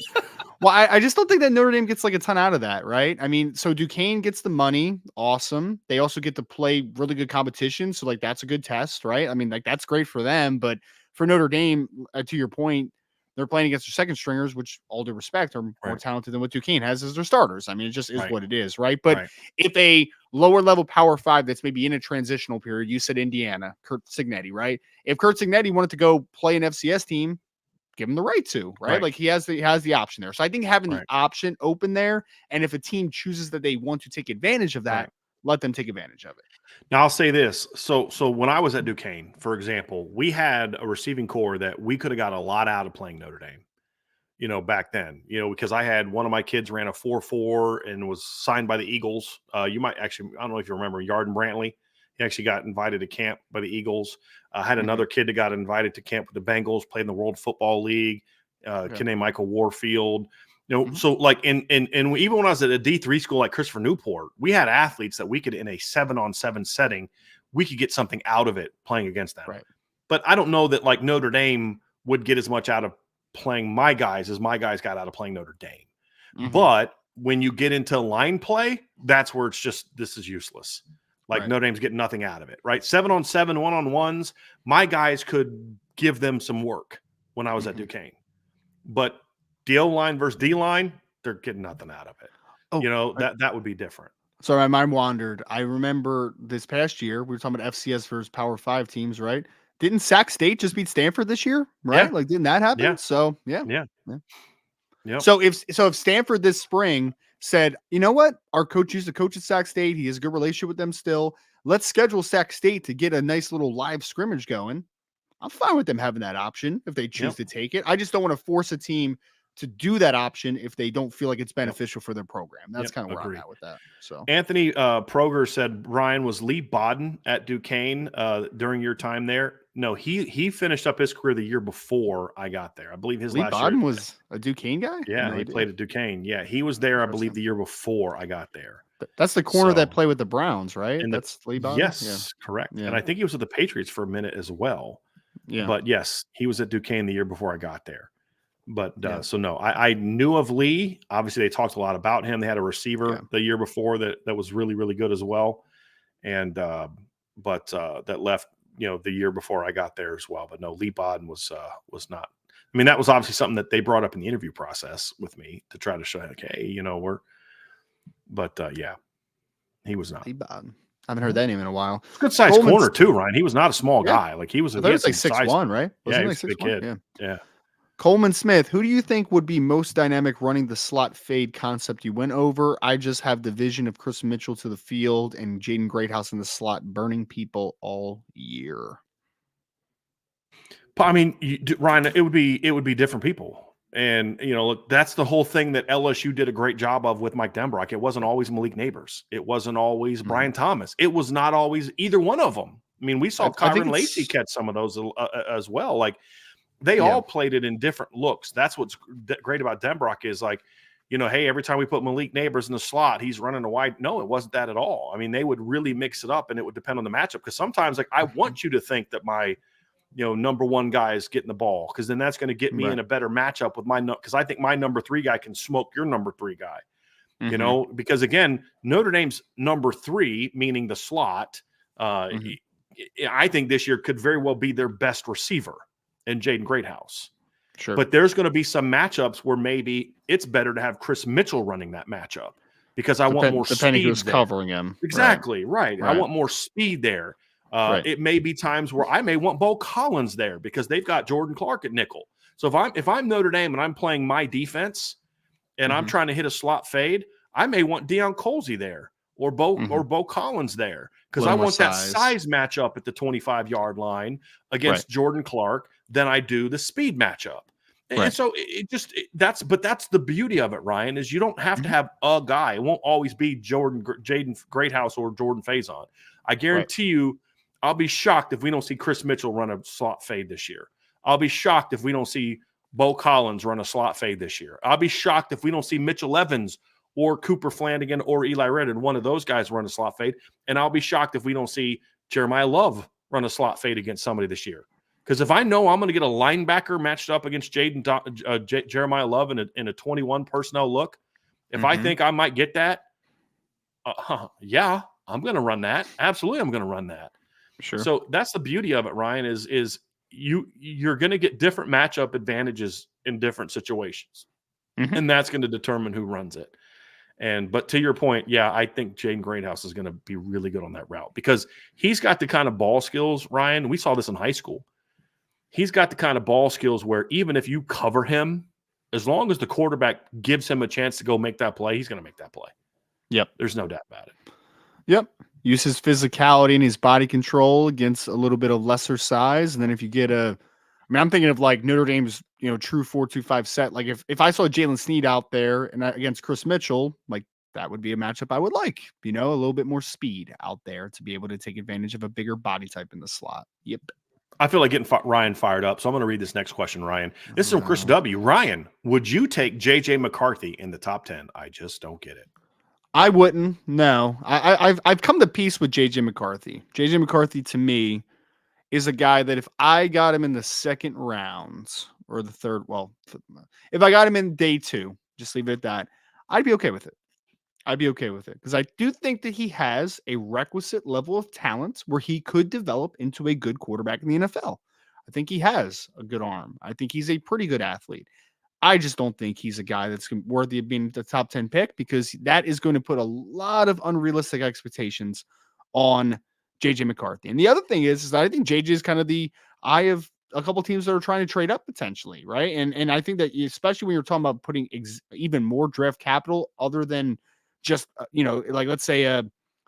Well, I just don't think that Notre Dame gets like a ton out of that, right? I mean, so Duquesne gets the money. Awesome. They also get to play really good competition. So like, that's a good test, right? I mean, like that's great for them. But for Notre Dame, to your point, they're playing against their second stringers, which all due respect are more talented than what Duquesne has as their starters. I mean, it just is what it is, right? But if a lower level Power 5 that's maybe in a transitional period, you said Indiana, Curt Cignetti, right? If Curt Cignetti wanted to go play an FCS team, give him the right to, right? Like he has the option there. So I think having the option open there, and if a team chooses that they want to take advantage of that, let them take advantage of it. Now I'll say this. So when I was at Duquesne, for example, we had a receiving core that we could have got a lot out of playing Notre Dame, back then, because I had one of my kids ran a 4.4 and was signed by the Eagles. You might actually, I don't know if you remember Yarden Brantley. He actually got invited to camp by the Eagles. Had another kid that got invited to camp with the Bengals, played in the World Football League, kid named Michael Warfield. So like, and even when I was at a D3 school like Christopher Newport, we had athletes that we could, in a 7-on-7 setting, we could get something out of it playing against them. Right. But I don't know that like Notre Dame would get as much out of playing my guys as my guys got out of playing Notre Dame. Mm-hmm. But when you get into line play, that's where it's just, this is useless. Like right. Notre Dame's getting nothing out of it, right? 7-on-7, 1-on-1s. My guys could give them some work when I was at Duquesne. But D-O line versus D-line, they're getting nothing out of it. Oh, you know, that would be different. Sorry, my mind wandered. I remember this past year, we were talking about FCS versus Power 5 teams, right? Didn't Sac State just beat Stanford this year, right? Yeah. Like, didn't that happen? Yeah. So, yeah. Yep. So if Stanford this spring said, you know what? Our coach used to coach at Sac State. He has a good relationship with them still. Let's schedule Sac State to get a nice little live scrimmage going. I'm fine with them having that option if they choose to take it. I just don't want to force a team to do that option if they don't feel like it's beneficial for their program. That's kind of where I'm at with that. So Anthony Proger said, Ryan, was Lee Bodden at Duquesne during your time there? No, he finished up his career the year before I got there. I believe his Lee last Bodden year was a Duquesne guy? Yeah, No he idea. played at Duquesne. Yeah, he was there, I believe, the year before I got there. That's the corner that played with the Browns, right? And that's Lee Bodden? Yes, correct. Yeah. And I think he was with the Patriots for a minute as well. Yeah. But yes, he was at Duquesne the year before I got there. But so no, I knew of Lee. Obviously, they talked a lot about him. They had a receiver the year before that was really, really good as well. And but that left, the year before I got there as well. But no, Lee Bodden was not. I mean, that was obviously something that they brought up in the interview process with me to try to show, okay, we're. But yeah, he was not. Lee Bodden. I haven't heard that name in a while. Good size corner too, Ryan. He was not a small guy. Like he was. I thought he was like 6'1", right? Yeah, he was was a big kid. Yeah. Coleman Smith, who do you think would be most dynamic running the slot fade concept you went over? I just have the vision of Chris Mitchell to the field and Jaden Greathouse in the slot burning people all year. I mean, Ryan, it would be different people. And, look, that's the whole thing that LSU did a great job of with Mike Denbrock. It wasn't always Malik Neighbors. It wasn't always Brian Thomas. It was not always either one of them. I mean, we saw Kyron Lacey catch some of those as well. Like, they all played it in different looks. That's what's great about Denbrock is like, hey, every time we put Malik Neighbors in the slot, he's running a wide. No, it wasn't that at all. I mean, they would really mix it up, and it would depend on the matchup. Because sometimes, like, I want you to think that my, number one guy is getting the ball, because then that's going to get me in a better matchup with because I think my number 3 guy can smoke your number 3 guy. Because again, Notre Dame's number 3, meaning the slot, I think this year could very well be their best receiver. And Jaden Greathouse. Sure. But there's going to be some matchups where maybe it's better to have Chris Mitchell running that matchup because I want more speed. Depending who's covering him. Exactly. Right. I want more speed there. It may be times where I may want Bo Collins there because they've got Jordan Clark at nickel. So if I'm Notre Dame and I'm playing my defense and I'm trying to hit a slot fade, I may want Deion Colsey there or Bo Collins there because I want that size matchup at the 25-yard line against Jordan Clark than I do the speed matchup. And so that's the beauty of it, Ryan, is you don't have to have a guy. It won't always be Jaden Greathouse or Jordan Faison. I guarantee you, I'll be shocked if we don't see Chris Mitchell run a slot fade this year. I'll be shocked if we don't see Bo Collins run a slot fade this year. I'll be shocked if we don't see Mitchell Evans or Cooper Flanagan or Eli Redden, one of those guys run a slot fade. And I'll be shocked if we don't see Jeremiah Love run a slot fade against somebody this year. Because if I know I'm going to get a linebacker matched up against Jeremiah Love in a 21 personnel look, if I think I might get that, I'm going to run that. Absolutely, I'm going to run that. Sure. So that's the beauty of it, Ryan, is you're going to get different matchup advantages in different situations. And that's going to determine who runs it. But to your point, I think Jaden Greathouse is going to be really good on that route because he's got the kind of ball skills, Ryan. We saw this in high school. He's got the kind of ball skills where even if you cover him, as long as the quarterback gives him a chance to go make that play, he's going to make that play. Yep. There's no doubt about it. Yep. Use his physicality and his body control against a little bit of lesser size. And then if you get I'm thinking of like Notre Dame's, true 4-2-5 set. Like if I saw Jalen Snead out there and against Chris Mitchell, like that would be a matchup I would like, a little bit more speed out there to be able to take advantage of a bigger body type in the slot. Yep. I feel like getting Ryan fired up. So I'm going to read this next question, Ryan. This is from Chris W. Ryan, would you take J.J. McCarthy in the top 10? I just don't get it. I wouldn't. No, I've come to peace with JJ McCarthy. JJ McCarthy to me is a guy that if I got him in the second round or the third, if I got him in day 2, just leave it at that, I'd be okay with it. I'd be okay with it because I do think that he has a requisite level of talent where he could develop into a good quarterback in the NFL. I think he has a good arm. I think he's a pretty good athlete. I just don't think he's a guy that's worthy of being the top 10 pick because that is going to put a lot of unrealistic expectations on JJ McCarthy. And the other thing is that I think JJ is kind of the eye of a couple teams that are trying to trade up potentially, right? And I think that especially when you're talking about putting even more draft capital other than just like let's say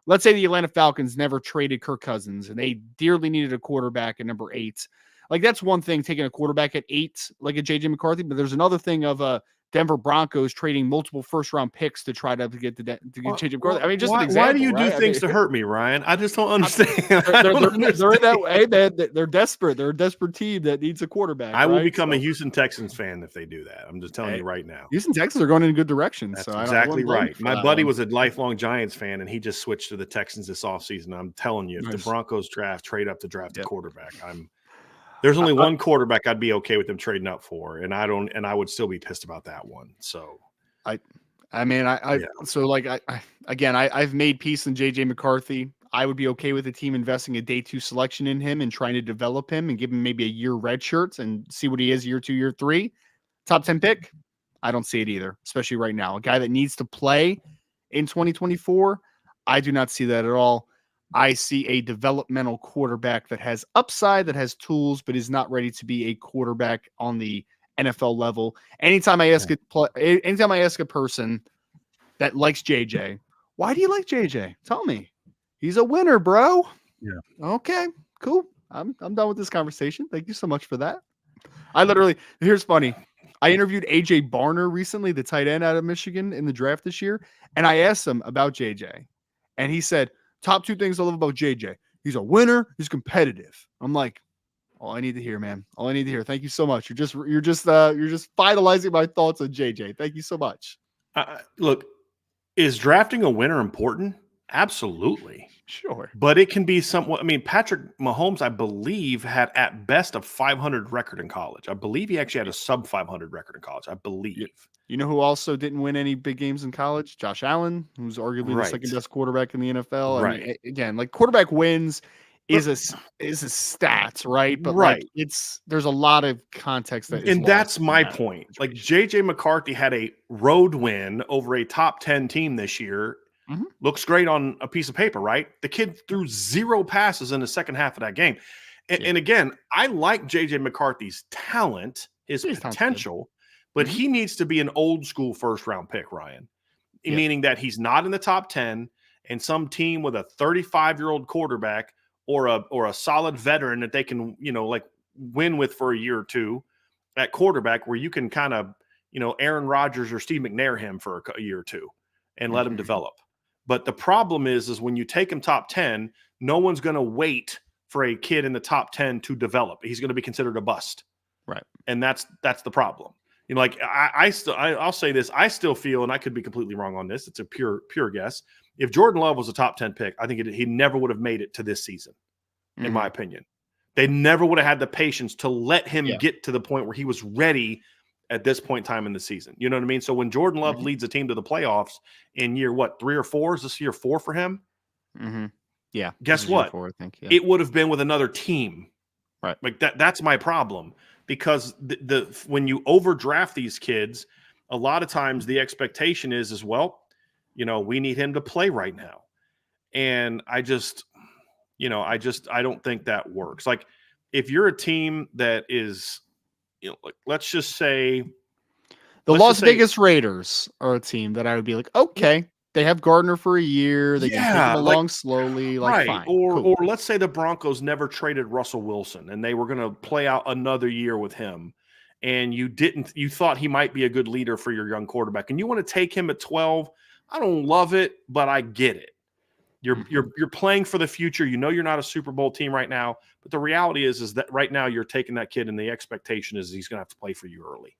the Atlanta Falcons never traded Kirk Cousins and they dearly needed a quarterback at number 8. Like that's one thing taking a quarterback at 8, like a JJ McCarthy, but there's another thing of Denver Broncos trading multiple first round picks to try to get JJ McCarthy. I mean, just an example. Why do you do things to hurt me, Ryan? I just don't understand. They're in that way. They're desperate. They're a desperate team that needs a quarterback. I will become a Houston Texans fan if they do that. I'm just telling you right now. Houston Texans are going in a good direction. That's so exactly right. My buddy was a lifelong Giants fan, and he just switched to the Texans this offseason. I'm telling you, if the Broncos trade up to draft a quarterback, there's only one quarterback I'd be okay with them trading up for, and I would still be pissed about that one. So I've made peace in JJ McCarthy. I would be okay with the team investing a day 2 selection in him and trying to develop him and give him maybe a year red shirts and see what he is year 2, year 3. Top 10 pick. I don't see it either, especially right now. A guy that needs to play in 2024. I do not see that at all. I see a developmental quarterback that has upside, that has tools, but is not ready to be a quarterback on the NFL level. Anytime I ask a person that likes JJ, why do you like JJ? Tell me. He's a winner, bro. Yeah. Okay, cool. I'm done with this conversation. Thank you so much for that. Here's funny. I interviewed AJ Barner recently, the tight end out of Michigan in the draft this year, and I asked him about JJ, and he said, top 2 things I love about JJ. He's a winner. He's competitive. I'm like, all I need to hear, man. All I need to hear. Thank you so much. You're just finalizing my thoughts on JJ. Thank you so much. Look, is drafting a winner important? Absolutely. Sure. But it can be somewhat. I mean, Patrick Mahomes, I believe, had at best a 500 record in college. I believe he actually had a sub 500 record in college. I believe. You know who also didn't win any big games in college? Josh Allen, who's arguably the second best quarterback in the NFL. Right. I mean, again, like quarterback wins is a stats, right? But like there's a lot of context and that's my point. Like JJ McCarthy had a road win over a top 10 team this year. Mm-hmm. Looks great on a piece of paper, right? The kid threw 0 passes in the second half of that game. And again, I like JJ McCarthy's talent, his potential, but he needs to be an old school first round pick, Ryan. Meaning that he's not in the top 10 and some team with a 35-year-old quarterback or a solid veteran that they can, win with for a year or two at quarterback where you can kind of, Aaron Rodgers or Steve McNair him for a year or two and let him develop. But the problem is when you take him top 10, no one's going to wait for a kid in the top 10 to develop. He's going to be considered a bust. Right. And that's the problem. I'll say this. I still feel, and I could be completely wrong on this, it's a pure guess. If Jordan Love was a top 10 pick, I think he never would have made it to this season, in my opinion. They never would have had the patience to let him get to the point where he was ready at this point in time in the season. You know what I mean? So when Jordan Love leads a team to the playoffs in year, 3 or 4? Is this year 4 for him? Mm-hmm. Yeah. Guess what? 4, I think. Yeah. It would have been with another team. Right. Like that's my problem. Because when you overdraft these kids, a lot of times the expectation is we need him to play right now. And I don't think that works. Like if you're a team that is, let's just say the Las Vegas Raiders are a team that I would be like, okay, they have Gardner for a year. They can take him along slowly. Like, fine. Or let's say the Broncos never traded Russell Wilson and they were going to play out another year with him. And you thought he might be a good leader for your young quarterback. And you want to take him at 12. I don't love it, but I get it. You're playing for the future. You're not a Super Bowl team right now. But the reality is that right now you're taking that kid and the expectation is he's going to have to play for you early.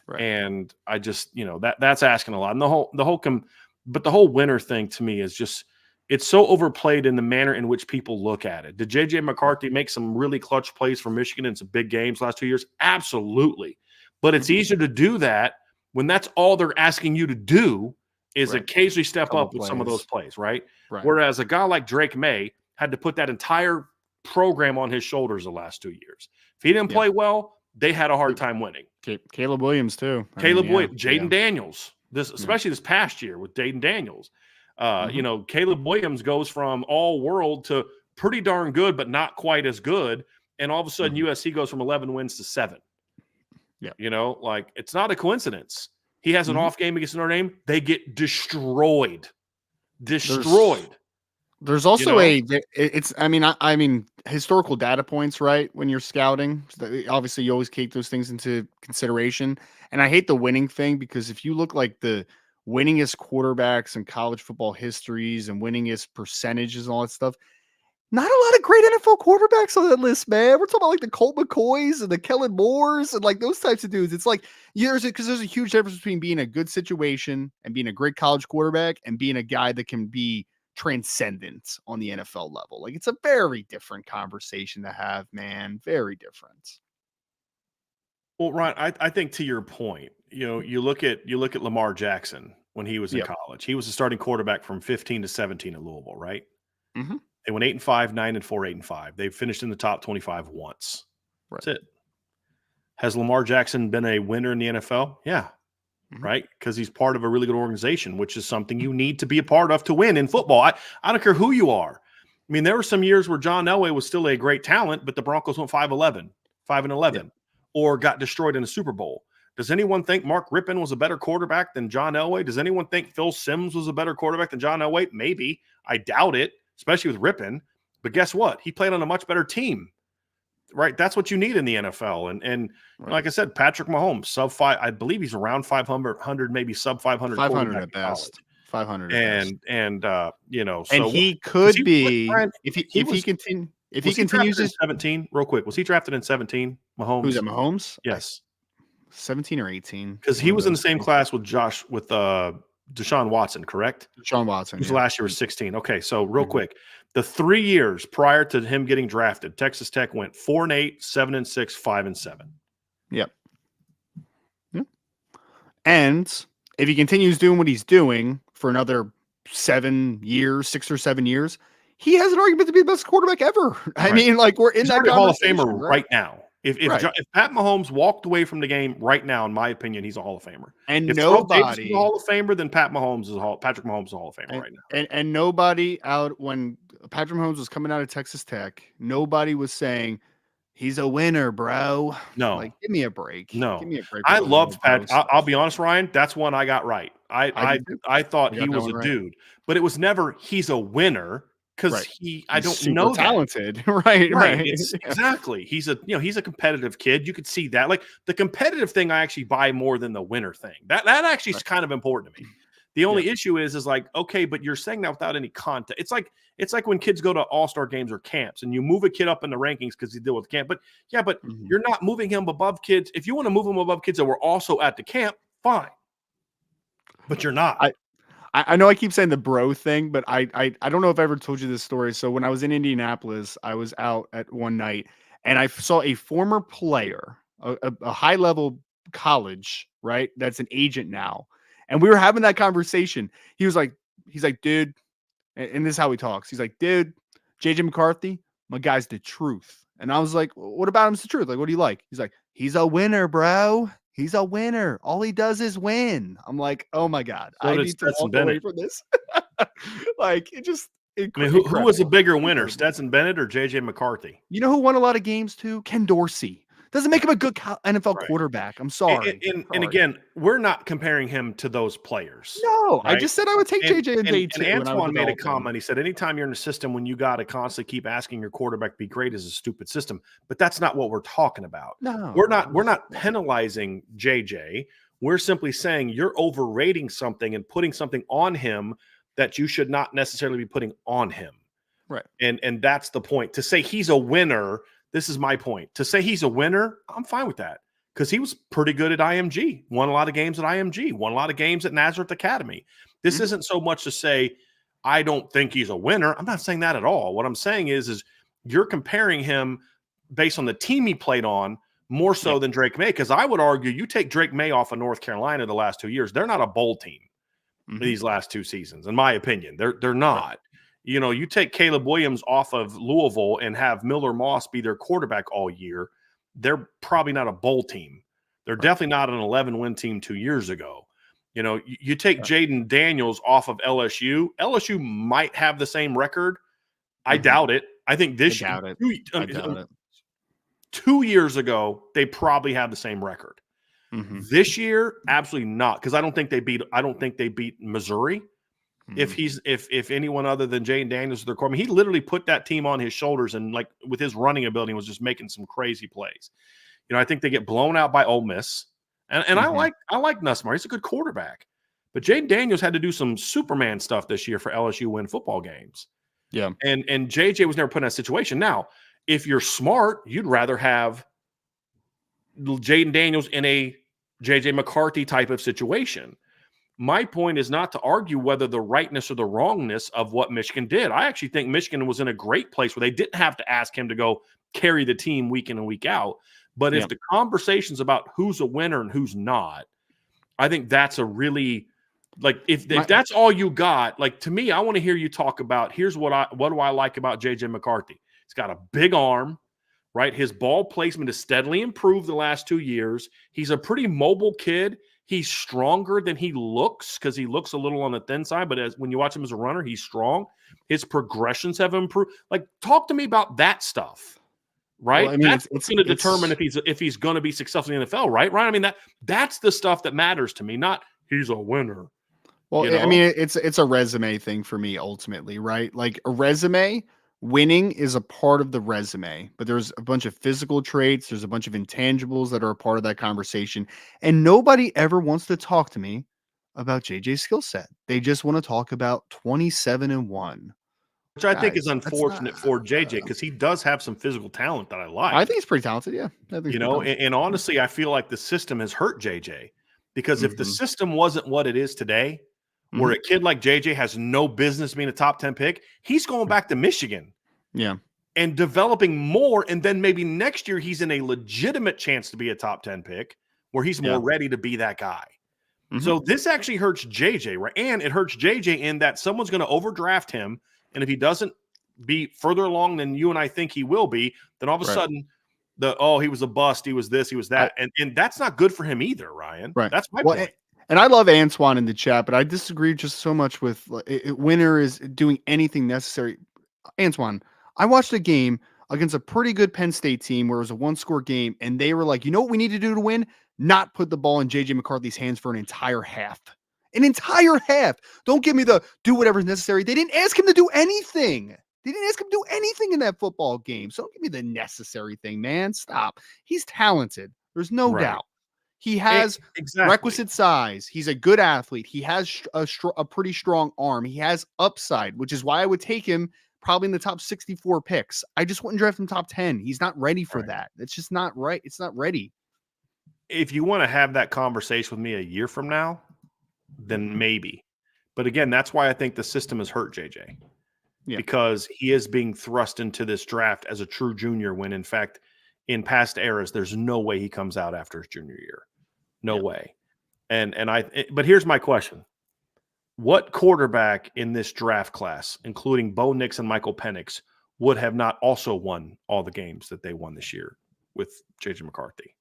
Right. And I just, that's asking a lot. And But the whole winner thing to me is just, it's so overplayed in the manner in which people look at it. Did J.J. McCarthy make some really clutch plays for Michigan in some big games last 2 years? Absolutely. But it's easier to do that when that's all they're asking you to do is occasionally step up with some of those plays, right? Whereas a guy like Drake May had to put that entire program on his shoulders the last 2 years. If he didn't play well, they had a hard time winning. Caleb Williams too. Williams, Jaden Daniels, especially this past year with Jaden Daniels. Caleb Williams goes from all world to pretty darn good, but not quite as good. And all of a sudden USC goes from 11 wins to 7. Yeah. It's not a coincidence. He has an off game against Notre Dame. They get destroyed. There's also historical data points, right? When you're scouting, obviously you always take those things into consideration. And I hate the winning thing because if you look like the winningest quarterbacks in college football histories and winningest percentages and all that stuff, not a lot of great NFL quarterbacks on that list, man. We're talking about like the Colt McCoys and the Kellen Moores and like those types of dudes. It's like there's a huge difference between being a good situation and being a great college quarterback and being a guy that can be transcendent on the NFL level. Like it's a very different conversation to have, man. Very different. Well, Ryan, I think to your point, you look at Lamar Jackson when he was in college. He was a starting quarterback from 15 to 17 at Louisville, right? Mm-hmm. They went 8-5, 9-4, 8-5. They finished in the top 25 once. That's it. Has Lamar Jackson been a winner in the NFL? Yeah. Right? Because he's part of a really good organization, which is something you need to be a part of to win in football. I don't care who you are. I mean, there were some years where John Elway was still a great talent, but the Broncos went 5-11, or got destroyed in a Super Bowl. Does anyone think Mark Rippon was a better quarterback than John Elway? Does anyone think Phil Simms was a better quarterback than John Elway? Maybe. I doubt it, especially with Rippon. But guess what? He played on a much better team. Right, that's what you need in the NFL, and like I said, Patrick Mahomes, sub-5. I believe he's around 500, maybe sub-500. 500 at best. 500. And and he could be if he continues in 17. Real quick, was he drafted in 17? Mahomes. Who's that? Mahomes? Yes, 17 or 18. Because he was in the same class with Deshaun Watson, correct? Deshaun Watson. Who's last year was 16. Okay, so real quick. The 3 years prior to him getting drafted, Texas Tech went 4-8, 7-6, 5-7. Yep. And if he continues doing what he's doing for another 6 or 7 years, he has an argument to be the best quarterback ever. Right. I mean, like we're in that Hall of Famer right now. If Pat Mahomes walked away from the game right now, in my opinion, he's a Hall of Famer. And if nobody is a Hall of Famer, then Patrick Mahomes is a Hall of Famer right now. And nobody out when Patrick Mahomes was coming out of Texas Tech, nobody was saying he's a winner, bro. No, like give me a break. No, give me a break. I loved Pat. I'll be honest, Ryan. That's one I got right. I thought he was a dude, but it was never he's a winner. Because I don't know talented, right? Exactly. He's a competitive kid. You could see that. Like the competitive thing, I actually buy more than the winner thing. That actually is kind of important to me. The only issue is like, okay, but you're saying that without any context. It's like when kids go to all-star games or camps, and you move a kid up in the rankings because he deal with camp. But you're not moving him above kids. If you want to move him above kids that were also at the camp, fine. But you're not. I know I keep saying the bro thing, but I don't know if I ever told you this story. So when I was in Indianapolis, I was out at one night and I saw a former player, a high level college, right? That's an agent now. And we were having that conversation. He's like, dude, and this is how he talks. He's like, dude, JJ McCarthy, my guy's the truth. And I was like, what about him's the truth? Like, what do you like? He's like, he's a winner, bro. He's a winner. All he does is win. I'm like, oh my God. I need to walk away from this. Like, it just who was a bigger winner, Stetson Bennett or JJ McCarthy? You know who won a lot of games too? Ken Dorsey. Doesn't make him a good NFL quarterback. I'm sorry. And again, we're not comparing him to those players. No, right? I just said I would take JJ and day 2. And Antoine made a comment. He said, anytime you're in a system when you got to constantly keep asking your quarterback to be great is a stupid system. But that's not what we're talking about. No, we're not penalizing JJ. We're simply saying you're overrating something and putting something on him that you should not necessarily be putting on him. Right. And that's the point. To say he's a winner, this is my point. To say he's a winner, I'm fine with that. because he was pretty good at IMG, won a lot of games at IMG, won a lot of games at Nazareth Academy. This isn't so much to say, I don't think he's a winner. I'm not saying that at all. What I'm saying is you're comparing him based on the team he played on more so than Drake May, because I would argue you take Drake May off of North Carolina the last 2 years, they're not a bowl team these last 2 seasons, in my opinion. They're not. Right. You know, you take Caleb Williams off of Louisville and have Miller Moss be their quarterback all year, they're probably not a bowl team. They're definitely not an 11-win team 2 years ago. You know, you take Jaden Daniels off of LSU. LSU might have the same record. I doubt it. I think this year, I doubt it. 2 years ago, they probably had the same record. This year, absolutely not, because I don't think they beat Missouri. If anyone other than Jaden Daniels is their quarterback, he literally put that team on his shoulders and, like, with his running ability, was just making some crazy plays. You know, I think they get blown out by Ole Miss, and I like Nussmeier. He's a good quarterback, but Jaden Daniels had to do some Superman stuff this year for LSU win football games. Yeah, and JJ was never put in that situation. Now, if you're smart, you'd rather have Jaden Daniels in a JJ McCarthy type of situation. My point is not to argue whether the rightness or the wrongness of what Michigan did. I actually think Michigan was in a great place where they didn't have to ask him to go carry the team week in and week out. But if the conversation's about who's a winner and who's not, I think that's a really, like, if that's all you got, like, to me, I want to hear you talk about, here's what do I like about JJ McCarthy. He's got a big arm, right? His ball placement has steadily improved the last 2 years. He's a pretty mobile kid. He's stronger than he looks, because he looks a little on the thin side, but when you watch him as a runner, he's strong. His progressions have improved. Like, talk to me about that stuff, right? Well, I mean, that's what's going to determine if he's going to be successful in the NFL, right? Right? I mean, that's the stuff that matters to me, not he's a winner. Well, you know? I mean, it's a resume thing for me ultimately, right? Like, a resume, winning is a part of the resume, but there's a bunch of physical traits. There's a bunch of intangibles that are a part of that conversation. And nobody ever wants to talk to me about JJ's skill set. They just want to talk about 27-1. Which I think is unfortunate for JJ, because he does have some physical talent that I like. I think he's pretty talented, yeah. You know, and honestly, I feel like the system has hurt JJ, because if the system wasn't what it is today, where a kid like JJ has no business being a top 10 pick, he's going back to Michigan. Yeah. And developing more. And then maybe next year he's in a legitimate chance to be a top 10 pick, where he's more ready to be that guy. So this actually hurts JJ, right? And it hurts JJ in that someone's going to overdraft him. And if he doesn't be further along than you and I think he will be, then all of a sudden he was a bust, he was this, he was that. And that's not good for him either, Ryan. Right. That's my point. And I love Antoine in the chat, but I disagree just so much with winner is doing anything necessary. Antoine, I watched a game against a pretty good Penn State team where it was a 1-score game, and they were like, you know what we need to do to win? Not put the ball in JJ McCarthy's hands for an entire half. An entire half. Don't give me the do whatever's necessary. They didn't ask him to do anything. They didn't ask him to do anything in that football game. So don't give me the necessary thing, man. Stop. He's talented. There's no doubt. He has requisite size. He's a good athlete. He has a pretty strong arm. He has upside, which is why I would take him probably in the top 64 picks. I just wouldn't draft him top 10. He's not ready for that. It's just not right. It's not ready. If you want to have that conversation with me a year from now, then maybe. But again, that's why I think the system has hurt JJ. Yeah. Because he is being thrust into this draft as a true junior, when in fact, in past eras, there's no way he comes out after his junior year. No way. But here's my question. What quarterback in this draft class, including Bo Nix and Michael Penix, would have not also won all the games that they won this year with JJ McCarthy?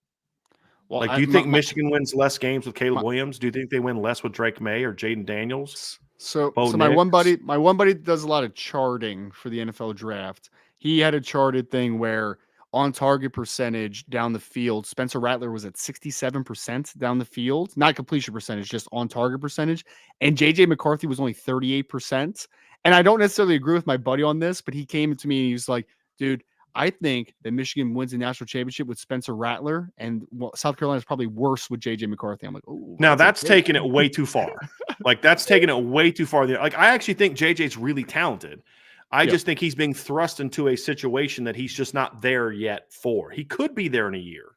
Well, do you think Michigan wins less games with Caleb Williams? Do you think they win less with Drake May or Jaden Daniels? So my one buddy does a lot of charting for the NFL draft. He had a charted thing where on target percentage down the field, Spencer Rattler was at 67% down the field, not completion percentage, just on target percentage. And JJ McCarthy was only 38%. And I don't necessarily agree with my buddy on this, but he came to me and he was like, dude, I think that Michigan wins the national championship with Spencer Rattler, and South Carolina is probably worse with JJ McCarthy. I'm like, oh, now that's taking it way too far. Like, that's taking it way too far. Like, I actually think JJ's really talented. I just think he's being thrust into a situation that he's just not there yet for. He could be there in a year.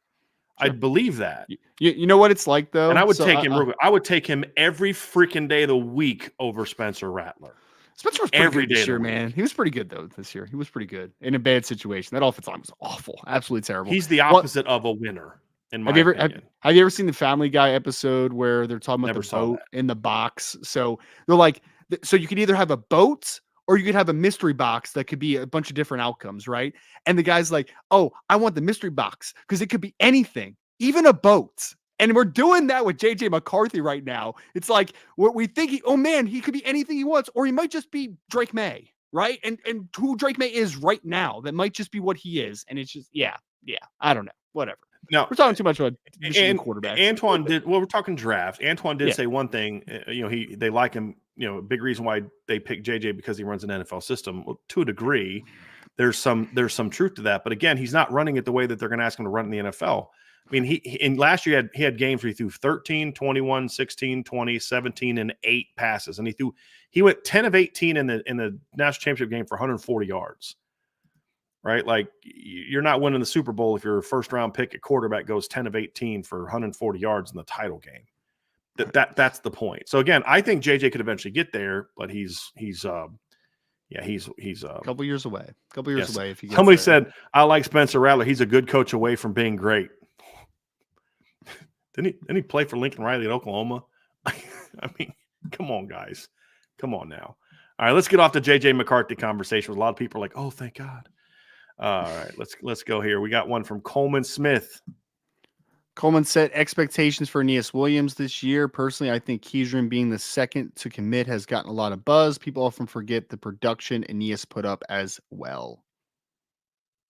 I'd believe that. You know what it's like though, and I would take him. I would take him every freaking day of the week over Spencer Rattler. Spencer was pretty good this year, man. He was pretty good though this year. He was pretty good in a bad situation. That offensive line was awful, absolutely terrible. He's the opposite of a winner. In my opinion. Have you ever seen the Family Guy episode where they're talking about the boat in the box? So they're like, so you could either have a boat or you could have a mystery box that could be a bunch of different outcomes, right? And the guy's like, oh, I want the mystery box because it could be anything, even a boat. And we're doing that with JJ McCarthy right now. It's like we think he could be anything he wants, or he might just be Drake May, right? And who Drake May is right now, that might just be what he is. And it's just, yeah, I don't know, whatever. No, we're talking too much about Michigan quarterback. Antoine did well. We're talking draft. Antoine did say one thing. They like him. A big reason why they picked JJ because he runs an NFL system. Well, to a degree, there's some truth to that. But again, he's not running it the way that they're going to ask him to run in the NFL. I mean, in last year he had games where he threw 13, 21, 16, 20, 17, and 8 passes, and he went 10 of 18 in the national championship game for 140 yards. Right? Like, you're not winning the Super Bowl if your first round pick at quarterback goes 10 of 18 for 140 yards in the title game. That's the point. So again, I think JJ could eventually get there, but he's a couple years away. Away. If he somebody said, I like Spencer Rattler. He's a good coach away from being great. Didn't he play for Lincoln Riley at Oklahoma? I mean, come on, guys. Come on now. All right, let's get off the JJ McCarthy conversation. A lot of people are like, oh, thank God. All right, let's go here. We got one from Coleman Smith. Coleman set expectations for Aeneas Williams this year. Personally, I think Keidron being the second to commit has gotten a lot of buzz. People often forget the production Aeneas put up as well.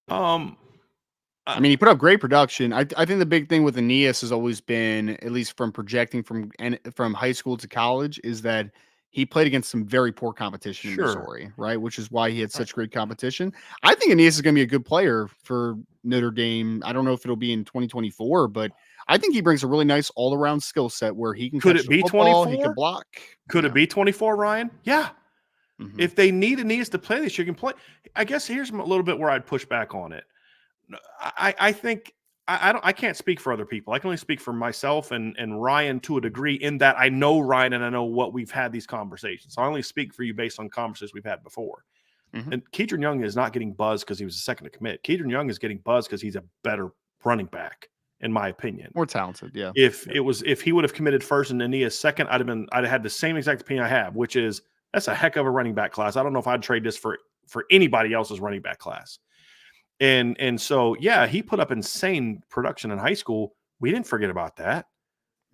I mean, he put up great production. I think the big thing with Aeneas has always been, at least from projecting from high school to college, is that he played against some very poor competition in Missouri, right? Which is why he had such great competition. I think Aeneas is going to be a good player for Notre Dame. I don't know if it'll be in 2024, but I think he brings a really nice all-around skill set where he can catch the football, 24? He can block. Could it be 24, Ryan? Yeah. Mm-hmm. If they need Aeneas to play this year, can play. I guess here's a little bit where I'd push back on it. I think I can't speak for other people. I can only speak for myself and Ryan to a degree, in that I know Ryan and I know what we've had these conversations. So I only speak for you based on conversations we've had before. Mm-hmm. And Keidron Young is not getting buzz because he was the second to commit. Keidron Young is getting buzz because he's a better running back, in my opinion. More talented, yeah. If he would have committed first and Aeneas second, I'd have had the same exact opinion I have, which is that's a heck of a running back class. I don't know if I'd trade this for anybody else's running back class. And so, yeah, he put up insane production in high school. We didn't forget about that.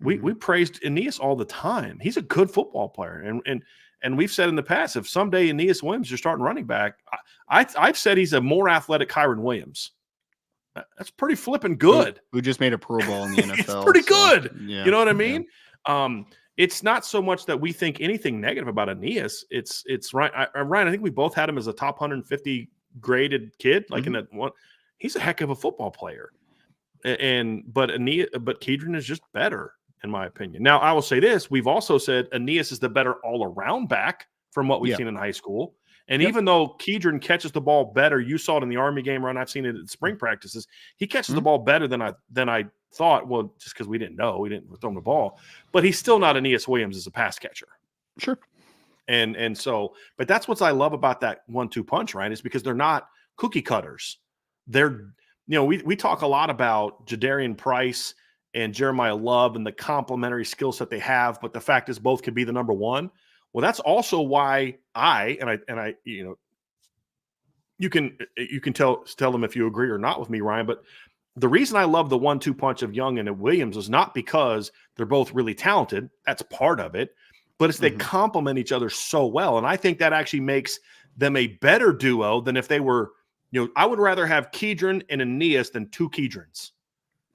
We praised Aeneas all the time. He's a good football player. And we've said in the past, if someday Aeneas Williams is starting running back, I've said he's a more athletic Kyron Williams. That's pretty flipping good. Who just made a Pro Bowl in the NFL. It's pretty good. Yeah, you know what I mean? Yeah. It's not so much that we think anything negative about Aeneas. It's Ryan. Ryan, I think we both had him as a top 150 graded kid, like in that one. He's a heck of a football player, but Keidron is just better, in my opinion. Now, I will say this: we've also said Aeneas is the better all-around back from what we've seen in high school. And even though Keidron catches the ball better, you saw it in the Army game run. I've seen it at spring practices. He catches the ball better than I thought. Well, just because we didn't know, we didn't throw him the ball, but he's still not Aeneas Williams as a pass catcher. Sure. And so, but that's what I love about that 1-2 punch, right? Is because they're not cookie cutters. They're, we talk a lot about Jadarian Price and Jeremiah Love and the complementary skill set they have, but the fact is both could be the number one. Well, that's also why I you can tell them if you agree or not with me, Ryan, but the reason I love the 1-2 punch of Young and Williams is not because they're both really talented. That's part of it. But it's they complement each other so well. And I think that actually makes them a better duo than if they were, I would rather have Keidron and Aeneas than two Keidrons.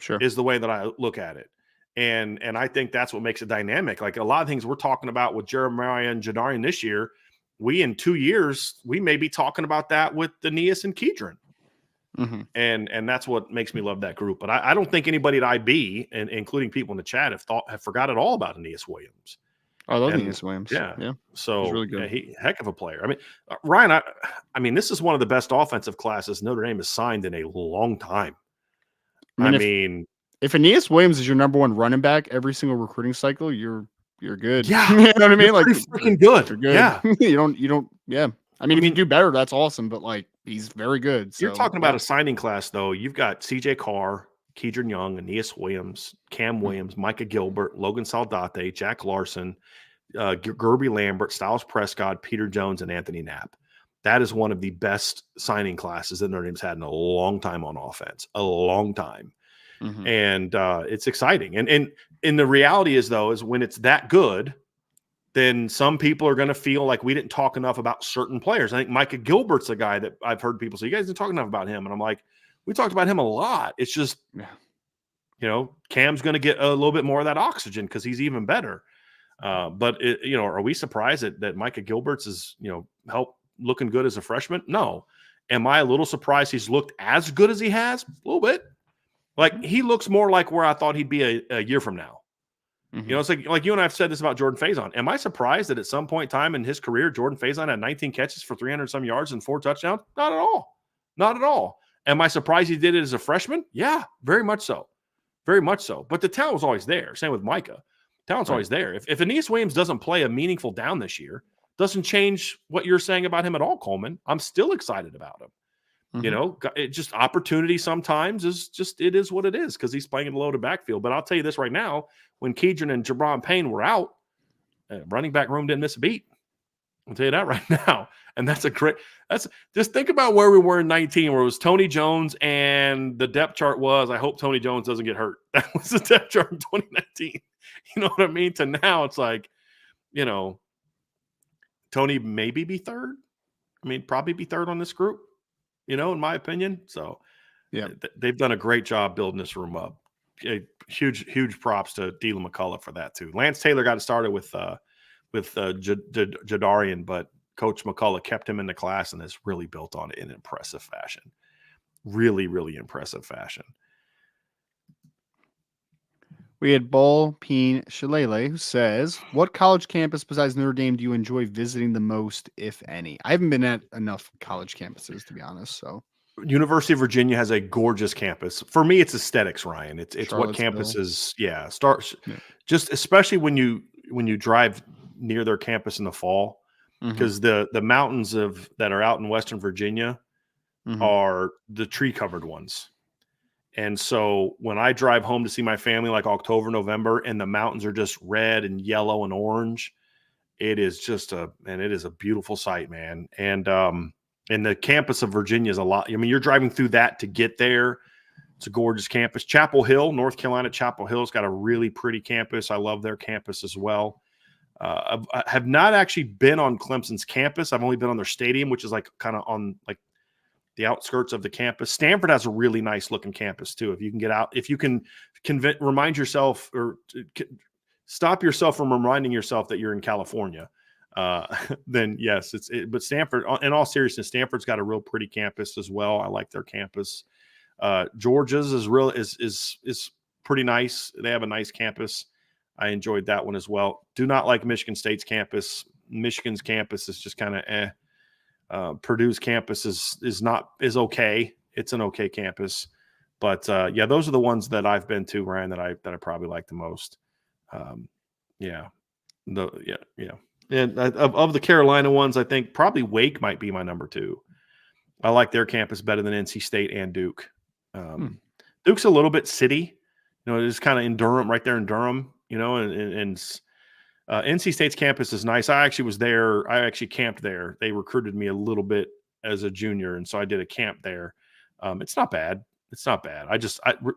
Sure. Is the way that I look at it. And I think that's what makes it dynamic. Like a lot of things we're talking about with Jeremiah and Jadarian this year, in 2 years, we may be talking about that with Aeneas and Keidron. Mm-hmm. And that's what makes me love that group. But I don't think anybody at IB, and including people in the chat, have forgot at all about Aeneas Williams. I love Aeneas Williams. Yeah. So he's really good. Heck of a player. I mean, Ryan, I mean, this is one of the best offensive classes Notre Dame has signed in a long time. if Aeneas Williams is your number one running back every single recruiting cycle, you're good. Yeah. You know what I mean? You're Like pretty freaking good. you're good. Yeah. you don't. Yeah. I mean, if you do better, that's awesome. But like, he's very good. So You're talking about a signing class, though. You've got C.J. Carr, Keedron Young, Aeneas Williams, Cam Williams, Micah Gilbert, Logan Saldate, Jack Larson, Gerby Lambert, Styles Prescott, Peter Jones, and Anthony Knapp. That is one of the best signing classes that Notre Dame's had in a long time on offense, a long time. And it's exciting. And the reality is, though, is when it's that good, then some people are going to feel like we didn't talk enough about certain players. I think Micah Gilbert's a guy that I've heard people say, you guys didn't talk enough about him. And I'm like, we talked about him a lot. It's just, Cam's going to get a little bit more of that oxygen because he's even better. But are we surprised that Micah Gilbert's is, help looking good as a freshman? No. Am I a little surprised he's looked as good as he has? A little bit. Like, he looks more like where I thought he'd be a year from now. It's like you and I have said this about Jordan Faison. Am I surprised that at some point in time in his career, Jordan Faison had 19 catches for 300 some yards and 4 touchdowns? Not at all. Not at all. Am I surprised he did it as a freshman? Yeah, very much so. Very much so. But the talent was always there. Same with Micah. Talent's always there. If Aeneas Williams doesn't play a meaningful down this year, doesn't change what you're saying about him at all, Coleman. I'm still excited about him. It just opportunity sometimes is just, it is what it is because he's playing in the loaded backfield. But I'll tell you this right now, when Keedron and Jabron Payne were out, running back room didn't miss a beat. I'll tell you that right now. And just think about where we were in 19, where it was Tony Jones and the depth chart was, I hope Tony Jones doesn't get hurt. That was the depth chart in 2019. You know what I mean? To now it's like, Tony maybe be third. I mean, probably be third on this group. In my opinion. So they've done a great job building this room up. Huge props to Dylan McCullough for that too. Lance Taylor got it started with Jadarian, but Coach McCullough kept him in the class and has really built on it in impressive fashion. Really, really impressive fashion. We had Ball Peen Shalele, who says, what college campus besides Notre Dame do you enjoy visiting the most, if any? I haven't been at enough college campuses, to be honest. So, University of Virginia has a gorgeous campus. For me, it's aesthetics, Ryan. It's what campuses, just especially when you drive near their campus in the fall, because the mountains that are out in Western Virginia are the tree covered ones. And so when I drive home to see my family, like October, November, and the mountains are just red and yellow and orange, it is just it is a beautiful sight, man. And the campus of Virginia is a lot. I mean, you're driving through that to get there. It's a gorgeous campus. Chapel Hill, North Carolina, Chapel Hill's got a really pretty campus. I love their campus as well. I have not actually been on Clemson's campus. I've only been on their stadium, which is like kind of on like the outskirts of the campus. Stanford has a really nice looking campus too. If you can get out, if you can remind yourself or stop yourself from reminding yourself that you're in California, then yes, but Stanford, in all seriousness, Stanford's got a real pretty campus as well. I like their campus. Georgia's is pretty nice. They have a nice campus. I enjoyed that one as well. Do not like Michigan State's campus. Michigan's campus is just kind of Purdue's campus is okay. It's an okay campus, but those are the ones that I've been to, Ryan, that I probably like the most. And of the Carolina ones, I think probably Wake might be my number 2. I like their campus better than NC State and Duke. Duke's a little bit city, it's kind of in Durham, right there in Durham, and NC State's campus is nice. I actually was there. I actually camped there. They recruited me a little bit as a junior, and so I did a camp there. It's not bad. It's not bad.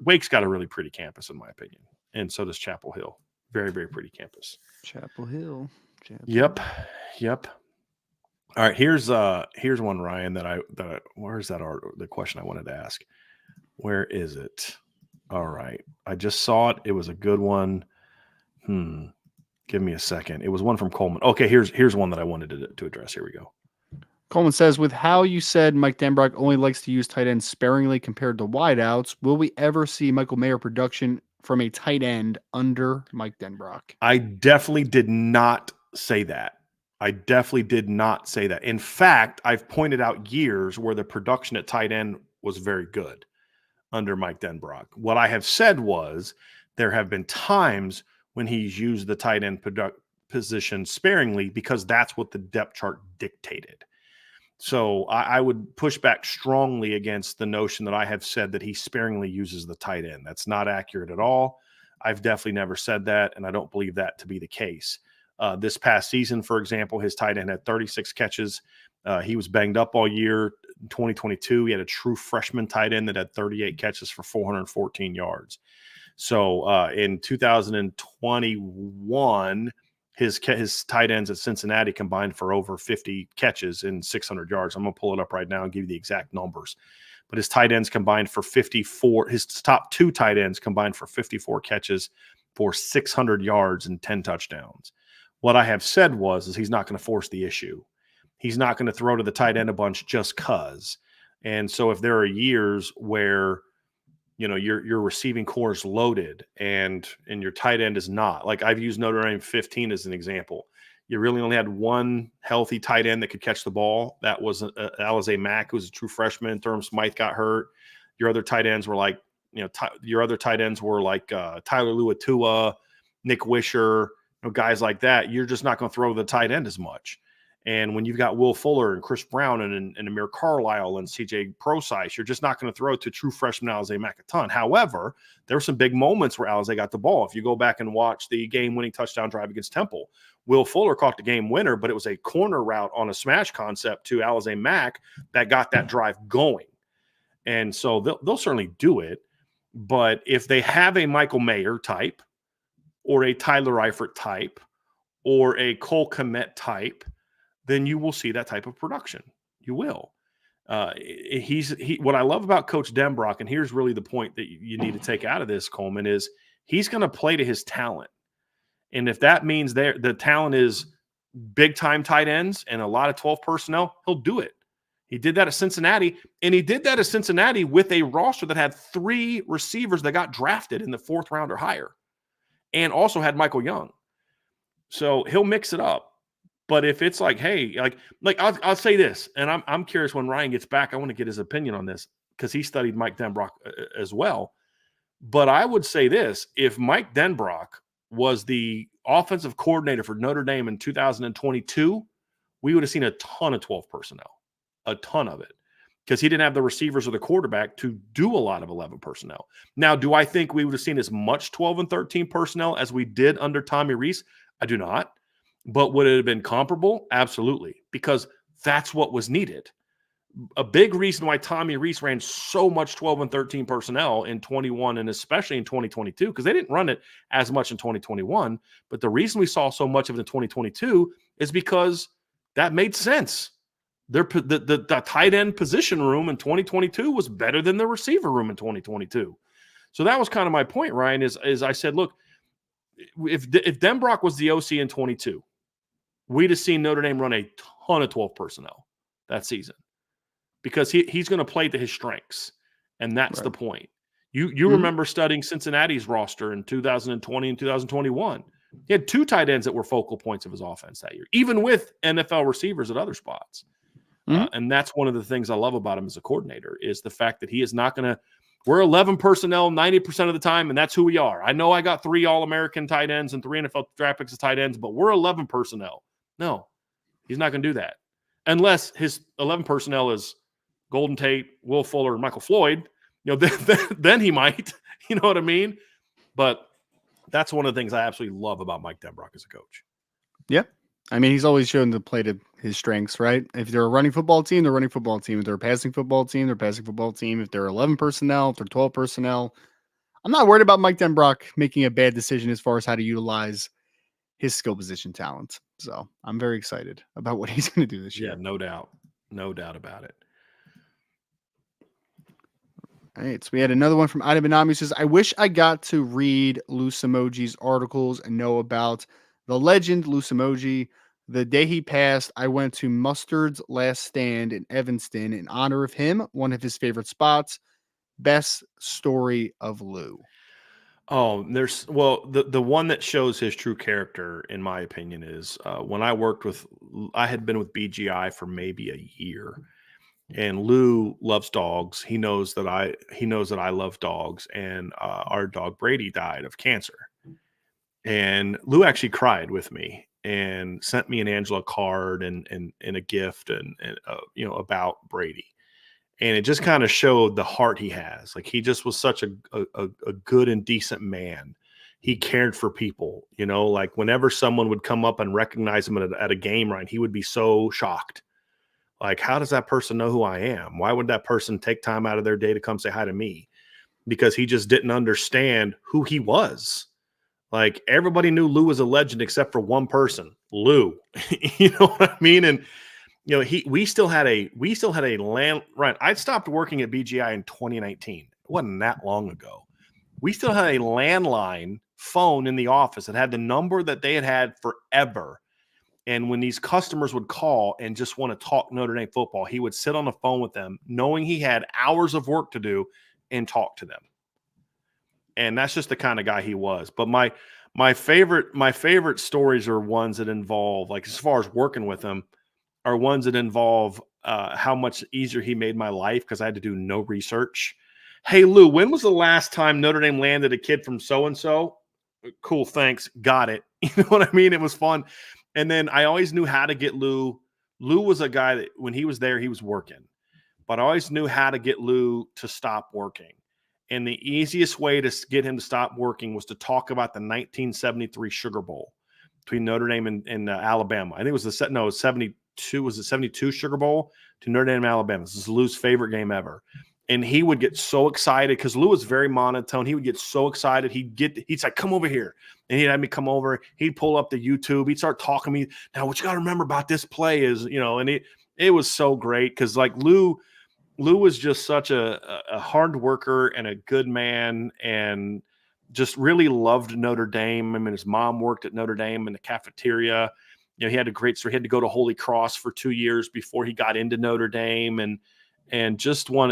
Wake's got a really pretty campus, in my opinion, and so does Chapel Hill. Very, very pretty campus. Chapel Hill. Yep. All right, here's one, Ryan, where's that the question I wanted to ask? Where is it? All right. I just saw it. It was a good one. Give me a second. It was one from Coleman. Okay, here's one that I wanted to address. Here we go. Coleman says, with how you said Mike Denbrock only likes to use tight ends sparingly compared to wideouts, will we ever see Michael Mayer production from a tight end under Mike Denbrock? I definitely did not say that. In fact, I've pointed out years where the production at tight end was very good. under Mike Denbrock. What I have said was there have been times when he's used the tight end position sparingly because that's what the depth chart dictated. So I would push back strongly against the notion that I have said that he sparingly uses the tight end. That's not accurate at all. I've definitely never said that, and I don't believe that to be the case. This past season, for example, his tight end had 36 catches. He was banged up all year. In 2022, he had a true freshman tight end that had 38 catches for 414 yards. So in 2021, his tight ends at Cincinnati combined for over 50 catches and 600 yards. I'm going to pull it up right now and give you the exact numbers. But his tight ends combined for 54. His top two tight ends combined for 54 catches for 600 yards and 10 touchdowns. What I have said is he's not going to force the issue. He's not going to throw to the tight end a bunch just because. And so if there are years where your receiving core is loaded and your tight end is not. Like I've used Notre Dame 15 as an example. You really only had one healthy tight end that could catch the ball. That was Alize Mack, who was a true freshman. Durham Smythe got hurt. Your other tight ends were like, Tyler Luatua, Nick Wisher, guys like that. You're just not going to throw the tight end as much. And when you've got Will Fuller and Chris Brown and Amir Carlisle and CJ Prosise, you're just not going to throw to true freshman Alize Mack a ton. However, there were some big moments where Alize got the ball. If you go back and watch the game-winning touchdown drive against Temple, Will Fuller caught the game winner, but it was a corner route on a smash concept to Alize Mack that got that drive going. And so they'll certainly do it. But if they have a Michael Mayer type or a Tyler Eifert type or a Cole Kmet type, then you will see that type of production. You will. What I love about Coach Denbrock, and here's really the point that you need to take out of this, Coleman, is he's going to play to his talent. And if that means the talent is big-time tight ends and a lot of 12 personnel, he'll do it. He did that at Cincinnati, and he did that at Cincinnati with a roster that had 3 receivers that got drafted in the 4th round or higher and also had Michael Young. So he'll mix it up. But if it's like, hey, I'll say this, and I'm curious when Ryan gets back, I want to get his opinion on this because he studied Mike Denbrock as well. But I would say this, if Mike Denbrock was the offensive coordinator for Notre Dame in 2022, we would have seen a ton of 12 personnel, a ton of it, because he didn't have the receivers or the quarterback to do a lot of 11 personnel. Now, do I think we would have seen as much 12 and 13 personnel as we did under Tommy Rees? I do not. But would it have been comparable? Absolutely, because that's what was needed. A big reason why Tommy Rees ran so much 12 and 13 personnel in 21 and especially in 2022, because they didn't run it as much in 2021. But the reason we saw so much of it in 2022 is because that made sense. The tight end position room in 2022 was better than the receiver room in 2022. So that was kind of my point, Ryan, is I said, look, if Denbrock was the OC in 22, we'd have seen Notre Dame run a ton of 12 personnel that season because he's going to play to his strengths, and that's right. The point. You remember studying Cincinnati's roster in 2020 and 2021. He had 2 tight ends that were focal points of his offense that year, even with NFL receivers at other spots. And that's one of the things I love about him as a coordinator is the fact that he is not going to – we're 11 personnel 90% of the time, and that's who we are. I know I got 3 All-American tight ends and 3 NFL draft picks as tight ends, but we're 11 personnel. No, he's not going to do that unless his 11 personnel is Golden Tate, Will Fuller, and Michael Floyd. Then he might. You know what I mean? But that's one of the things I absolutely love about Mike Denbrock as a coach. Yeah. I mean, he's always shown to play to his strengths, right? If they're a running football team, they're a running football team. If they're a passing football team, they're a passing football team. If they're 11 personnel, if they're 12 personnel. I'm not worried about Mike Denbrock making a bad decision as far as how to utilize his skill position talent. So I'm very excited about what he's going to do this year. Yeah, no doubt. No doubt about it. All right. So we had another one from Ida Benami, who says, I wish I got to read Lou Emoji's articles and know about the legend Lou Emoji. The day he passed, I went to Mustard's Last Stand in Evanston in honor of him, one of his favorite spots. Best story of Lou. Oh, the one that shows his true character, in my opinion, is when I had been with BGI for maybe a year, And Lou loves dogs. He knows that I love dogs. And our dog Brady died of cancer. And Lou actually cried with me and sent me and Angela a card and a gift and about Brady. And it just kind of showed the heart he has. Like, he just was such a good and decent man. He cared for people, like whenever someone would come up and recognize him at a game, Ryan, he would be so shocked. Like, how does that person know who I am? Why would that person take time out of their day to come say hi to me? Because he just didn't understand who he was. Like, everybody knew Lou was a legend except for one person, Lou. You know what I mean? And we still had a land. Right, I stopped working at BGI in 2019. It wasn't that long ago. We still had a landline phone in the office that had the number that they had forever. And when these customers would call and just want to talk Notre Dame football, he would sit on the phone with them, knowing he had hours of work to do, and talk to them. And that's just the kind of guy he was. But my favorite stories are ones that involve, like, as far as working with him, are ones that involve how much easier he made my life because I had to do no research. Hey, Lou, when was the last time Notre Dame landed a kid from so-and-so? Cool, thanks. Got it. You know what I mean? It was fun. And then I always knew how to get Lou. Lou was a guy that when he was there, he was working. But I always knew how to get Lou to stop working. And the easiest way to get him to stop working was to talk about the 1973 Sugar Bowl between Notre Dame and Alabama. I think it was 72. Was it 72 Sugar Bowl to Notre Dame, Alabama? This is Lou's favorite game ever. And he would get so excited because Lou was very monotone. He would get so excited. He'd say, come over here. And he'd have me come over. He'd pull up the YouTube. He'd start talking to me. Now, what you got to remember about this play is, and it was so great because, like, Lou was just such a hard worker and a good man and just really loved Notre Dame. I mean, his mom worked at Notre Dame in the cafeteria. He had a great story. He had to go to Holy Cross for 2 years before he got into Notre Dame and just took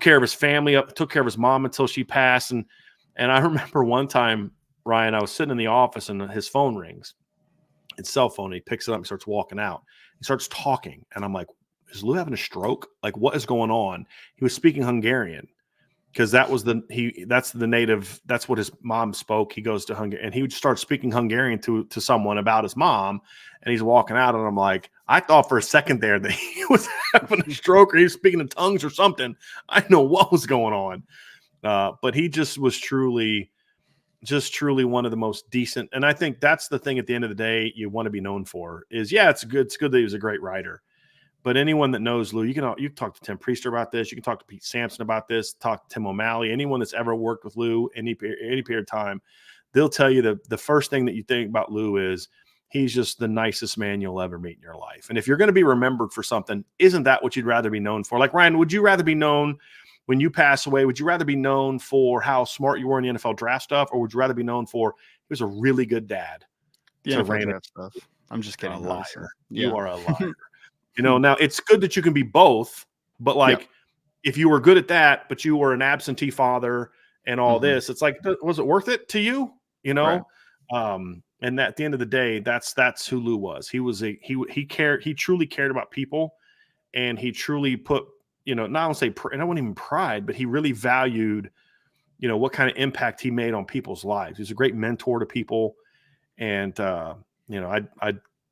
care of his family took care of his mom until she passed. And I remember one time, Ryan, I was sitting in the office and his phone rings. It's cell phone. And he picks it up and starts walking out. He starts talking. And I'm like, is Lou having a stroke? Like, what is going on? He was speaking Hungarian because that's what his mom spoke. He goes to Hungary and he would start speaking Hungarian to someone about his mom. And he's walking out and I'm like, I thought for a second there that he was having a stroke or he was speaking in tongues or something. I didn't know what was going on. But he just was truly one of the most decent. And I think that's the thing at the end of the day you want to be known for is, it's good that he was a great writer. But anyone that knows Lou, you can talk to Tim Priester about this. You can talk to Pete Sampson about this. Talk to Tim O'Malley. Anyone that's ever worked with Lou any period of time, they'll tell you the first thing that you think about Lou is he's just the nicest man you'll ever meet in your life. And if you're going to be remembered for something, isn't that what you'd rather be known for? Like, Ryan, would you rather be known when you pass away? Would you rather be known for how smart you were in the NFL draft stuff, or would you rather be known for he was a really good dad? The NFL draft stuff. I'm just kidding. A liar. Yeah. You are a liar. Now it's good that you can be both, but if you were good at that, but you were an absentee father and all this, it's like, was it worth it to you? Right. And at the end of the day, that's who Lou was. He cared. He truly cared about people, and he truly put, not I'll say, and I wouldn't even pride, but he really valued, what kind of impact he made on people's lives. He was a great mentor to people, and I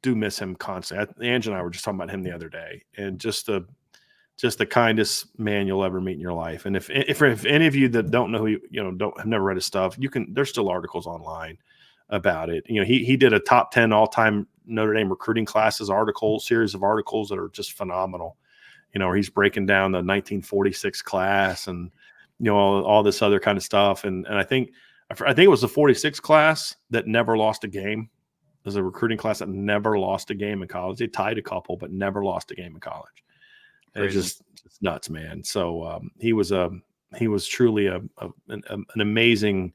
do miss him constantly. Ange and I were just talking about him the other day, and just the kindest man you'll ever meet in your life. And if any of you that don't know who have never read his stuff, there's still articles online about it. He did a top 10 all-time Notre Dame recruiting classes series of articles that are just phenomenal. Where he's breaking down the 1946 class and all this other kind of stuff. And I think it was the 46 class that never lost a game. There's a recruiting class that never lost a game in college. They tied a couple, but never lost a game in college. It's just nuts, man. So he was truly an amazing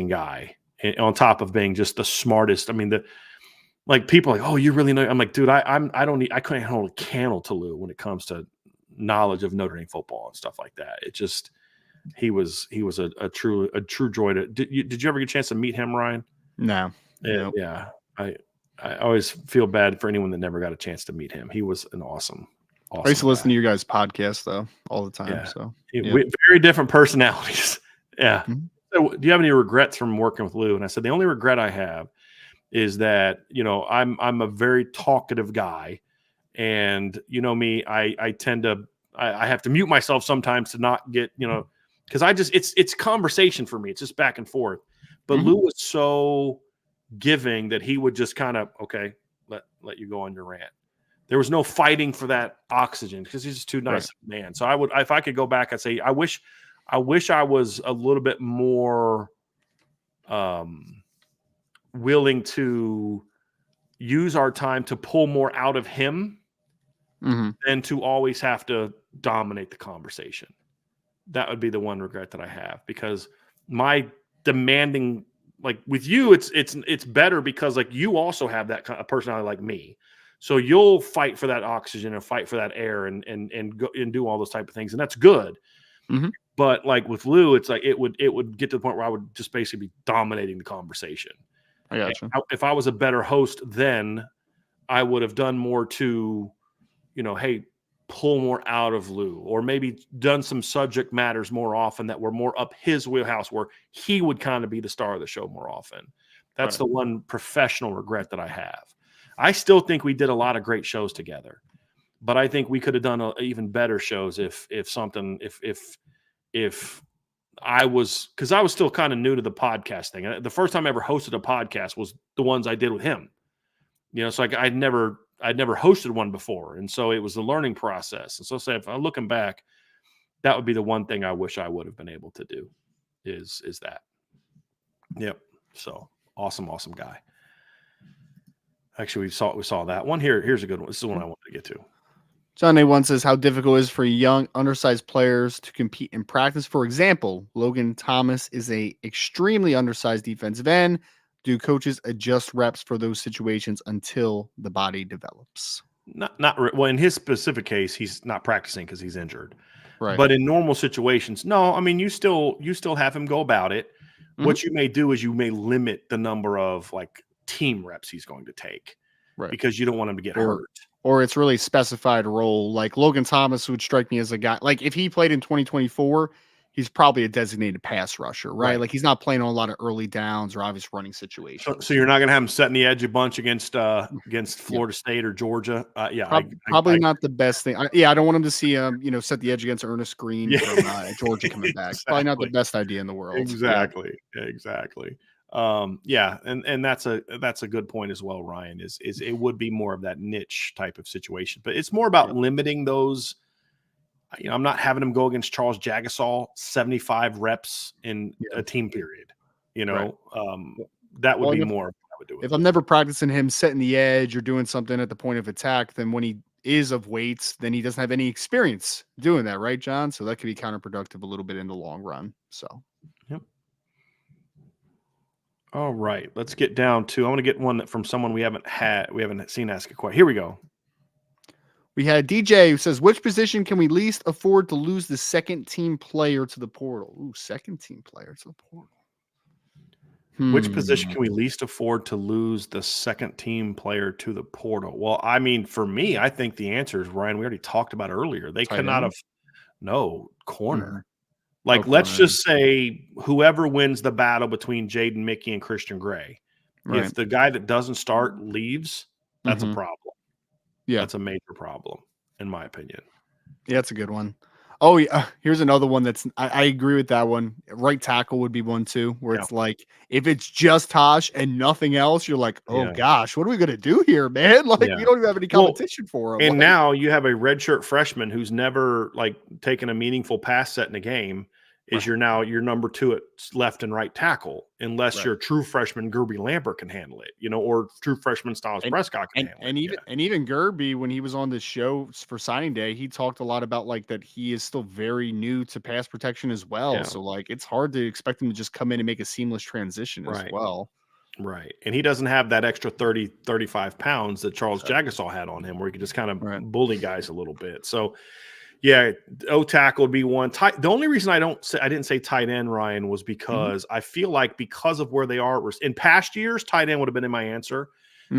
guy. And on top of being just the smartest. I mean, people are like, oh, you really know? I'm like, dude, I couldn't hold a candle to Lou when it comes to knowledge of Notre Dame football and stuff like that. It just he was a true joy. Did you ever get a chance to meet him, Ryan? No. Nope. Yeah. I always feel bad for anyone that never got a chance to meet him. He was an awesome I used to listen guy. to your guys' podcast though all the time. Yeah. So Very different personalities. Yeah. Mhm. So, do you have any regrets from working with Lou? And I said the only regret I have is that I'm a very talkative guy, and me, I tend to I have to mute myself sometimes to not get because it's conversation for me. It's just back and forth. But Mhm. Lou was so giving that he would just kind of let you go on your rant. There was no fighting for that oxygen because he's just too nice a man. So if I could go back, I'd say I wish I was a little bit more willing to use our time to pull more out of him than to always have to dominate the conversation. That would be the one regret that I have, because my demanding, like with you, it's better because like you also have that kind of personality like me. So you'll fight for that oxygen and fight for that air and go and do all those type of things. And that's good. Mhm. But like with Lou, it's like it would get to the point where I would just basically be dominating the conversation. I gotcha. If I was a better host, then I would have done more to, hey, pull more out of Lou, or maybe done some subject matters more often that were more up his wheelhouse, where he would kind of be the star of the show more often. That's the one professional regret that I have. I still think we did a lot of great shows together, but I think we could have done even better shows if I was, because I was still kind of new to the podcast thing. The first time I ever hosted a podcast was the ones I did with him. So I'd never hosted one before, and so it was a learning process. And so, if I'm looking back, that would be the one thing I wish I would have been able to do. Is that? Yep. So awesome guy. Actually, we saw that one here. Here's a good one. This is the one I wanted to get to. John A1 says how difficult it is for young, undersized players to compete in practice. For example, Logan Thomas is a extremely undersized defensive end. Do coaches adjust reps for those situations until the body develops? Well, in his specific case, he's not practicing because he's injured. Right. But in normal situations, no. I mean, you still have him go about it. Mm-hmm. What you may do is you may limit the number of like team reps he's going to take, because you don't want him to get hurt. Or it's really specified role. Like Logan Thomas would strike me as a guy, like if he played in 2024, he's probably a designated pass rusher, right? Like he's not playing on a lot of early downs or obvious running situations. So you're not going to have him setting the edge a bunch against Florida State or Georgia. Probably not the best thing. I don't want him to see him, set the edge against Ernest Green from Georgia coming back. Exactly. Probably not the best idea in the world. Exactly. And that's a good point as well, Ryan, is it would be more of that niche type of situation, but it's more about limiting those. I'm not having him go against Charles Jagasol 75 reps in a team period, that would be more I would do if I'm never practicing him setting the edge or doing something at the point of attack, then when he is of weights, then he doesn't have any experience doing that, right, John? So that could be counterproductive a little bit in the long run. So all right, let's get down to, I want to get one from someone we haven't seen ask a question. Here we go. We had DJ who says, which position can we least afford to lose the second team player to the portal? Ooh, second team player to the portal. Which position can we least afford to lose the second team player to the portal? Well, I mean, for me, I think the answer is, Ryan, we already talked about earlier. They could not have, corner. Like, let's just say whoever wins the battle between Jaden Mickey and Christian Gray, if the guy that doesn't start leaves, that's a problem. Yeah, that's a major problem, in my opinion. Yeah, that's a good one. Oh, yeah. Here's another one that's I agree with that one. Right tackle would be one too, where it's like if it's just Tosh and nothing else, you're like, oh gosh, what are we gonna do here, man? Like we don't even have any competition for him. And now you have a redshirt freshman who's never like taken a meaningful pass set in a game. Is you're now your number two at left and right tackle, unless your true freshman Gerby Lambert can handle it, or true freshman Styles Prescott can handle it. And even Gerby, when he was on the show for signing day, he talked a lot about like that he is still very new to pass protection as well. Yeah. So like it's hard to expect him to just come in and make a seamless transition as well. Right. And he doesn't have that extra 30, 35 pounds that Charles Jagasol had on him, where he could just kind of bully guys a little bit. So tackle would be one. The only reason I didn't say tight end, Ryan, was because I feel like because of where they are in past years, tight end would have been in my answer.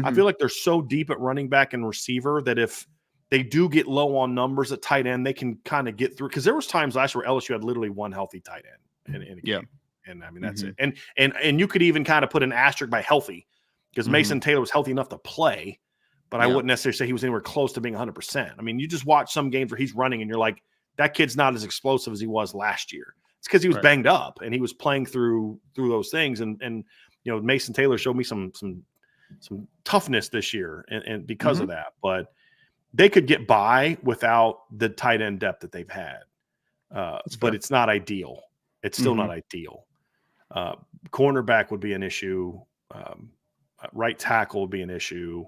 I feel like they're so deep at running back and receiver that if they do get low on numbers at tight end, they can kind of get through. Because there was times last year where LSU had literally one healthy tight end in a game. And I mean, that's it. And you could even kind of put an asterisk by healthy, because Mason Taylor was healthy enough to play, but I wouldn't necessarily say he was anywhere close to being 100%. I mean, you just watch some games where he's running and you're like, that kid's not as explosive as he was last year. It's because he was banged up and he was playing through those things. And you know, Mason Taylor showed me some toughness this year and because of that. But they could get by without the tight end depth that they've had. But it's not ideal. It's still not ideal. Cornerback would be an issue. Right tackle would be an issue.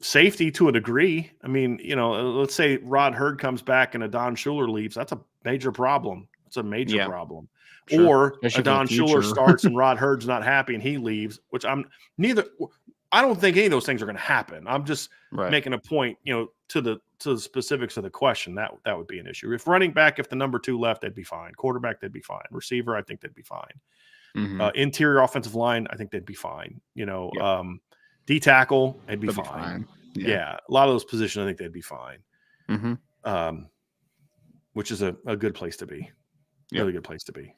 Safety to a degree. I mean, you know, let's say Rod Hurd comes back and Adon Schuler leaves. That's a major problem. It's a major problem. Sure. Or Adon Schuler starts and Rod Hurd's not happy and he leaves, which I don't think any of those things are going to happen. I'm just making a point, you know, to the specifics of the question. That would be an issue. If running back, if the number 2 left, they'd be fine. Quarterback, they'd be fine. Receiver, I think they'd be fine. Interior offensive line, I think they'd be fine. You know, D tackle, they'd be fine. Yeah, a lot of those positions, I think they'd be fine. Which is a good place to be. Really good place to be.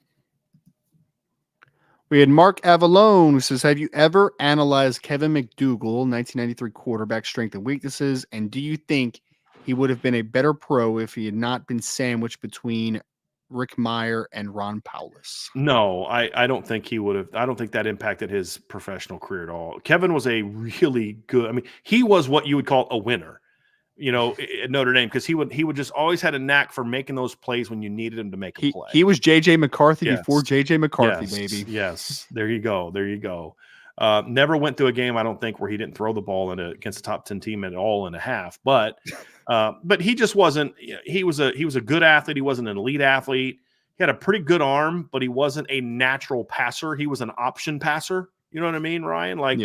We had Mark Avalone who says, have you ever analyzed Kevin McDougal, 1993 quarterback, strength and weaknesses? And do you think he would have been a better pro if he had not been sandwiched between Rick Meyer and Ron Powlus? No, I don't think he would have. I don't think that impacted his professional career at all. Kevin was a really good, I mean, he was what you would call a winner, you know, at Notre Dame, because he would just always had a knack for making those plays when you needed him to make a play. He was JJ McCarthy before JJ McCarthy, baby. Yes. There you go. Never went through a game, I don't think, where he didn't throw the ball against a top 10 team at all in a half. But he just wasn't. He was a good athlete. He wasn't an elite athlete. He had a pretty good arm, but he wasn't a natural passer. He was an option passer. You know what I mean, Ryan? Like,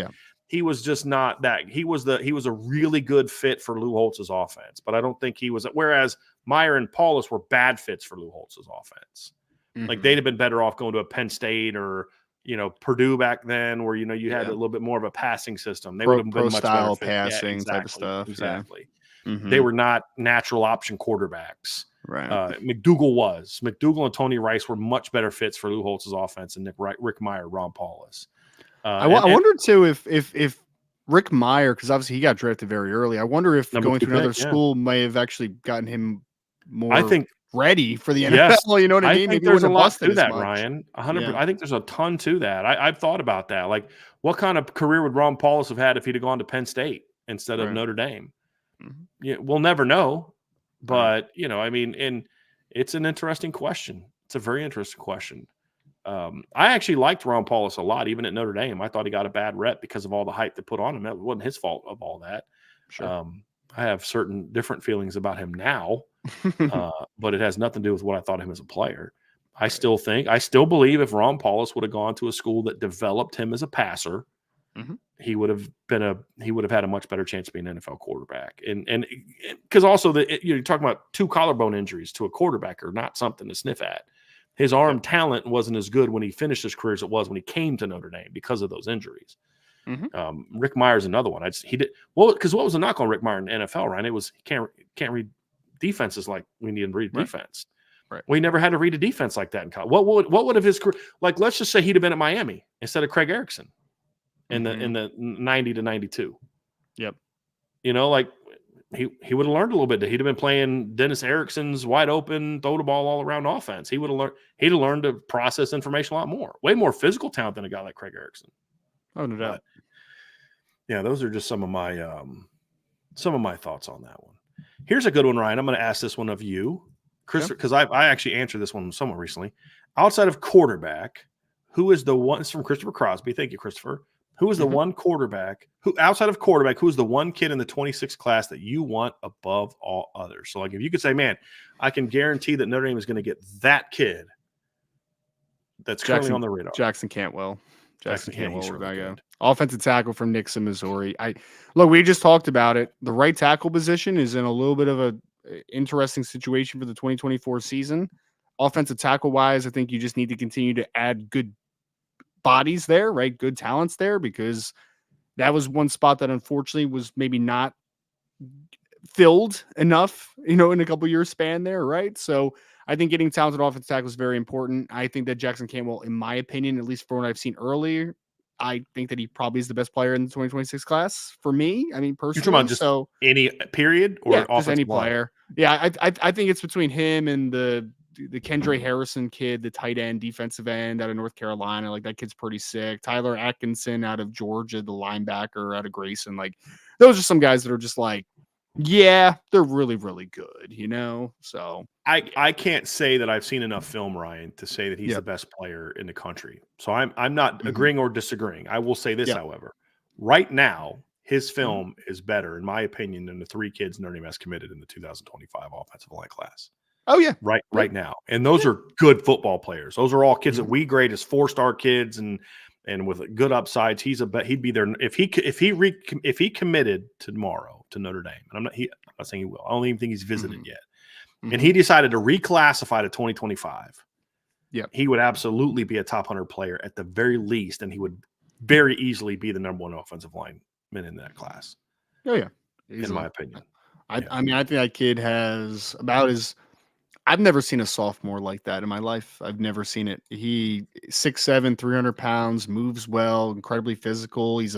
he was just not that. He was a really good fit for Lou Holtz's offense, but I don't think he was. Whereas Meyer and Paulus were bad fits for Lou Holtz's offense. Like, they'd have been better off going to a Penn State or, you know, Purdue back then, where, you know, you had a little bit more of a passing system. They would have been much style better passing type of stuff. Exactly. They were not natural option quarterbacks. Right. McDougal and Tony Rice were much better fits for Lou Holtz's offense than Rick Meyer, Ron Paulus. I wonder too if Rick Meyer, because obviously he got drafted very early. I wonder if going to another school may have actually gotten him more. I think ready for the NFL. You know what I mean? I think there's a lot to that, Ryan. 100%. I think there's a ton to that. I've thought about that. Like, what kind of career would Ron Paulus have had if he'd have gone to Penn State instead of Notre Dame? Yeah, we'll never know. But, you know, I mean, and it's an interesting question. It's a very interesting question. I actually liked Ron Paulus a lot, even at Notre Dame. I thought he got a bad rep because of all the hype they put on him. That wasn't his fault of all that. Sure. I have certain different feelings about him now, but it has nothing to do with what I thought of him as a player. I still believe if Ron Paulus would have gone to a school that developed him as a passer, he would have had a much better chance to be an NFL quarterback. And because also you're talking about 2 collarbone injuries to a quarterback are not something to sniff at. His arm talent wasn't as good when he finished his career as it was when he came to Notre Dame because of those injuries. Rick Meyer's another one. Because what was the knock on Rick Meyer in the NFL, Ryan? It was he can't read defenses like we need him to read defense. Right. Well, he never had to read a defense like that in college. What would have his career, like, let's just say he'd have been at Miami instead of Craig Erickson in the 90 to 92. Yep. You know, like he would have learned a little bit. He'd have been playing Dennis Erickson's wide open, throw the ball all around offense. He'd have learned to process information a lot more. Way more physical talent than a guy like Craig Erickson. Oh, no doubt. Yeah, those are just some of my thoughts on that one. Here's a good one, Ryan. I'm going to ask this one of you, Chris, because I actually answered this one somewhat recently. Outside of quarterback, who is the one? It's from Christopher Crosby. Thank you, Christopher. Who is the one quarterback who, outside of quarterback, who is the one kid in the 26 class that you want above all others? So, like, if you could say, man, I can guarantee that Notre Dame is going to get that kid that's currently on the radar. Jackson Cantwell. Jackson Cantwell. Offensive tackle from Nixon, Missouri. We just talked about it. The right tackle position is in a little bit of a interesting situation for the 2024 season. Offensive tackle wise, I think you just need to continue to add good bodies there, right? Good talents there, because that was one spot that unfortunately was maybe not filled enough, in a couple years span there, right? So I think getting talented offensive tackle is very important. I think that Jackson Cantwell, in my opinion, at least from what I've seen earlier, I think that he probably is the best player in the 2026 class for me. I mean, You're talking about personally. just So any period or yeah, just any offensive line? player. Yeah, I think it's between him and the Kendra Harrison kid, the tight end, defensive end out of North Carolina. Like, that kid's pretty sick. Tyler Atkinson out of Georgia, the linebacker out of Grayson. Like, those are some guys that are just like, yeah, they're really, really good, So I can't say that I've seen enough film, Ryan, to say that he's the best player in the country. So I'm not agreeing or disagreeing. I will say this, however. Right now, his film is better, in my opinion, than the 3 kids Notre Dame has committed in the 2025 offensive line class. Oh, yeah. Right now. And those are good football players. Those are all kids that we grade as 4-star kids and with good upsides. He'd be there if he committed tomorrow to Notre Dame. And I'm not saying he will. I don't even think he's visited yet. And he decided to reclassify to 2025. Yeah. He would absolutely be a top 100 player at the very least, and he would very easily be the number 1 offensive lineman in that class. Oh, yeah. Easily. In my opinion. I mean, I think that kid has about as – I've never seen a sophomore like that in my life. I've never seen it. He 6'7", 300 pounds, moves well, incredibly physical. He's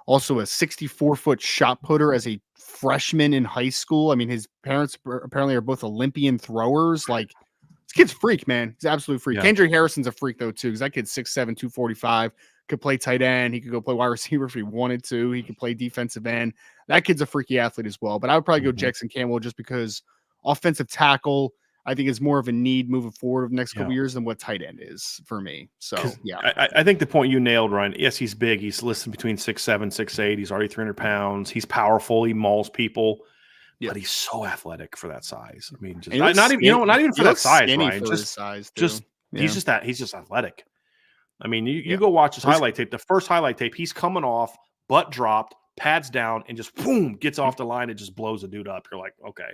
also a 64-foot shot putter as a freshman in high school. I mean, his parents apparently are both Olympian throwers. Like, this kid's a freak, man. He's an absolute freak. Yeah. Kendrick Harrison's a freak, though, too, because that kid's 6'7", 245, could play tight end. He could go play wide receiver if he wanted to. He could play defensive end. That kid's a freaky athlete as well. But I would probably go Jackson Cantwell just because offensive tackle – I think is more of a need moving forward of the next couple years than what tight end is for me. So, yeah. I think the point you nailed, Ryan. Yes, he's big. He's listed between 6'7", 6'8". He's already 300 pounds. He's powerful. He mauls people. But he's so athletic for that size. I mean, just not even for that size, Ryan. He's just athletic. I mean, you go watch his highlight tape. The first highlight tape, he's coming off, butt dropped, pads down, and just boom, gets off the line and just blows a dude up. You're like, okay,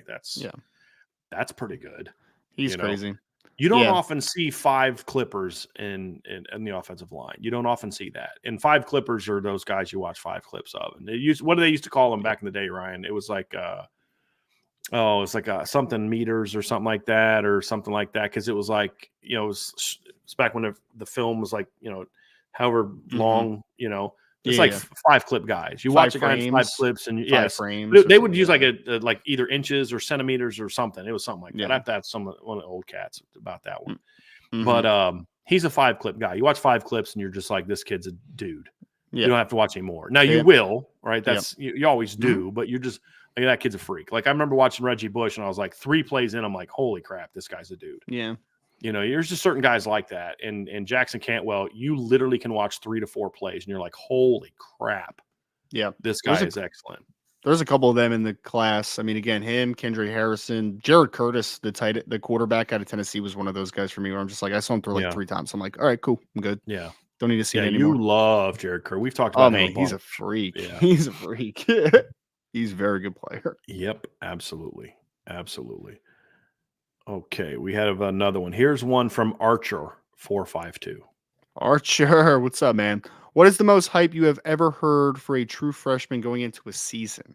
that's pretty good. He's crazy. You don't often see 5 clippers in the offensive line. You don't often see that. And 5 clippers are those guys you watch 5 clips of. And what do they used to call them back in the day, Ryan? It was like it's like something meters or something like that, because it was like, it's back when the film was like, however long, it's like 5 clip guys. You watch a guy in 5 clips and frames. They would use like like either inches or centimeters or something. It was something like that. I have to ask one of the old cats about that one. But he's a 5 clip guy. You watch 5 clips and you're just like, this kid's a dude. You don't have to watch any more. Now you will, right? That's you always do, but you're just like, that kid's a freak. Like, I remember watching Reggie Bush and I was like 3 plays in, I'm like, holy crap, this guy's a dude. Yeah. There's just certain guys like that. And Jackson Cantwell, you literally can watch 3 to 4 plays and you're like, holy crap. Yeah. This guy is excellent. There's a couple of them in the class. I mean, again, him, Kendra Harrison, Jared Curtis, the quarterback out of Tennessee, was one of those guys for me where I'm just like, I saw him throw like 3 times. I'm like, all right, cool. I'm good. Yeah. Don't need to see it anymore. You love Jared Curtis. We've talked about him. He's a freak. Yeah. He's a freak. He's a very good player. Yep. Absolutely. Absolutely. Okay, we have another one. Here's one from Archer 452. Archer, what's up, man? What is the most hype you have ever heard for a true freshman going into a season?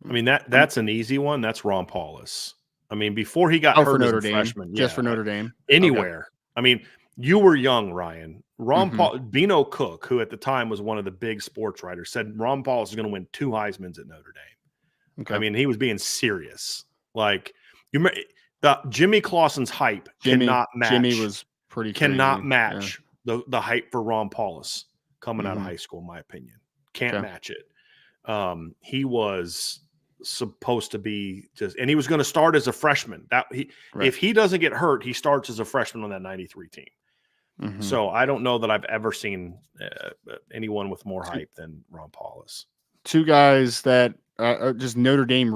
I mean, that's an easy one. That's Ron Paulus. I mean, before he got hurt for Notre as a Dame, freshman, just for Notre Dame, anywhere. Okay. I mean, you were young, Ryan. Bino Cook, who at the time was one of the big sports writers, said Ron Paulus is going to win 2 Heismans at Notre Dame. Okay. I mean, he was being serious. Like, Jimmy Clausen's hype cannot match. Jimmy was pretty crazy. Cannot match the hype for Ron Paulus coming out of high school, in my opinion. Can't match it. He was supposed to be and he was going to start as a freshman. If he doesn't get hurt, he starts as a freshman on that 93 team. So I don't know that I've ever seen anyone with more hype than Ron Paulus. 2 guys that are just Notre Dame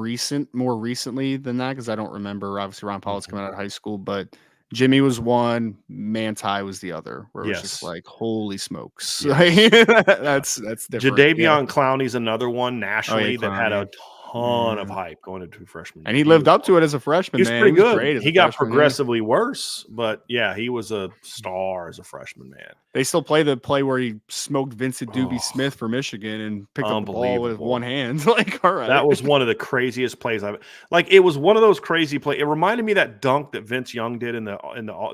more recently than that, because I don't remember, obviously, Ron Paulus coming out of high school, but Jimmy was one, Manti was the other, where it was just like, holy smokes. That's different. Jadeveon Clowney's another one nationally that had a ton of hype going into freshman year. And he lived up to it as a freshman, He was man. pretty He was good. great as He a got freshman, progressively worse, but yeah, he was a star as a freshman, man. They still play the play where he smoked Vincent Doobie Oh, Smith for Michigan and picked up the ball with unbelievable. one hand. Like, all right. That was one of the craziest plays I've like. It was one of those crazy plays. It reminded me of that dunk that Vince Young did in the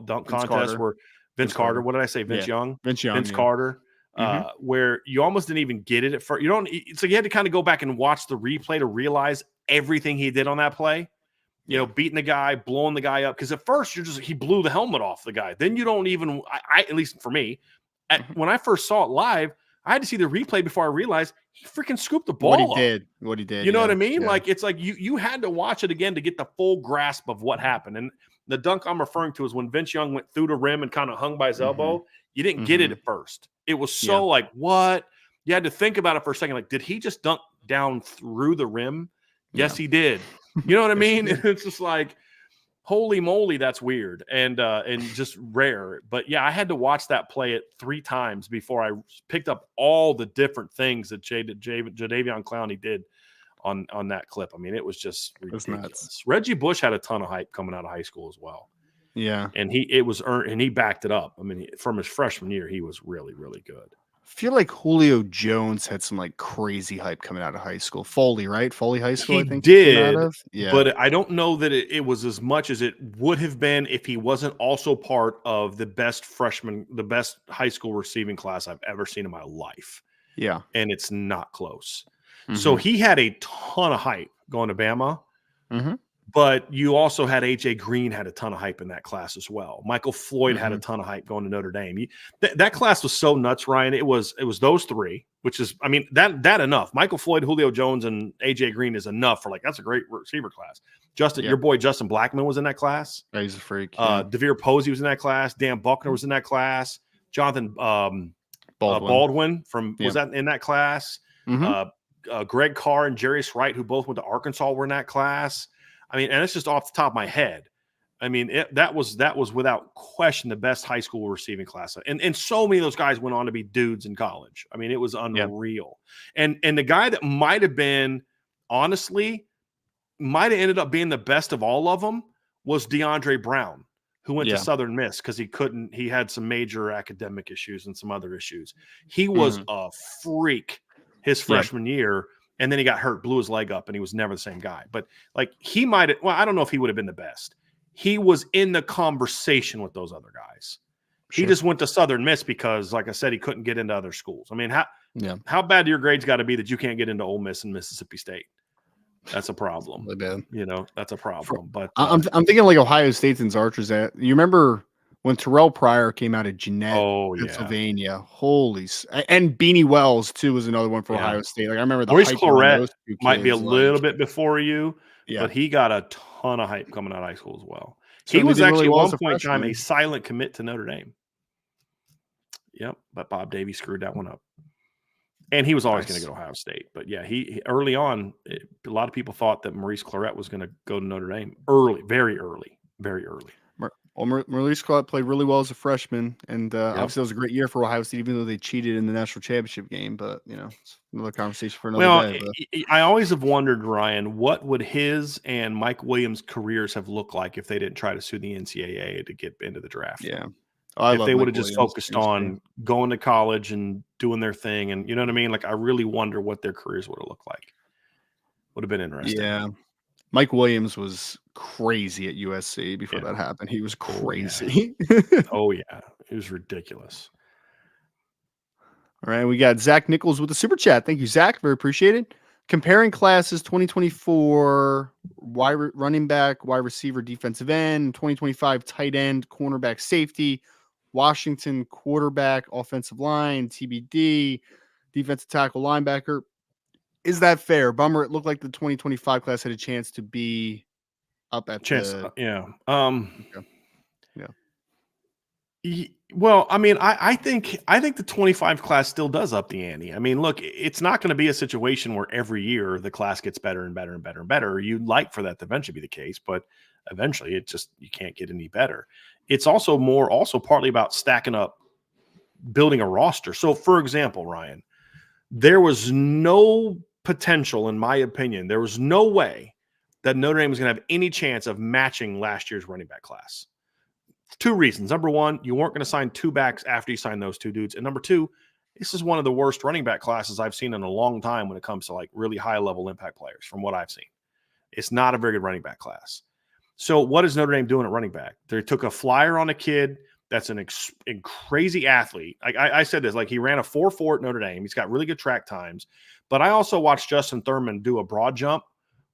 dunk Vince contest Carter. where Vince Carter. What did I say? Vince Yeah. Young. Vince Young. Vince Yeah. Carter. Mhm. Where you almost didn't even get it at first. You don't. So you had to kind of go back and watch the replay to realize everything he did on that play. You know, beating the guy, blowing the guy up. Because at first he blew the helmet off the guy. Then you don't even. I at least for me, when I first saw it live, I had to see the replay before I realized he freaking scooped the ball What he up. did. What he did. You know yeah. what I mean? Yeah. Like, it's like you had to watch it again to get the full grasp of what happened. And the dunk I'm referring to is when Vince Young went through the rim and kind of hung by his elbow. You didn't get it at first. It was so like, what? You had to think about it for a second. Like, did he just dunk down through the rim? Yes, he did. You know what I mean? It's just like, holy moly, that's weird and just rare. But yeah, I had to watch that play it 3 times before I picked up all the different things that Jadeveon Clowney did on that clip. I mean, it was just ridiculous. Reggie Bush had a ton of hype coming out of high school as well. Yeah, and he backed it up. I mean, from his freshman year, he was really, really good. I feel like Julio Jones had some like crazy hype coming out of high school. Foley, right? Foley High School, I think. Did, yeah. But I don't know that it was as much as it would have been if he wasn't also part of the best high school receiving class I've ever seen in my life. Yeah. And it's not close. So he had a ton of hype going to Bama. But you also had A.J. Green had a ton of hype in that class as well. Michael Floyd had a ton of hype going to Notre Dame. That class was so nuts, Ryan. It was those 3, which is, I mean, that enough. Michael Floyd, Julio Jones, and A.J. Green is enough for like, that's a great receiver class. Your boy Justin Blackman was in that class. Yeah, he's a freak. DeVere Posey was in that class. Dan Buckner was in that class. Jonathan Baldwin was that in that class. Greg Carr and Jarius Wright, who both went to Arkansas, were in that class. I mean, and it's just off the top of my head. I mean, that was without question the best high school receiving class. And so many of those guys went on to be dudes in college. I mean, it was unreal. And the guy that might have been, honestly, might have ended up being the best of all of them was DeAndre Brown, who went to Southern Miss because he had some major academic issues and some other issues. He was a freak his freshman year. And then he got hurt, blew his leg up, and he was never the same guy. But like he might have, well, I don't know if he would have been the best. He was in the conversation with those other guys. He just went to Southern Miss because, like I said, he couldn't get into other schools. I mean, how bad do your grades got to be that you can't get into Ole Miss and Mississippi State? That's a problem. Really bad. You know, that's a problem. But I'm thinking like Ohio State's and Archers. You remember when Terrell Pryor came out of Jeanette, Pennsylvania? Holy, and Beanie Wells too was another one for Ohio State. Like I remember the Maurice hype Clarett kids, might be a little bit before you, yeah, but he got a ton of hype coming out of high school as well. So he was actually really at one point in time a silent commit to Notre Dame. Yep, but Bob Davie screwed that one up. And he was always going to go to Ohio State. But yeah, he early on, a lot of people thought that Maurice Clarett was going to go to Notre Dame very early. Well, Maurice Clarett played really well as a freshman, and obviously it was a great year for Ohio State, even though they cheated in the national championship game. But it's another conversation for another day. But I always have wondered, Ryan, what would his and Mike Williams' careers have looked like if they didn't try to sue the NCAA to get into the draft? Yeah, if they would have just focused on going to college and doing their thing, and you know what I mean. Like, I really wonder what their careers would have looked like. Would have been interesting. Yeah. Mike Williams was crazy at USC before that happened. He was crazy. Oh, yeah. It was ridiculous. All right. We got Zach Nichols with the super chat. Thank you, Zach. Very appreciated. Comparing classes 2024, running back, wide receiver, defensive end, 2025 tight end, cornerback, safety, Washington quarterback, offensive line, TBD, defensive tackle, linebacker. Is that fair? Bummer. It looked like the 2025 class had a chance to be up at Well, I mean, I think the 25 class still does up the ante. I mean, look, it's not going to be a situation where every year the class gets better and better and better and better. You'd like for that to eventually be the case, but eventually you can't get any better. It's also partly about stacking up, building a roster. So, for example, Ryan, there was no potential, in my opinion. There was no way that Notre Dame was going to have any chance of matching last year's running back class. 2 reasons. Number one, you weren't going to sign 2 backs after you signed those 2 dudes. And number 2, this is one of the worst running back classes I've seen in a long time when it comes to like really high level impact players from what I've seen. It's not a very good running back class. So what is Notre Dame doing at running back? They took a flyer on a kid that's a crazy athlete. I said this, like he ran a 4.4 at Notre Dame. He's got really good track times. But I also watched Justin Thurman do a broad jump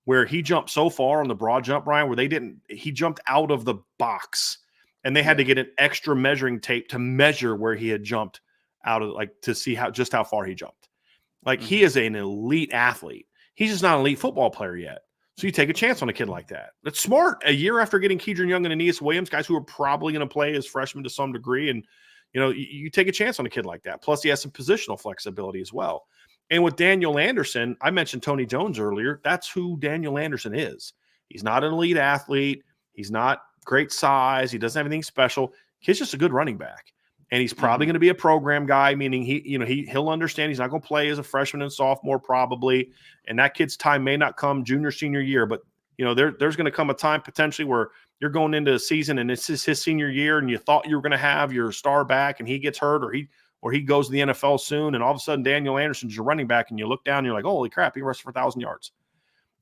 where he jumped so far on the broad jump, Brian, where he jumped out of the box and they had to get an extra measuring tape to measure where he had jumped out of, like, to see just how far he jumped. Like he is an elite athlete. He's just not an elite football player yet. So you take a chance on a kid like that. That's smart. A year after getting Kedron Young and Aeneas Williams, guys who are probably going to play as freshmen to some degree. And, you take a chance on a kid like that. Plus he has some positional flexibility as well. And with Daniel Anderson, I mentioned Tony Jones earlier. That's who Daniel Anderson is. He's not an elite athlete. He's not great size. He doesn't have anything special. He's just a good running back. And he's probably going to be a program guy, meaning he'll understand he's not going to play as a freshman and sophomore probably. And that kid's time may not come junior, senior year, but there's going to come a time potentially where you're going into a season and it's his senior year and you thought you were going to have your star back and he gets hurt or he goes to the NFL soon, and all of a sudden Daniel Anderson's your running back, and you look down and you're like, holy crap, he rushed for 1,000 yards.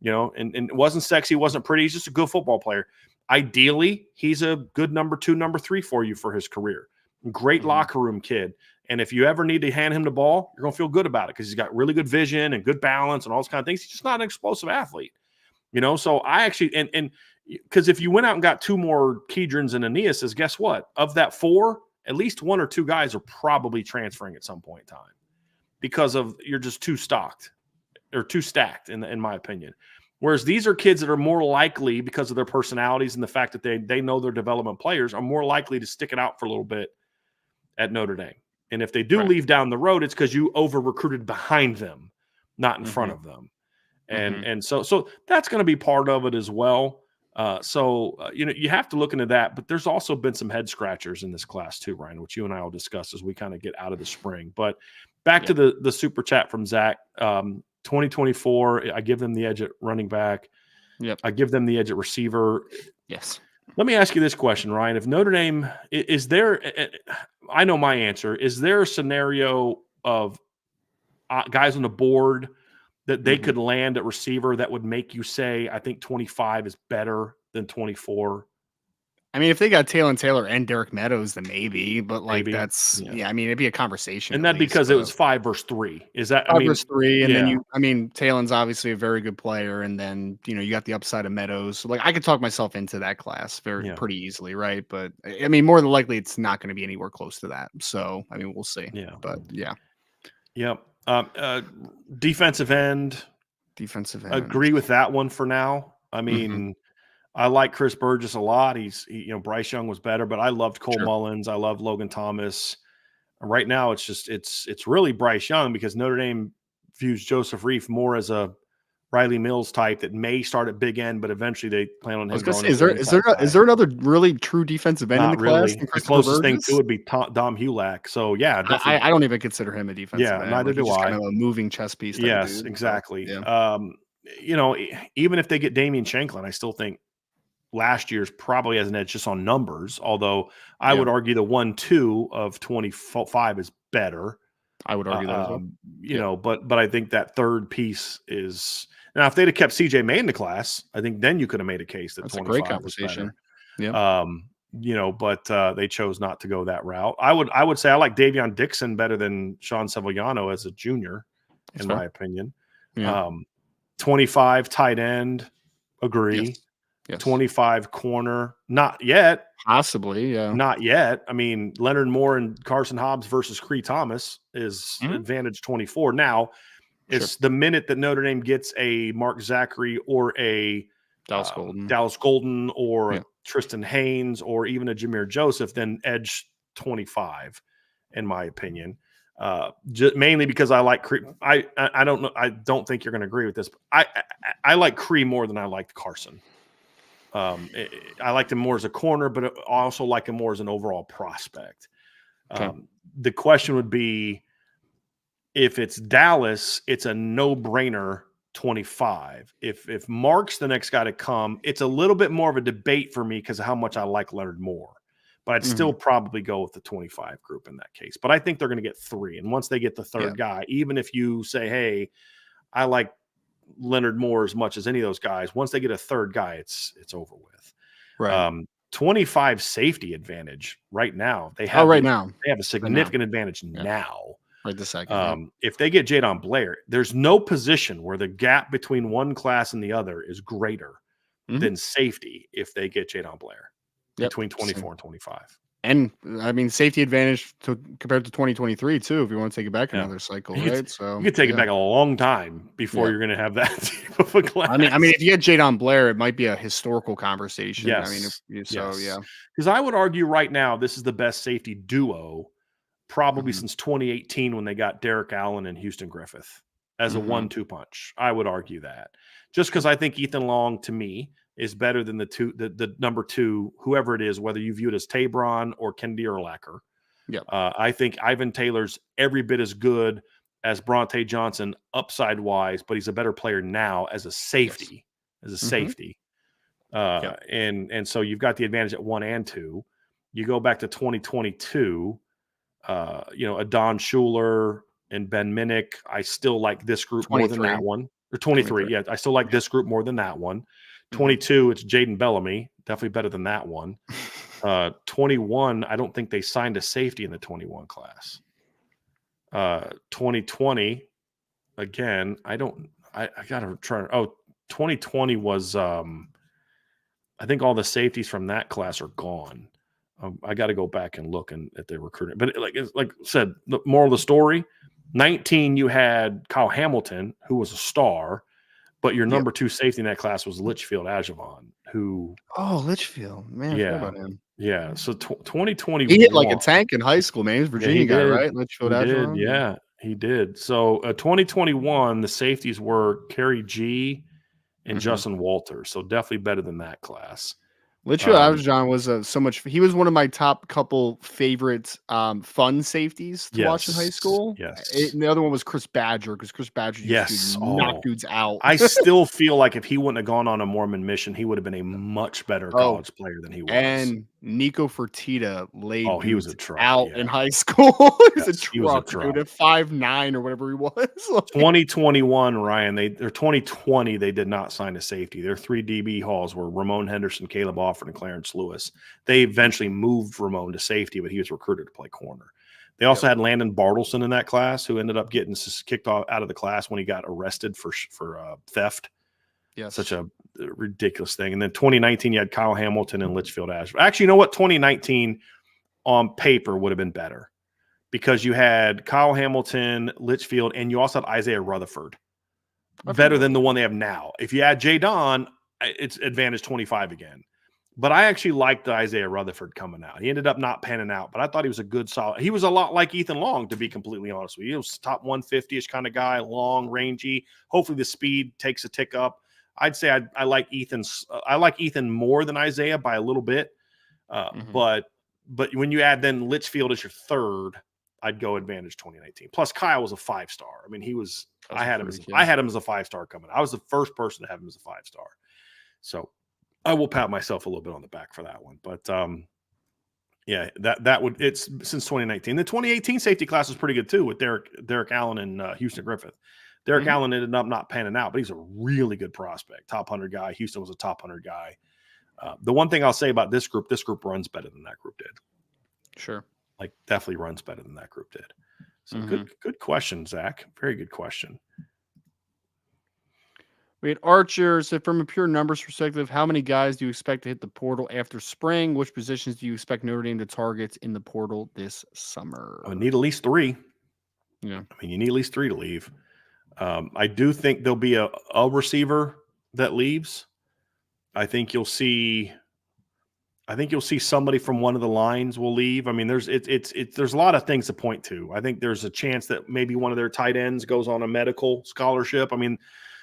And it wasn't sexy, wasn't pretty. He's just a good football player. Ideally, he's a good number 2, number 3 for you for his career. Great locker room kid. And if you ever need to hand him the ball, you're going to feel good about it because he's got really good vision and good balance and all those kind of things. He's just not an explosive athlete. So I actually, and because if you went out and got 2 more Kedrons and Aeneas, guess what? Of that 4, at least 1 or 2 guys are probably transferring at some point in time because you're just too stacked, in my opinion. Whereas these are kids that are more likely, because of their personalities and the fact that they know their development players, are more likely to stick it out for a little bit at Notre Dame. And if they do leave down the road, it's because you over-recruited behind them, not in front of them. And so that's going to be part of it as well. You have to look into that, but there's also been some head scratchers in this class too, Ryan, which you and I will discuss as we kind of get out of the spring. But back to the super chat from Zach, 2024, I give them the edge at running back. Yep. I give them the edge at receiver. Yes. Let me ask you this question, Ryan. If Notre Dame, is there, I know my answer, is there a scenario of guys on the board that they could land at receiver that would make you say, I think 25 is better than 24? I mean, if they got Taylor and Derek Meadows, then maybe, but that's, I mean, it'd be a conversation. And that because it was 5 versus 3. Is that, 5 versus 3. And then Taylor's obviously a very good player. And then, you got the upside of Meadows. So, I could talk myself into that class pretty easily. Right. But I mean, more than likely, it's not going to be anywhere close to that. So, I mean, we'll see. Yeah. But Yep. Defensive end. Agree with that one for now. I mean, I like Chris Burgess a lot. Bryce Young was better, but I loved Cole Mullins. I love Logan Thomas. Right now, it's really Bryce Young because Notre Dame views Joseph Reif more as a Riley Mills type that may start at big end, but eventually they plan on him going. Is there another really true defensive end in the class? The closest thing to would be Dom Hulak. So yeah, I don't even consider him a defensive end. Neither do I. Kind of a moving chess piece. Yes, exactly. Even if they get Damian Shanklin, I still think last year's probably has an edge just on numbers. Although I would argue the 1-2 of 25 is better. I would argue that as well. But I think that third piece is now. If they'd have kept CJ May in the class, I think then you could have made a case that that's 25 a great conversation. Yeah. But they chose not to go that route. I would say I like Davion Dixon better than Sean Sevillano as a junior, in my opinion. Yeah. 25 tight end, agree. Yes. 25 corner, not yet. Possibly, yeah. Not yet. I mean, Leonard Moore and Carson Hobbs versus Cree Thomas is advantage 24. Now, it's the minute that Notre Dame gets a Mark Zachary or a Dallas Golden or a Tristan Haynes or even a Jameer Joseph, then edge 25, in my opinion. Mainly because I like Cree. I don't know. I don't think you're going to agree with this. But I like Cree more than I liked Carson. I liked him more as a corner, but I also like him more as an overall prospect. The question would be, If it's Dallas, it's a no-brainer 25. If Mark's the next guy to come, it's a little bit more of a debate for me because of how much I like Leonard Moore. But I'd still probably go with the 25 group in that case. But I think they're going to get 3. And once they get the third guy, even if you say, hey, I like Leonard Moore as much as any of those guys, once they get a third guy, it's over with. Right. 25 safety advantage right now. They have now. They have a significant advantage now. Right this second. If they get Jadon Blair, there's no position where the gap between one class and the other is greater than safety if they get Jadon Blair between 24 and 25. And I mean, safety advantage compared to 2023 too, if you want to take it back another cycle, right? So you could take it back a long time before you're going to have that type of a class. I mean, if you get Jadon Blair, it might be a historical conversation. Yes. I mean, because I would argue right now this is the best safety duo probably since 2018 when they got Derek Allen and Houston Griffith as a 1-2 punch. I would argue that just because I think Ethan Long to me is better than the number 2, whoever it is, whether you view it as Tabron or Kennedy Urlacher. Yeah. I think Ivan Taylor's every bit as good as Bronte Johnson upside wise, but he's a better player now as a safety, And so you've got the advantage at 1 and 2. You go back to 2022, Adon Schuler and Ben Minnick. I still like this group more than that one. Or 23. Yeah, I still like this group more than that one. 22, it's Jaden Bellamy. Definitely better than that one. 21, I don't think they signed a safety in the 21 class. 2020, again, I got to try. 2020 was, I think all the safeties from that class are gone. I got to go back and look at the recruiting. But like I said, the moral of the story, 19, you had Kyle Hamilton, who was a star. But your number 2 safety in that class was Litchfield Ajavon, who Litchfield, man, I forgot about him. Yeah, so 2021, he hit like a tank in high school, man. He's a Virginia guy, right? Litchfield Ajavon. Yeah, he did. So 2021, the safeties were Kerry G and Justin Walters, so definitely better than that class. Litchfield Ajavon was so much. He was one of my top couple favorite fun safeties to watch in high school. Yes, and the other one was Chris Badger because Chris Badger used to knock dudes out. I still feel like if he wouldn't have gone on a Mormon mission, he would have been a much better college player than he was. And Nico Fertitta laid he was a truck out in high school. He was a truck, dude, at 5'9" or whatever he was. 2021, Ryan, or 2020, they did not sign a safety. Their 3 DB halls were Ramon Henderson, Caleb Offord, and Clarence Lewis. They eventually moved Ramon to safety, but he was recruited to play corner. They also had Landon Bartleson in that class, who ended up getting kicked out of the class when he got arrested for theft. Yes. Such a ridiculous thing. And then 2019, you had Kyle Hamilton and Litchfield Ashford. Actually, you know what? 2019 on paper would have been better because you had Kyle Hamilton, Litchfield, and you also had Isaiah Rutherford. Better than the one they have now. If you add Jadon, it's advantage 25 again. But I actually liked the Isaiah Rutherford coming out. He ended up not panning out, but I thought he was a good solid. He was a lot like Ethan Long, to be completely honest with you. He was top 150-ish kind of guy, long, rangy. Hopefully the speed takes a tick up. I'd say I like Ethan more than Isaiah by a little bit. But when you add then Litchfield as your third, I'd go advantage 2019. Plus Kyle was a 5-star. I mean, he was I had him as a 5-star coming. I was the first person to have him as a 5-star. So I will pat myself a little bit on the back for that one. But it's since 2019. The 2018 safety class was pretty good too with Derek Allen and Houston Griffith. Derek Allen ended up not panning out, but he's a really good prospect. Top 100 guy. Houston was a top 100 guy. The one thing I'll say about this group runs better than that group did. Sure. Like definitely runs better than that group did. So good question, Zach. Very good question. We had Archer. So from a pure numbers perspective, how many guys do you expect to hit the portal after spring? Which positions do you expect Notre Dame to target in the portal this summer? I need at least 3. Yeah. I mean, you need at least 3 to leave. I do think there'll be a receiver that leaves. I think you'll see somebody from one of the lines will leave. I mean, there's a lot of things to point to. I think there's a chance that maybe one of their tight ends goes on a medical scholarship. I mean,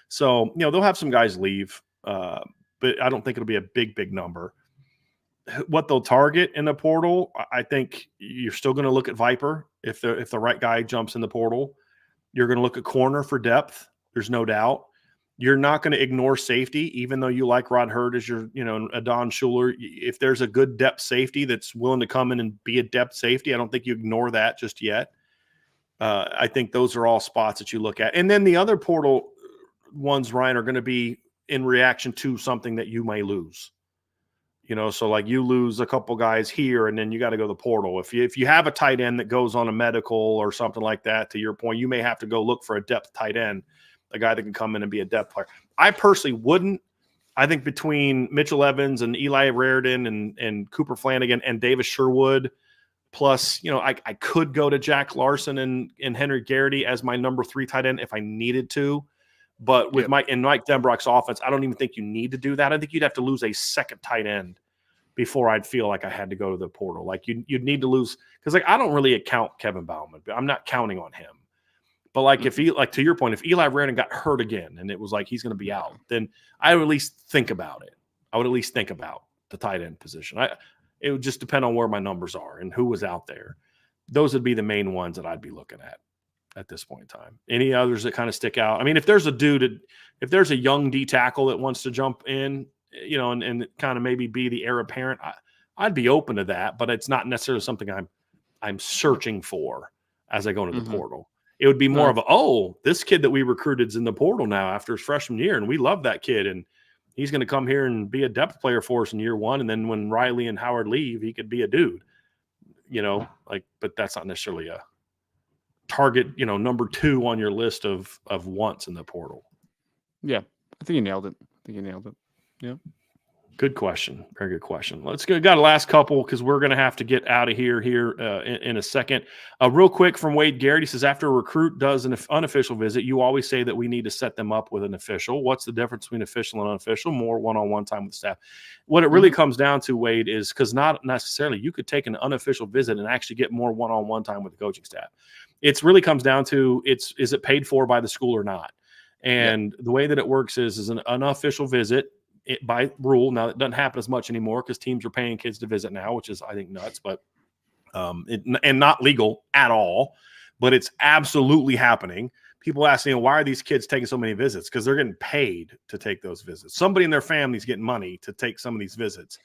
so they'll have some guys leave, but I don't think it'll be a big number. What they'll target in the portal, I think you're still going to look at Viper if the right guy jumps in the portal. You're going to look at corner for depth. There's no doubt. You're not going to ignore safety, even though you like Rod Hurd as your, a Don Schuler. If there's a good depth safety that's willing to come in and be a depth safety, I don't think you ignore that just yet. I think those are all spots that you look at. And then the other portal ones, Ryan, are going to be in reaction to something that you may lose. So like you lose a couple guys here and then you got to go to the portal. If you have a tight end that goes on a medical or something like that, to your point, you may have to go look for a depth tight end, a guy that can come in and be a depth player. I personally wouldn't. I think between Mitchell Evans and Eli Raridan and Cooper Flanagan and Davis Sherwood, plus, I could go to Jack Larson and Henry Garrity as my number 3 tight end if I needed to. But with Mike Denbrock's offense, I don't even think you need to do that. I think you'd have to lose a second tight end before I'd feel like I had to go to the portal. Like you'd need to lose, because I don't really account Kevin Bauman, but I'm not counting on him. But if he, to your point, if Eli Raridan got hurt again and it was like he's going to be out, then I would at least think about it. I would at least think about the tight end position. It would just depend on where my numbers are and who was out there. Those would be the main ones that I'd be looking at this point in time. Any others that kind of stick out? I mean, if there's a young D tackle that wants to jump in, and kind of maybe be the heir apparent, I'd be open to that, but it's not necessarily something I'm searching for as I go into the portal. It would be more of this kid that we recruited is in the portal now after his freshman year, and we love that kid, and he's going to come here and be a depth player for us in year 1, and then when Riley and Howard leave, he could be a dude, but that's not necessarily a target, number 2 on your list of wants in the portal. Yeah, I think you nailed it. Yeah. Good question. Very good question. Let's go. Got a last couple because we're going to have to get out of here in a second. Real quick from Wade Garrett. He says, after a recruit does an unofficial visit, you always say that we need to set them up with an official. What's the difference between official and unofficial? More one-on-one time with staff. What it really comes down to, Wade, is because not necessarily you could take an unofficial visit and actually get more one-on-one time with the coaching staff. It really comes down to is it paid for by the school or not? And the way that it works is an unofficial visit. By rule, now it doesn't happen as much anymore because teams are paying kids to visit now, which is, I think, nuts, but and not legal at all, but it's absolutely happening. People ask, why are these kids taking so many visits? Because they're getting paid to take those visits. Somebody in their family's getting money to take some of these visits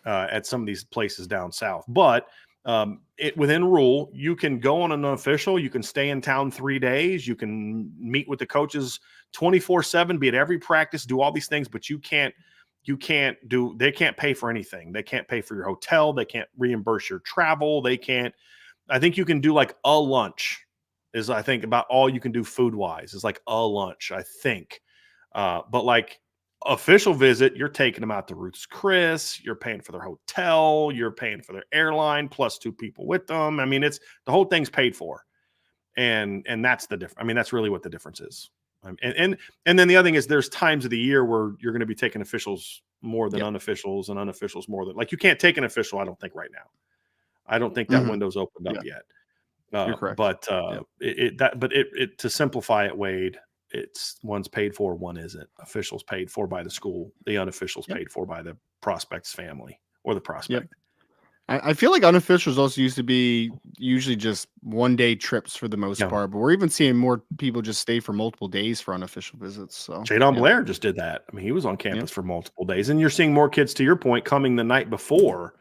at some of these places down south. But within rule, you can go on an unofficial, you can stay in town 3 days, you can meet with the coaches 24/7, be at every practice, do all these things, but they can't pay for anything. They can't pay for your hotel. They can't reimburse your travel. I think you can do like a lunch is, I think, about all you can do food wise is like a lunch, I think. But like official visit, you're taking them out to Ruth's Chris, you're paying for their hotel, you're paying for their airline, plus 2 people with them. I mean, the whole thing's paid for. And that's the difference. I mean, that's really what the difference is. And then the other thing is there's times of the year where you're going to be taking officials more than unofficials and unofficials more than, like, you can't take an official, I don't think, right now. I don't think that window's opened up yet. You're correct. But to simplify it, Wade, it's one's paid for, one isn't. Officials paid for by the school, the unofficials paid for by the prospect's family or the prospect. I feel like unofficials also used to be usually just 1-day trips for the most part, but we're even seeing more people just stay for multiple days for unofficial visits. So Jadon Blair just did that. I mean, he was on campus for multiple days, and you're seeing more kids, to your point, coming the night before,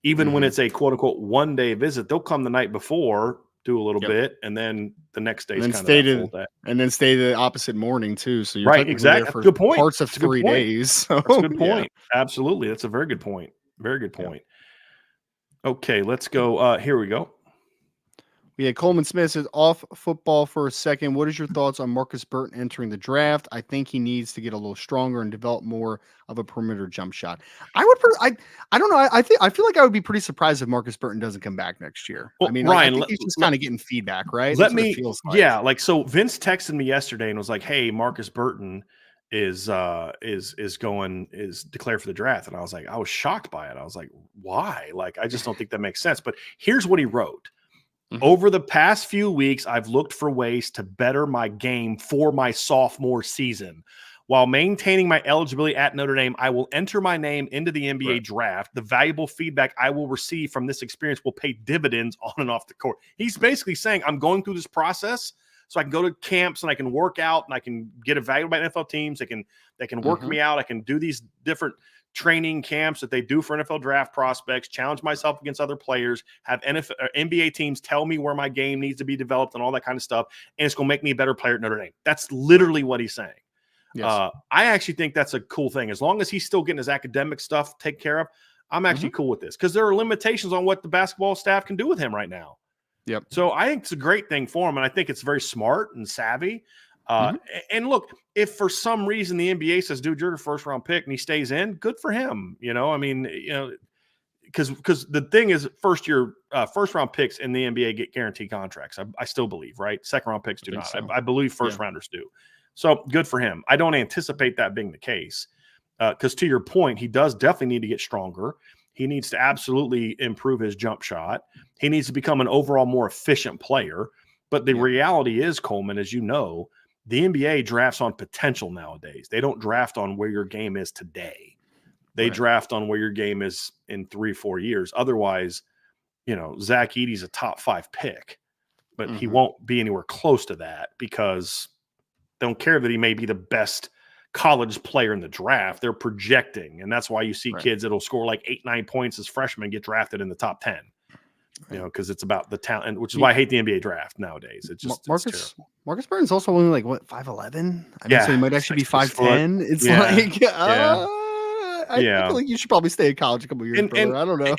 even when it's a quote unquote 1-day visit. They'll come the night before, do a little bit, and then the next day is kind of full day. And then stay the opposite morning too. So you're right, exactly. There for good point. Parts of 3 days. So, that's a good point. Absolutely, that's a very good point. Very good point. Okay, let's go. Here we go. We had Coleman Smith says, off football for a second. What is your thoughts on Marcus Burton entering the draft? I think he needs to get a little stronger and develop more of a perimeter jump shot. I don't know. I feel like I would be pretty surprised if Marcus Burton doesn't come back next year. Well, I mean, Ryan, I think he's just kind of getting feedback, right? Let me, so Vince texted me yesterday and was like, "Hey, Marcus Burton is declared for the draft," and I was shocked by it. I was like, why? Like, I just don't think that makes sense. But here's what he wrote. Over the past few weeks, I've looked for ways to better my game for my sophomore season. While maintaining my eligibility at Notre Dame, I will enter my name into the NBA draft. The valuable feedback I will receive from this experience will pay dividends on and off the court. He's basically saying, I'm going through this process so I can go to camps and I can work out and I can get evaluated by NFL teams. They can work me out. I can do these different training camps that they do for NFL draft prospects, challenge myself against other players, have NBA teams tell me where my game needs to be developed and all that kind of stuff. And it's going to make me a better player at Notre Dame. That's literally what he's saying. Yes. I actually think that's a cool thing. As long as he's still getting his academic stuff taken care of, I'm actually cool with this because there are limitations on what the basketball staff can do with him right now. Yep. So I think it's a great thing for him. And I think it's very smart and savvy. And look, if for some reason the NBA says, dude, you're a first round pick and he stays in, good for him. I mean, because the thing is first round picks in the NBA get guaranteed contracts. I still believe, right? Second round picks do not. So. I believe first rounders do. So good for him. I don't anticipate that being the case because to your point, he does definitely need to get stronger. He needs to absolutely improve his jump shot. He needs to become an overall more efficient player. But the reality is, Coleman, as you know, the NBA drafts on potential nowadays. They don't draft on where your game is today. They draft on where your game is in 3-4 years. Otherwise, Zach Edey's a top 5 pick, but he won't be anywhere close to that because they don't care that he may be the best college player in the draft. They're projecting, and that's why you see kids that'll score like 8-9 points as freshmen get drafted in the top 10. Because it's about the talent, which is why I hate the NBA draft nowadays. It's just Marcus Burton's also only like 5'11". I mean, so he might actually be 5'10". It's I feel like you should probably stay in college a couple years, brother. I don't know.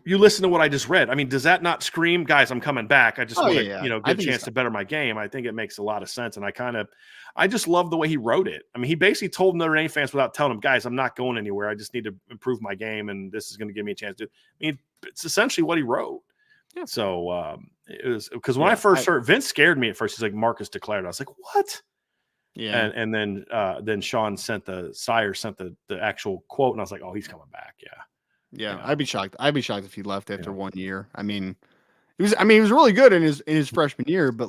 You listen to what I just read. I mean, does that not scream, guys? I'm coming back. I just want to get a chance to better my game. I think it makes a lot of sense, and I just love the way he wrote it. I mean, he basically told Notre Dame fans without telling them, guys, I'm not going anywhere. I just need to improve my game, and this is going to give me a chance to. I mean, it's essentially what he wrote. Yeah. So it was because when I first heard, Vince scared me at first. He's like, Marcus declared. I was like, what? Yeah. And then Sean sent the actual quote, and I was like, oh, he's coming back. Yeah. I'd be shocked. I'd be shocked if he left after 1 year. I mean, he was really good in his freshman year, but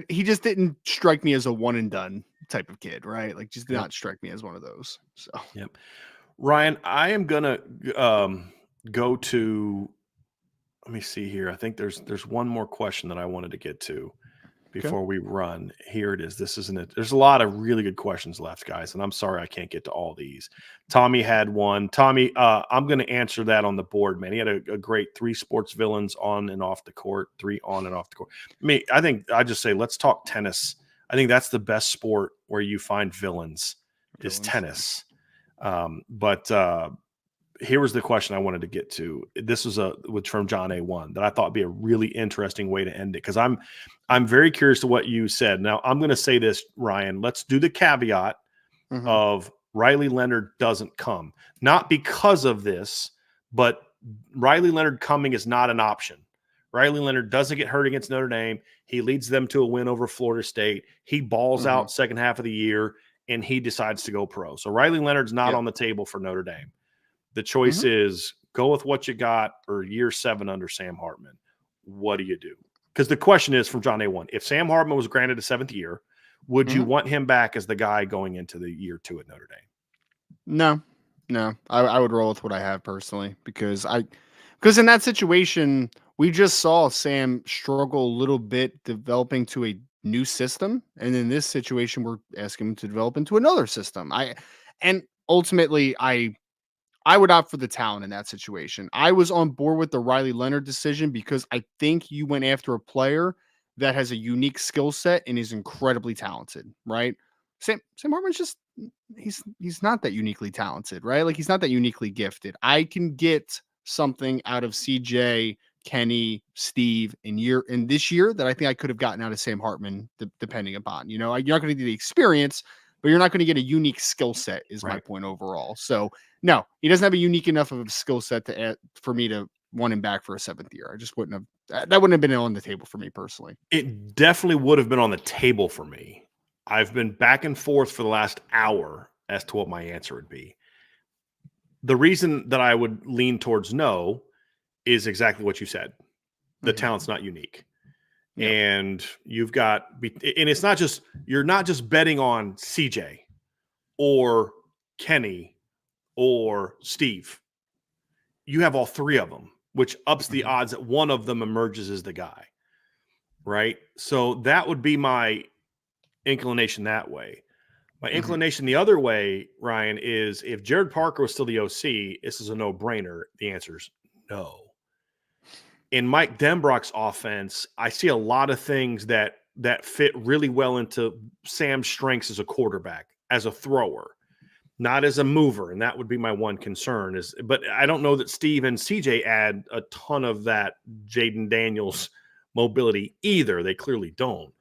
he just didn't strike me as a one and done type of kid, right? Like, just did not strike me as one of those. So, Ryan, I am gonna go to. Let me see here. I think there's one more question that I wanted to get to before we run. Here it is. This isn't it. There's a lot of really good questions left, guys, and I'm sorry I can't get to all these. Tommy had one. Tommy, I'm going to answer that on the board, man. He had a great 3 sports villains on and off the court, 3 on and off the court. I think I just say let's talk tennis. I think that's the best sport where you find villains is tennis. Here was the question I wanted to get to. This was from John A1 that I thought would be a really interesting way to end it because I'm very curious to what you said. Now I'm going to say this, Ryan. Let's do the caveat of Riley Leonard doesn't come, not because of this, but Riley Leonard coming is not an option. Riley Leonard doesn't get hurt against Notre Dame. He leads them to a win over Florida State. He balls out second half of the year and he decides to go pro. So Riley Leonard's not on the table for Notre Dame. The choice is go with what you got or year 7 under Sam Hartman. What do you do? Because the question is from John A1, if Sam Hartman was granted a 7th year, would you want him back as the guy going into the year 2 at Notre Dame? No. I would roll with what I have personally because in that situation, we just saw Sam struggle a little bit developing to a new system. And in this situation, we're asking him to develop into another system. Ultimately, I would opt for the talent in that situation. I was on board with the Riley Leonard decision because I think you went after a player that has a unique skill set and is incredibly talented, right? Sam Hartman's just he's not that uniquely talented, right? Like he's not that uniquely gifted. I can get something out of CJ, Kenny, Steve in this year that I think I could have gotten out of Sam Hartman, depending upon, you're not going to get the experience, but you're not going to get a unique skill set is my point overall. So no, he doesn't have a unique enough of a skill set for me to want him back for a 7th year. I just wouldn't have been on the table for me personally. It definitely would have been on the table for me. I've been back and forth for the last hour as to what my answer would be. The reason that I would lean towards no is exactly what you said. The talent's not unique. Yep. And it's not just, you're not just betting on CJ or Kenny or Steve. You have all 3 of them. which ups the odds that one of them emerges as the guy, right? So that would be my inclination that way. My inclination the other way, Ryan, is if Jared Parker was still the OC, this is a no-brainer. The answer is no. In Mike Denbrock's offense, I see a lot of things that fit really well into Sam's strengths as a quarterback, as a thrower, not as a mover. And that would be my one concern but I don't know that Steve and CJ add a ton of that Jaden Daniels mobility either. They clearly don't.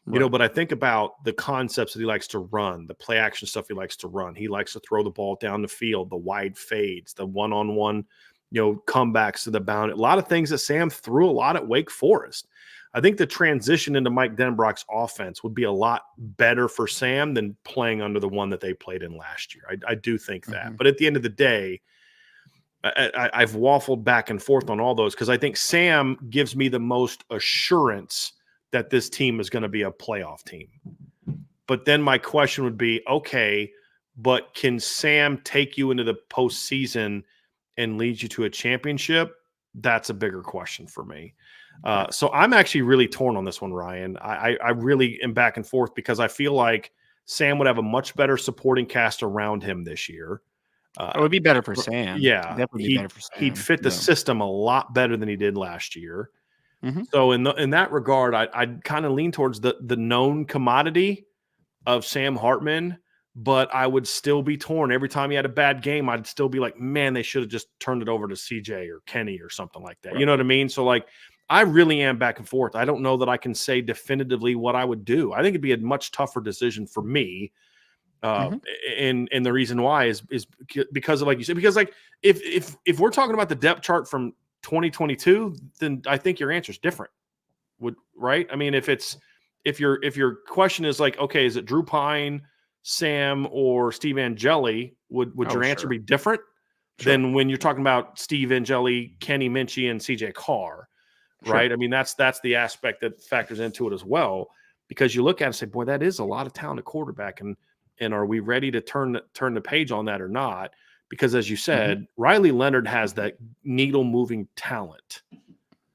Right. But I think about the concepts that he likes to run, the play action stuff he likes to run. He likes to throw the ball down the field, the wide fades, the one-on-one, comebacks to the bound. A lot of things that Sam threw a lot at Wake Forest. I think the transition into Mike Denbrock's offense would be a lot better for Sam than playing under the one that they played in last year. I do think that. But at the end of the day, I've waffled back and forth on all those because I think Sam gives me the most assurance that this team is going to be a playoff team. But then my question would be, okay, but can Sam take you into the postseason and lead you to a championship? That's a bigger question for me. So I'm actually really torn on this one, Ryan. I really am back and forth because I feel like Sam would have a much better supporting cast around him this year. It would be better for Sam. Yeah. Definitely be better for Sam. He'd fit the system a lot better than he did last year. So in that regard, I'd kind of lean towards the known commodity of Sam Hartman, but I would still be torn. Every time he had a bad game, I'd still be like, man, they should have just turned it over to CJ or Kenny or something like that. Right. You know what I mean? So I really am back and forth. I don't know that I can say definitively what I would do. I think it'd be a much tougher decision for me. And the reason why is because of, like you said, because if we're talking about the depth chart from 2022, then I think your answer is different. Right? I mean, if your question is like, okay, is it Drew Pine, Sam, or Steve Angeli? Would your answer be different than when you're talking about Steve Angeli, Kenny Minchie, and CJ Carr? Right? I mean, that's the aspect that factors into it as well, because you look at it and say, boy, that is a lot of talent at quarterback, and are we ready to turn the page on that or not? Because as you said, Riley Leonard has that needle moving talent.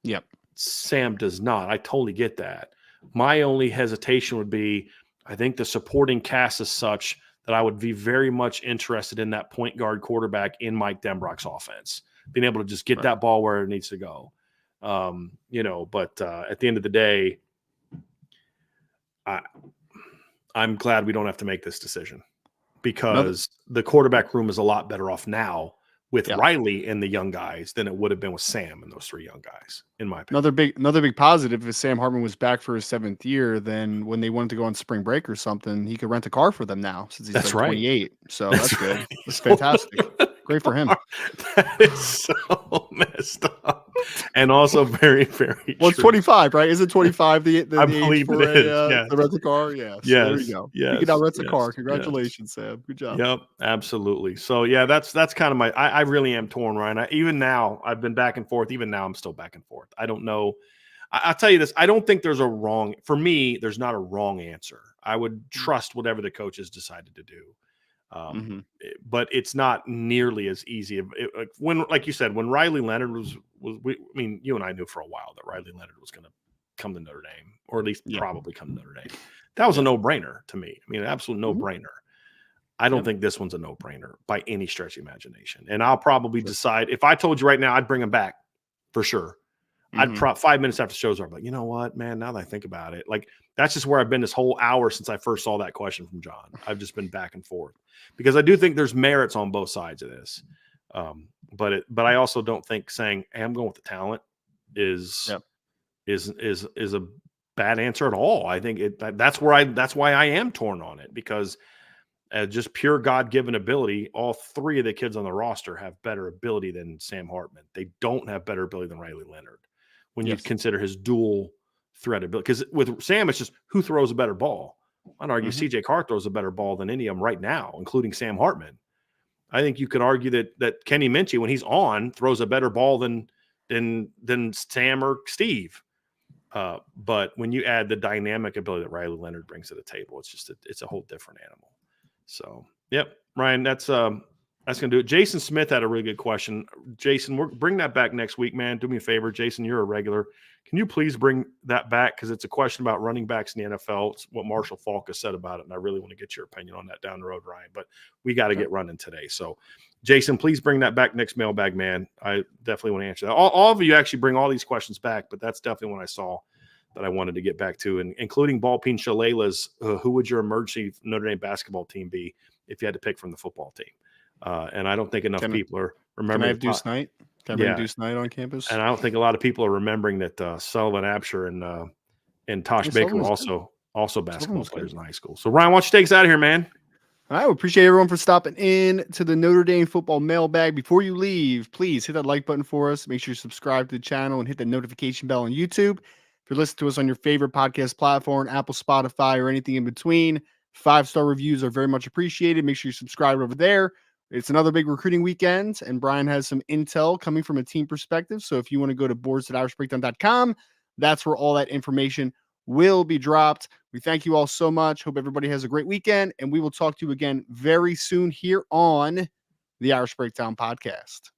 Yep. Sam does not. I totally get that. My only hesitation would be, I think the supporting cast is such that I would be very much interested in that point guard quarterback in Mike Denbrock's offense, being able to just get that ball where it needs to go. But at the end of the day, I'm glad we don't have to make this decision, because the quarterback room is a lot better off now with Riley and the young guys than it would have been with Sam and those three young guys, in my opinion. Another big positive is Sam Hartman was back for his 7th year. Then when they wanted to go on spring break or something, he could rent a car for them now since he's 28. So that's good. Right. That's fantastic. Great for him. That is so messed up. And also very, very Well, it's 25, right? Is it 25 the I age believe for it is. Yes. to rent a car? Yeah. So yes. there you go. Yes. You can now rent a car. Congratulations, Sam. Good job. Yep, absolutely. So yeah, that's kind of I really am torn, Ryan. Even now, I've been back and forth. Even now, I'm still back and forth. I don't know. I'll tell you this. I don't think there's a wrong, for me, there's not a wrong answer. I would trust whatever the coaches decided to do. But it's not nearly as easy. Like you said, when Riley Leonard you and I knew for a while that Riley Leonard was going to come to Notre Dame, or at least probably come to Notre Dame. That was a no-brainer to me. I mean, an absolute no-brainer. I don't think this one's a no-brainer by any stretch of imagination. And I'll probably decide, if I told you right now, I'd bring him back for sure. I'd 5 minutes after the show's over, like, you know what, man, now that I think about it, like, that's just where I've been this whole hour since I first saw that question from John. I've just been back and forth, because I do think there's merits on both sides of this. But I also don't think saying, hey, I'm going with the talent is a bad answer at all. I think that's why I am torn on it, because just pure God-given ability, all three of the kids on the roster have better ability than Sam Hartman. They don't have better ability than Riley Leonard when you consider his dual threat ability. Because with Sam, it's just who throws a better ball. I'd argue CJ Carr throws a better ball than any of them right now, including Sam Hartman. I think you could argue that Kenny Minchie, when he's on, throws a better ball than Sam or Steve. But when you add the dynamic ability that Riley Leonard brings to the table, it's just it's a whole different animal. So, yep, Ryan, that's That's going to do it. Jason Smith had a really good question. Jason, bring that back next week, man. Do me a favor. Jason, you're a regular. Can you please bring that back? Because it's a question about running backs in the NFL. It's what Marshall Falk has said about it, and I really want to get your opinion on that down the road, Ryan. But we got to get running today. So, Jason, please bring that back next mailbag, man. I definitely want to answer that. All of you actually bring all these questions back, but that's definitely one I saw that I wanted to get back to, and including Ballpeen Shalala's, who would your emergency Notre Dame basketball team be if you had to pick from the football team? And I don't think enough people are remembering. Can I have Deuce Knight? Can I bring Deuce Knight on campus? And I don't think a lot of people are remembering that Sullivan Absher and Tosh Baker were also basketball players in high school. So, Ryan, why don't you take us out of here, man? I appreciate everyone for stopping in to the Notre Dame football mailbag. Before you leave, please hit that like button for us. Make sure you subscribe to the channel and hit the notification bell on YouTube. If you're listening to us on your favorite podcast platform, Apple, Spotify, or anything in between, 5-star reviews are very much appreciated. Make sure you subscribe over there. It's another big recruiting weekend, and Brian has some intel coming from a team perspective. So if you want to go to boards.irishbreakdown.com, that's where all that information will be dropped. We thank you all so much. Hope everybody has a great weekend, and we will talk to you again very soon here on the Irish Breakdown Podcast.